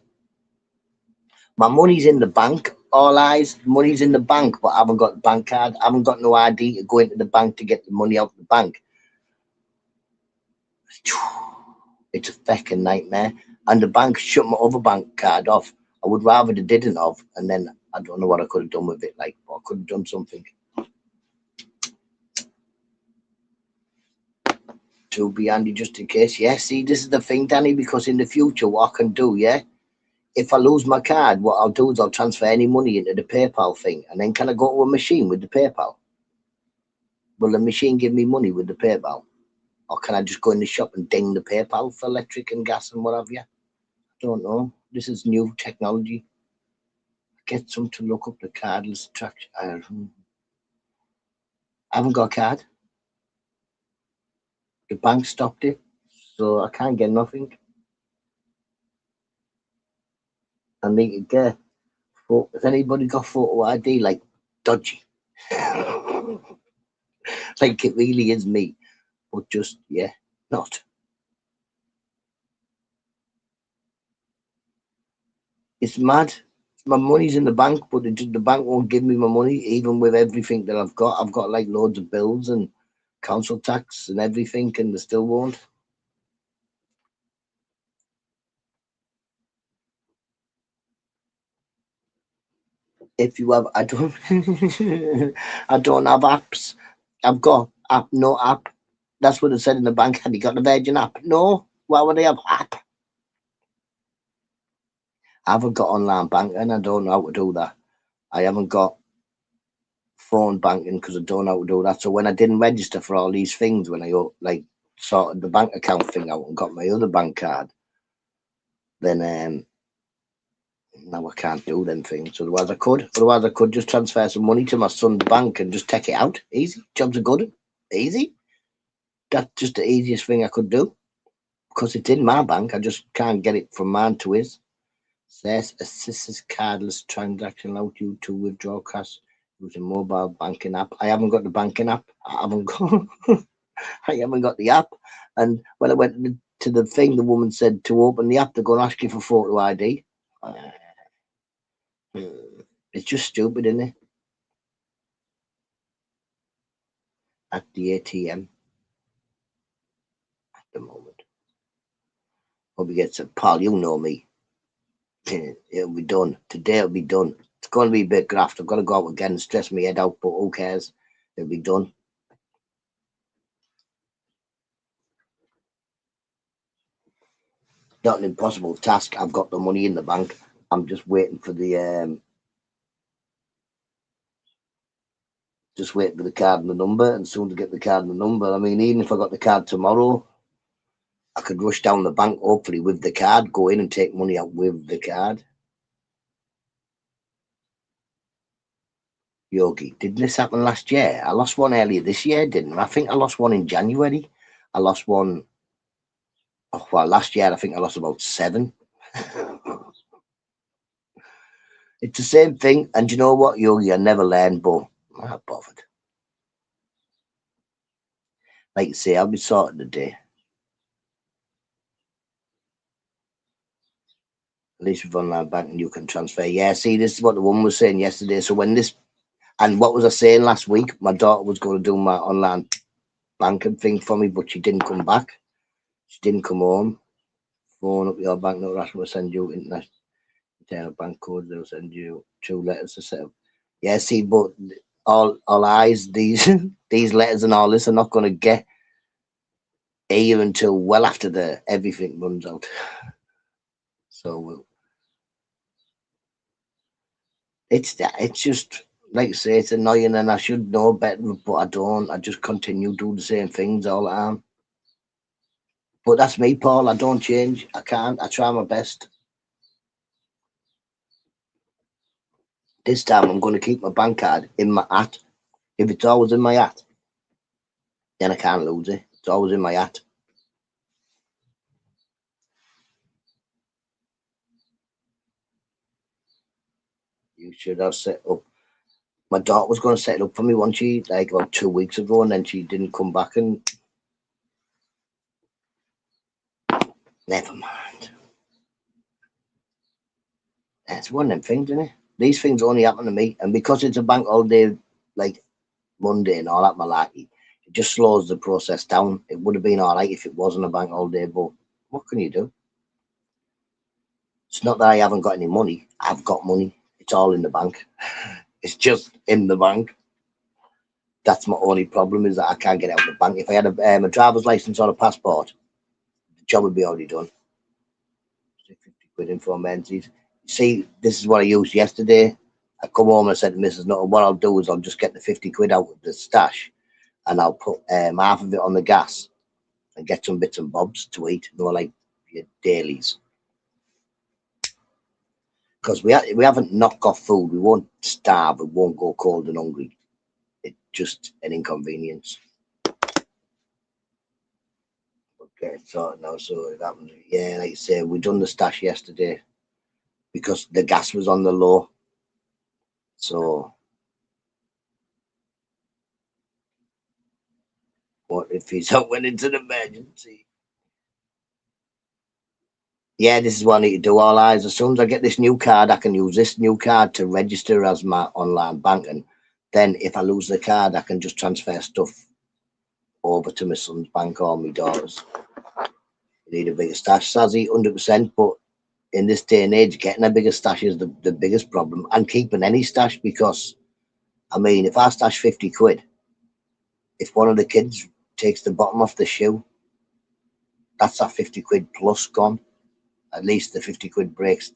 S2: My money's in the bank. All eyes, money's in the bank, but I haven't got the bank card. I haven't got no ID to go into the bank to get the money out of the bank. It's a fucking nightmare. And the bank shut my other bank card off. I would rather they didn't have, and then I don't know what I could have done with it. Like, I could have done something. To be handy just in case. Yeah, see, this is the thing, Danny, because in the future, what I can do, yeah, if I lose my card, what I'll do is I'll transfer any money into the PayPal thing, and then can I go to a machine with the PayPal? Will the machine give me money with the PayPal? Or can I just go in the shop and ding the PayPal for electric and gas and what have you? I don't know. This is new technology. Get some to look up the cardless traction. I haven't got a card. The bank stopped it, so I can't get nothing. I need to get. Has anybody got photo ID like dodgy? Like it really is me, but just not. It's mad. My money's in the bank, but the bank won't give me my money, even with everything that I've got. I've got like loads of bills and council tax and everything, and they still won't. If you have, I don't, I don't have apps. I've got no app. That's what it said in the bank. Have you got the Virgin app? No. Why would I have app? I haven't got online banking. I don't know how to do that. I haven't got phone banking because I don't know how to do that. So when I didn't register for all these things, when I like sorted the bank account thing out and got my other bank card, then now I can't do them things. Otherwise I could just transfer some money to my son's bank and just take it out. Easy. Jobs are good. Easy. That's just the easiest thing I could do. Because it's in my bank. I just can't get it from mine to his. Says assists cardless transaction allow you to withdraw cash using mobile banking app. I haven't got the banking app. I haven't got the app. And when I went to the thing, the woman said to open the app, they're going to ask you for photo ID. It's just stupid, isn't it? At the ATM at the moment. Hope he gets a Paul, you know me. It'll be done. Today it'll be done. It's going to be a bit graft. I've got to go out again and stress my head out, but who cares? It'll be done. Not an impossible task. I've got the money in the bank. I'm just waiting for the card and the number, and soon to get the card and the number. I mean, even if I got the card tomorrow, I could rush down the bank, hopefully with the card, go in and take money out with the card. Yogi, didn't this happen last year? I lost one earlier this year, didn't I? I think I lost one in January. I lost one. Oh, well, last year I think I lost about 7. It's the same thing, and you know what, Yogi? I never learned, but I'm not bothered. Like you say, I'll be sorted today. At least with online banking, you can transfer. Yeah, see, this is what the woman was saying yesterday. So when this, and what was I saying last week? My daughter was going to do my online banking thing for me, but she didn't come back. She didn't come home. Phone up your bank, no rush will send you international bank code. They'll send you 2 letters to set up. Yeah, see, but all eyes, these these letters and all this are not going to get here until well after the everything runs out. So it's just like I say, it's annoying, and I should know better, but I don't. I just continue to do the same things all the time. But that's me, Paul. I don't change. I can't. I try my best. This time I'm going to keep my bank card in my hat. If it's always in my hat, then I can't lose it. It's always in my hat. You should have set up. My daughter was going to set it up for me, wasn't she? Like about 2 weeks ago, and then she didn't come back, and never mind. It's one of them things, isn't it? These things only happen to me, and because it's a bank holiday, like Monday and all that malarkey, it just slows the process down. It would have been all right if it wasn't a bank holiday, but what can you do? It's not that I haven't got any money. I've got money. It's all in the bank. It's just in the bank. That's my only problem, is that I can't get out of the bank. If I had a driver's license or a passport, the job would be already done. 50 quid in for Menzies. See, this is what I used yesterday. I come home and I said to Mrs. Nutta, what I'll do is I'll just get the 50 quid out of the stash, and I'll put half of it on the gas, and get some bits and bobs to eat, like your dailies. Because we haven't not got food. We won't starve. We won't go cold and hungry. It's just an inconvenience. Okay, so now, so it happened. Yeah, like I say, we done the stash yesterday because the gas was on the low. So what if he's went into the emergency? Yeah, this is what I need to do. All eyes. As soon as I get this new card, I can use this new card to register as my online banking. Then, if I lose the card, I can just transfer stuff over to my son's bank or my daughter's. You need a bigger stash, Sazzy, 100%. But in this day and age, getting a bigger stash is the biggest problem. And keeping any stash, because, I mean, if I stash 50 quid, if one of the kids takes the bottom off the shoe, that's that 50 quid plus gone. At least the 50 quid breaks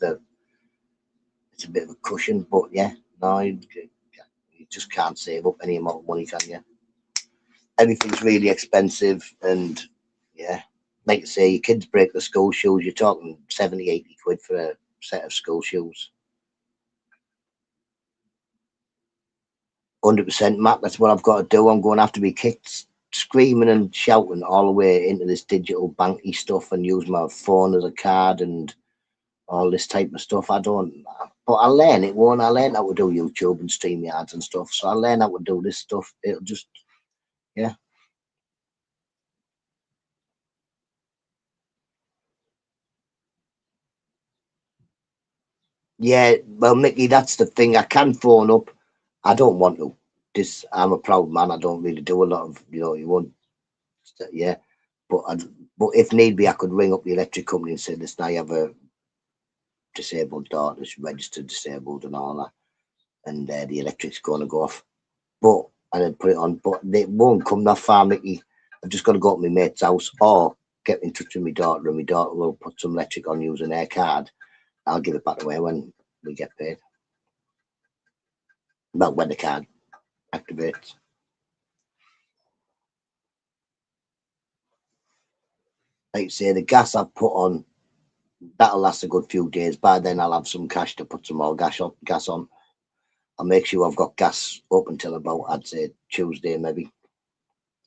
S2: it's a bit of a cushion. But yeah, no, you just can't save up any amount of money, can you? Everything's really expensive, and yeah, like I say, your kids break the school shoes, you're talking 70, 80 quid for a set of school shoes. 100%, Matt, that's what I've got to do. I'm going to have to be kicked, screaming and shouting all the way into this digital banky stuff and use my phone as a card and all this type of stuff. But I'll learn it, won't I? Learn how to do YouTube and StreamYards and stuff. So I'll learn how to do this stuff. It'll just, yeah. Yeah, well, Mickey, that's the thing. I can phone up. I don't want to. I'm a proud man. I don't really do a lot of, you won't, yeah. But if need be, I could ring up the electric company and say, listen, I have a disabled daughter, she's registered disabled and all that, and the electric's going to go off. But and then put it on. But they won't come that far, Mickey. I've just got to go to my mate's house or get in touch with my daughter, and my daughter will put some electric on using their card. I'll give it back away when we get paid. Well, when the card activates. Like I say, the gas I've put on, that'll last a good few days. By then, I'll have some cash to put some more gas on. I'll make sure I've got gas up until about, I'd say, Tuesday, maybe.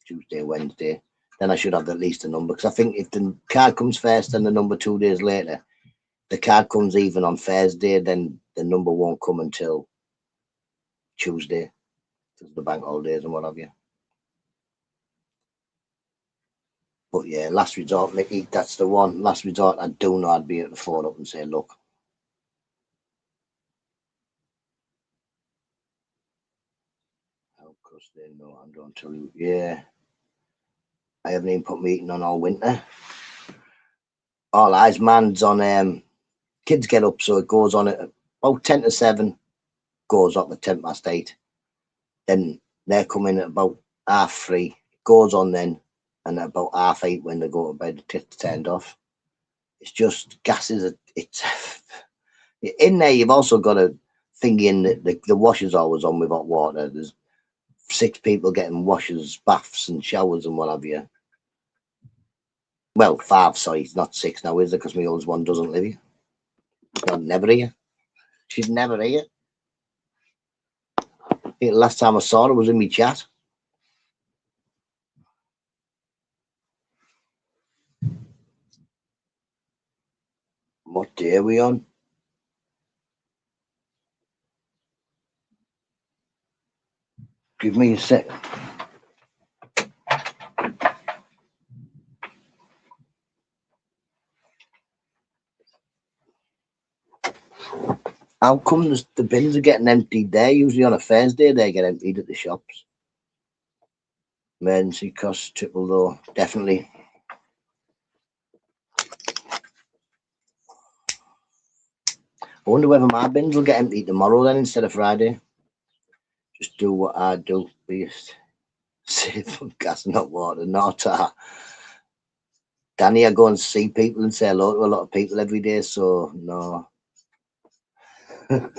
S2: Tuesday, Wednesday. Then I should have at least a number. Because I think if the card comes first and the number 2 days later, the card comes even on Thursday, then the number won't come until Tuesday. Because the bank holidays and what have you. But yeah, last resort, Mickey, that's the one. Last resort, I do know I'd be able to phone up and say, look. Of course, they know I'm going to tell you. Yeah. I haven't even put meeting on all winter. All eyes, man's on kids get up, so it goes on at about 10 to 7, goes up at 10 past 8. Then they're coming at about 3:30, goes on then, and at about 8:30 when they go to bed, it's turned off. It's just gases. It's in there. You've also got a thing in the washer's always on with hot water. There's 6 people getting washers, baths, and showers and what have you. Well, 5, sorry, it's not 6 now, is it? Because my oldest one doesn't live here. She's never here. She's never here. I think the last time I saw her was in my chat. What day are we on? Give me a sec. How come the bins are getting emptied there? Usually on a Thursday they get emptied at the shops. Emergency costs triple though, definitely. I wonder whether my bins will get emptied tomorrow then instead of Friday. Just do what I do. Be safe on gas, not water, Nutta. Danny, I go and see people and say hello to a lot of people every day, so no. I'm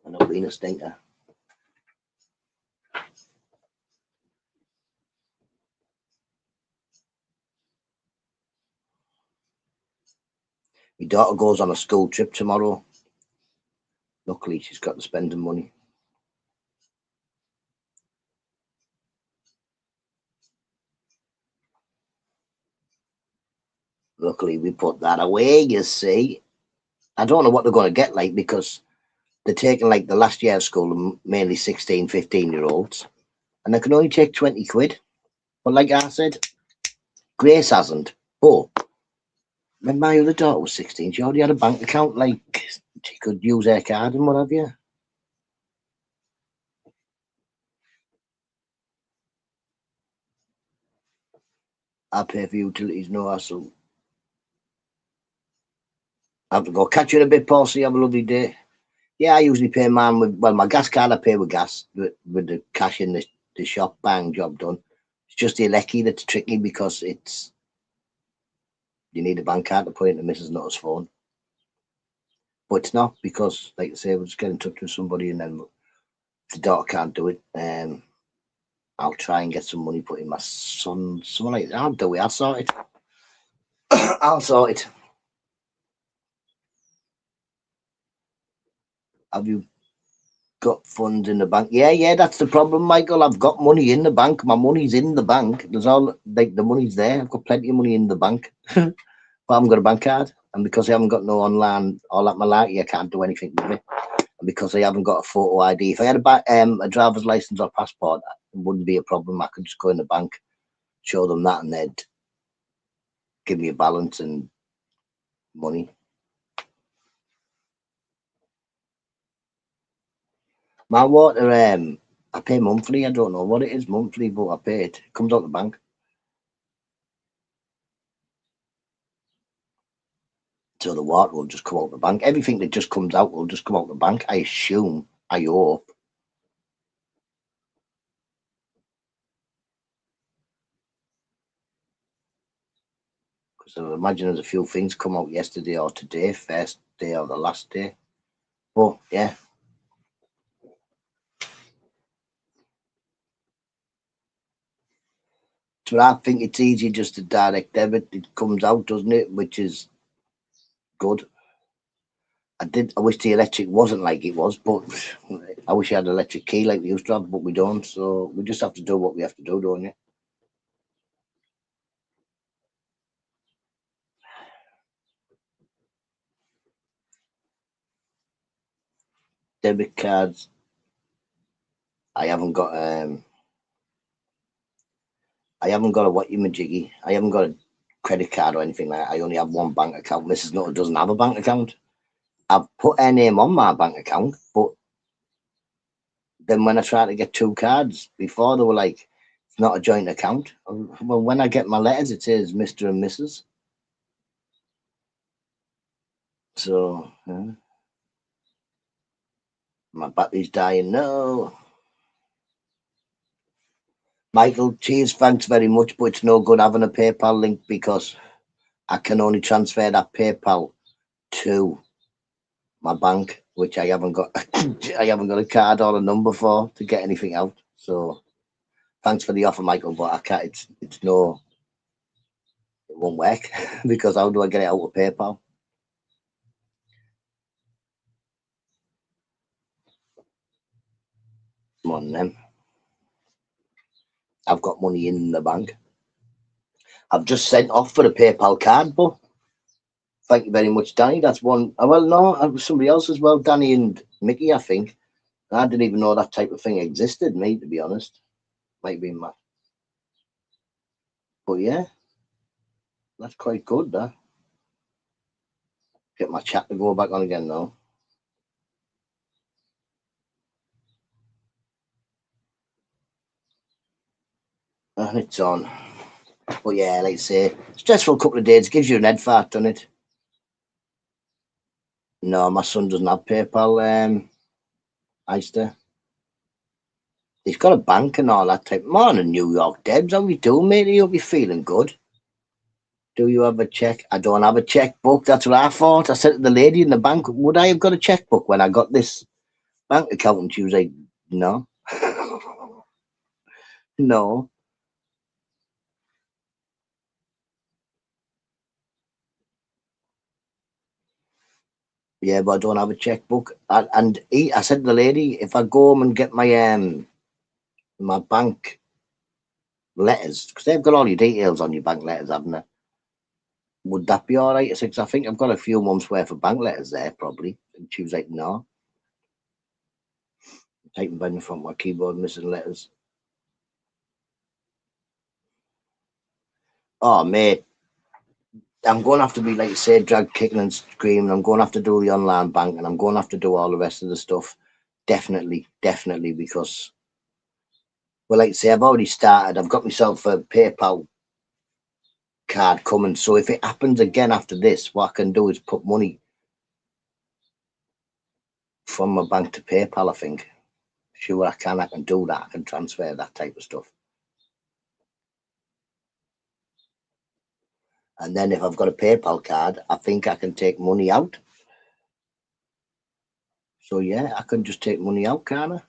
S2: not being a stinker. My daughter goes on a school trip tomorrow. Luckily, she's got the spending money. Luckily, we put that away, you see. I don't know what they're going to get like because they're taking like the last year of school, mainly 16, 15-year-olds, and they can only take 20 quid. But like I said, Grace hasn't. But when my other daughter was 16, she already had a bank account, like she could use her card and what have you. I pay for utilities, no hassle. I have to go. Catch you in a bit, Paul. See, have a lovely day. Yeah, I usually pay mine with, well, my gas card I pay with gas, with the cash in the shop, bang, job done. It's just the electric that's tricky because you need a bank card to put into Mrs. Nutter's phone. But it's not because, like I say, we'll just get in touch with somebody and then if the daughter can't do it, I'll try and get some money put in my son. Someone like that. I'll do it. I'll sort it. I'll sort it. Have you got funds in the bank? Yeah, that's the problem, Michael. I've got money in the bank. My money's in the bank. There's all like the money's there. I've got plenty of money in the bank. But I haven't got a bank card. And because I haven't got no online all that malarkey, I can't do anything with it. And because I haven't got a photo ID. If I had a driver's license or passport, it wouldn't be a problem. I could just go in the bank, show them that, and they'd give me a balance and money. My water, I pay monthly. I don't know what it is monthly, but I pay it. It comes out the bank. So the water will just come out the bank. Everything that just comes out will just come out the bank. I assume. I hope. Because I imagine there's a few things come out yesterday or today, first day or the last day. But yeah. So I think it's easy just to direct debit. It comes out, doesn't it? Which is good. I wish the electric wasn't like it was, but I wish I had an electric key like we used to have, but we don't. So we just have to do what we have to do, don't you? Debit cards. I haven't got a what you majiggy. I haven't got a credit card or anything like that. I only have one bank account. Mrs. Nutter doesn't have a bank account. I've put her name on my bank account, but then when I tried to get two cards before, they were like, it's not a joint account. Well, when I get my letters, it says Mr. and Mrs. So, yeah. My battery's dying. No. Michael, cheers, thanks very much, but it's no good having a PayPal link because I can only transfer that PayPal to my bank, which I haven't got. I haven't got a card or a number for to get anything out. So, thanks for the offer, Michael, but I can't. It's no. It won't work because how do I get it out of PayPal? Come on, then. I've got money in the bank. I've just sent off for a PayPal card, but thank you very much, Danny. That's one. Well, no, it was somebody else as well, Danny and Mickey, I think. I didn't even know that type of thing existed, me, to be honest. Might be my. But yeah, that's quite good, that. Get my chat to go back on again now. And it's on. But yeah, like I say, stressful couple of days. Gives you an head fart, doesn't it? No, my son doesn't have PayPal, Easter. He's got a bank and all that type. Morning, New York Debs. How you doing, mate? You'll be feeling good. Do you have a check? I don't have a checkbook. That's what I thought. I said to the lady in the bank, would I have got a checkbook when I got this bank account? And she was like, no. No. Yeah, but I don't have a checkbook. I said to the lady, if I go home and get my bank letters, because they've got all your details on your bank letters, haven't they? Would that be all right? I said, 'cause I think I've got a few months worth of bank letters there, probably. And she was like, no. Typing by the front of my keyboard, missing letters. Oh, mate, I'm going to have to be, like you say, drag kicking and screaming. I'm going to have to do the online bank and I'm going to have to do all the rest of the stuff. Definitely, definitely, because, well, like I say, I've already started. I've got myself a PayPal card coming. So if it happens again after this, what I can do is put money from my bank to PayPal, I think. Sure, I can do that. I can transfer that type of stuff. And then if I've got a PayPal card, I think I can take money out. So yeah, I can just take money out, can't I?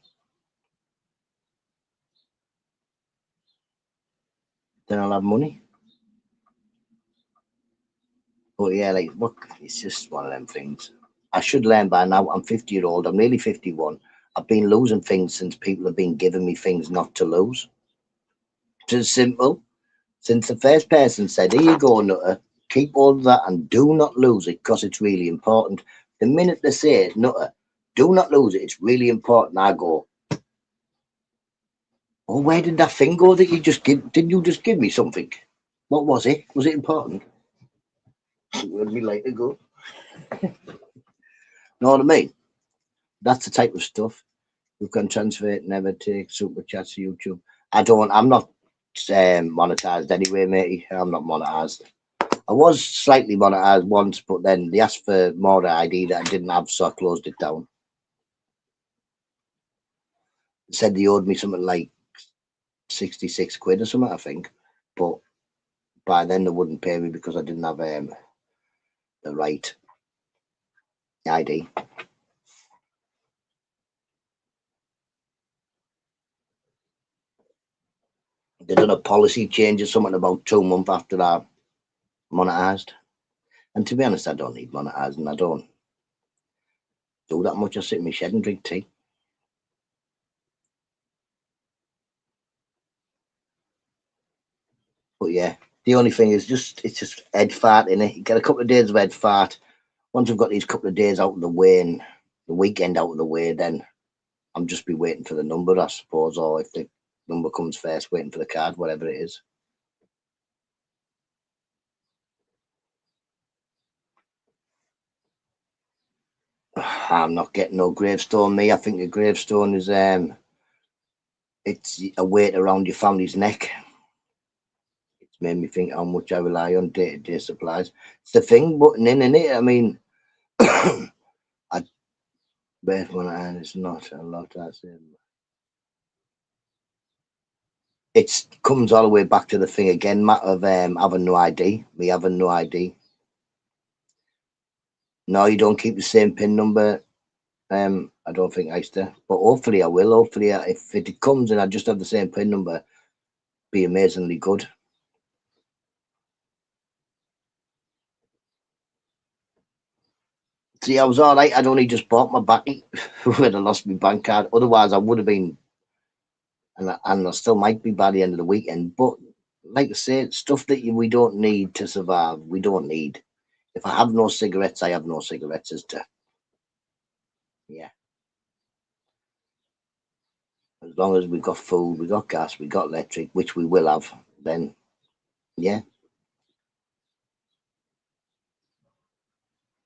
S2: Then I'll have money. But yeah, like, look, it's just one of them things. I should learn by now. I'm 50-year-old. I'm nearly 51. I've been losing things since people have been giving me things not to lose. It's as simple. Since the first person said, here you go, Nutter, keep hold of that and do not lose it because it's really important. The minute they say it, Nutter, do not lose it, it's really important, I go, oh, where did that thing go that you just give? Did you just give me something? What was it? Was it important? Would be like to go. Know what I mean? That's the type of stuff. You can transfer it, never take super chats to YouTube. I'm not monetized anyway, matey. I'm not monetized. I was slightly monetized once, but then they asked for more ID that I didn't have, so I closed it down. They said they owed me something like 66 quid or something, I think. But by then they wouldn't pay me because I didn't have the right ID. They done a policy change or something about 2 months after I monetized. And to be honest, I don't need monetizing. I don't do that much. I sit in my shed and drink tea. But yeah, the only thing is it's just head fart in it. You get a couple of days of head fart. Once I've got these couple of days out of the way and the weekend out of the way, then I'm just be waiting for the number, I suppose, or if the number comes first, waiting for the card, whatever it is. I'm not getting no gravestone. Me, I think a gravestone is it's a weight around your family's neck. It's made me think how much I rely on day-to-day supplies. It's the thing, button in it. I mean, I bet one hand is not a lot. That's it. It comes all the way back to the thing again, matter of having no ID. Me having no ID. No, you don't keep the same PIN number. I don't think I used to, but hopefully I will. Hopefully, if it comes and I just have the same PIN number, be amazingly good. See, I was all right. I'd only just bought my backy when I lost my bank card. Otherwise, I would have been, and I still might be by the end of the weekend. But like I say, stuff that we don't need to survive, we don't need. If I have no cigarettes, I have no cigarettes. Yeah. As long as we got food, we got gas, we got electric, which we will have, then yeah.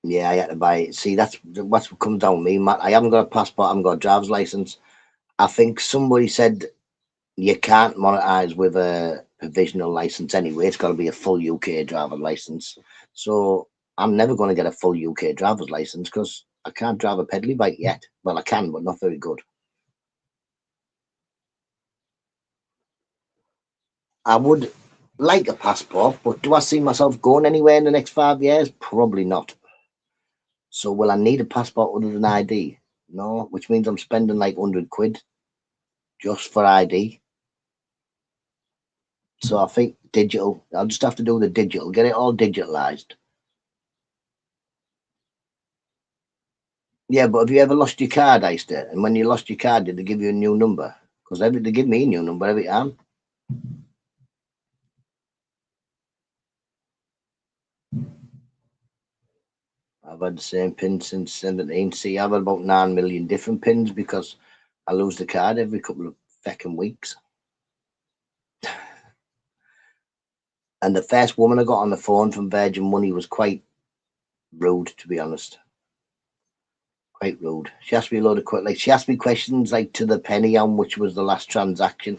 S2: Yeah, I had to buy it. See, that's what comes down to me, Matt. I haven't got a passport, I haven't got a driver's license. I think somebody said you can't monetize with a provisional license anyway. It's got to be a full UK driver's license. So I'm never going to get a full UK driver's license because I can't drive a pedally bike yet. Well, I can, but not very good. I would like a passport, but do I see myself going anywhere in the next 5 years? Probably not. So will I need a passport other than ID? No, which means I'm spending like 100 quid just for ID. So I think digital. I'll just have to do the digital, get it all digitalized. Yeah, but have you ever lost your card, Easter? And when you lost your card, did they give you a new number? Because they give me a new number every time. I've had the same pin since 17. See, I've had about 9 million different pins because I lose the card every couple of fucking weeks. And the first woman I got on the phone from Virgin Money was quite rude, to be honest. Quite rude. She asked me a load of questions. Like, she asked me questions like to the penny how much was the last transaction.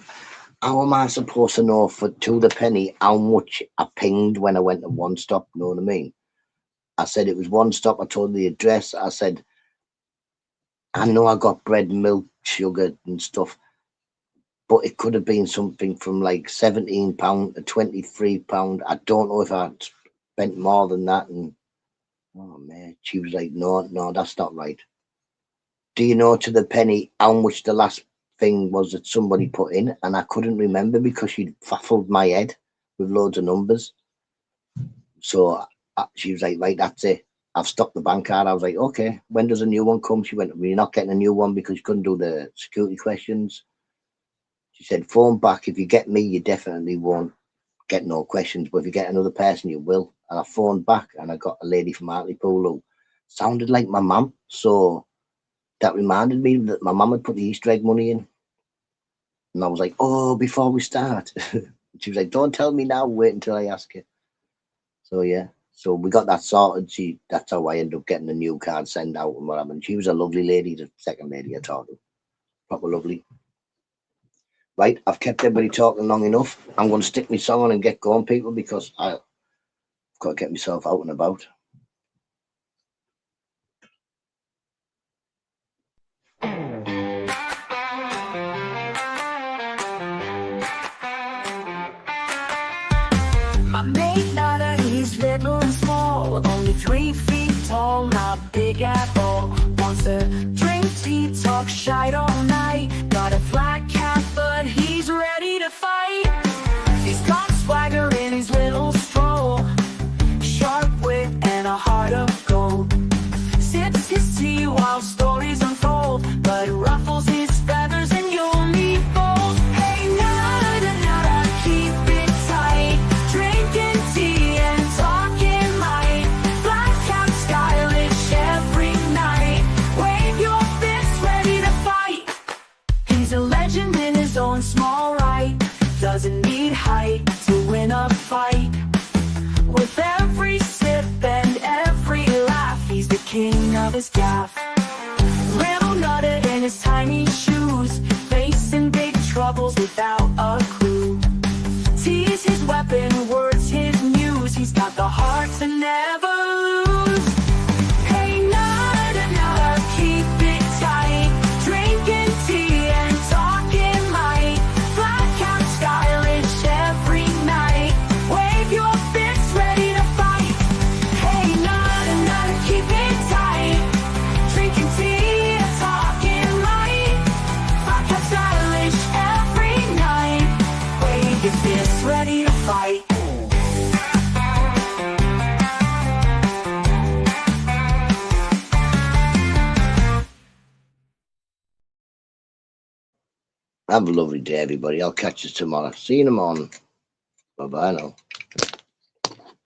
S2: How am I supposed to know for to the penny how much I pinged when I went to One Stop? You know what I mean? I said it was One Stop. I told the address. I said, I know I got bread, milk, sugar and stuff, but it could have been something from like £17 to £23. I don't know if I spent more than that. And oh man, she was like, no, that's not right. Do you know to the penny how much the last thing was that somebody put in? And I couldn't remember because she'd baffled my head with loads of numbers. So she was like, right, that's it. I've stopped the bank card. I was like, okay, when does a new one come? She went, well, you're not getting a new one because you couldn't do the security questions. She said, phone back. If you get me, you definitely won't get no questions. But if you get another person, you will. And I phoned back and I got a lady from Hartlepool who sounded like my mum. So that reminded me that my mum had put the Easter egg money in. And I was like, oh, before we start. She was like, don't tell me now. Wait until I ask you. So, yeah. So we got that sorted. That's how I ended up getting the new card sent out and whatever. And she was a lovely lady, the second lady I talked to. Proper lovely. Right, I've kept everybody talking long enough. I'm going to stick my song on and get going, people, because I've got to get myself out and about.
S4: My mate Nutta, he's little and small, only 3 feet tall, not big at all. Wants to drink tea, talk shite all night. Got a flat cap, but he's ready to fight. He's got swagger in his little stroll, sharp wit and a heart of gold. Sips his tea while stories unfold, but ruffles his feathers and you'll meet bold. Hey Nutta, Nutta, keep it tight, drinking tea and talking light. Black cap stylish every night, wave your fists ready to fight. He's a legend in his own small right, doesn't need height to win a fight. With every sip and every laugh, he's the king of his gaff. Little Nutta in his tiny shoes, facing big troubles without a clue. Tea's his weapon, words his muse, he's got the heart to never lose. Hey Nutta, Nutta, keep it tight, drinking tea and talking light. Black cap stylish every night, wave your fists ready to fight. Hey Nutta, Nutta, keep it tight, drinking tea and talking light. Black cap stylish every night, wave your fists ready to fight.
S2: Have a lovely day, everybody. I'll catch you tomorrow. See you in the morning. Bye-bye now.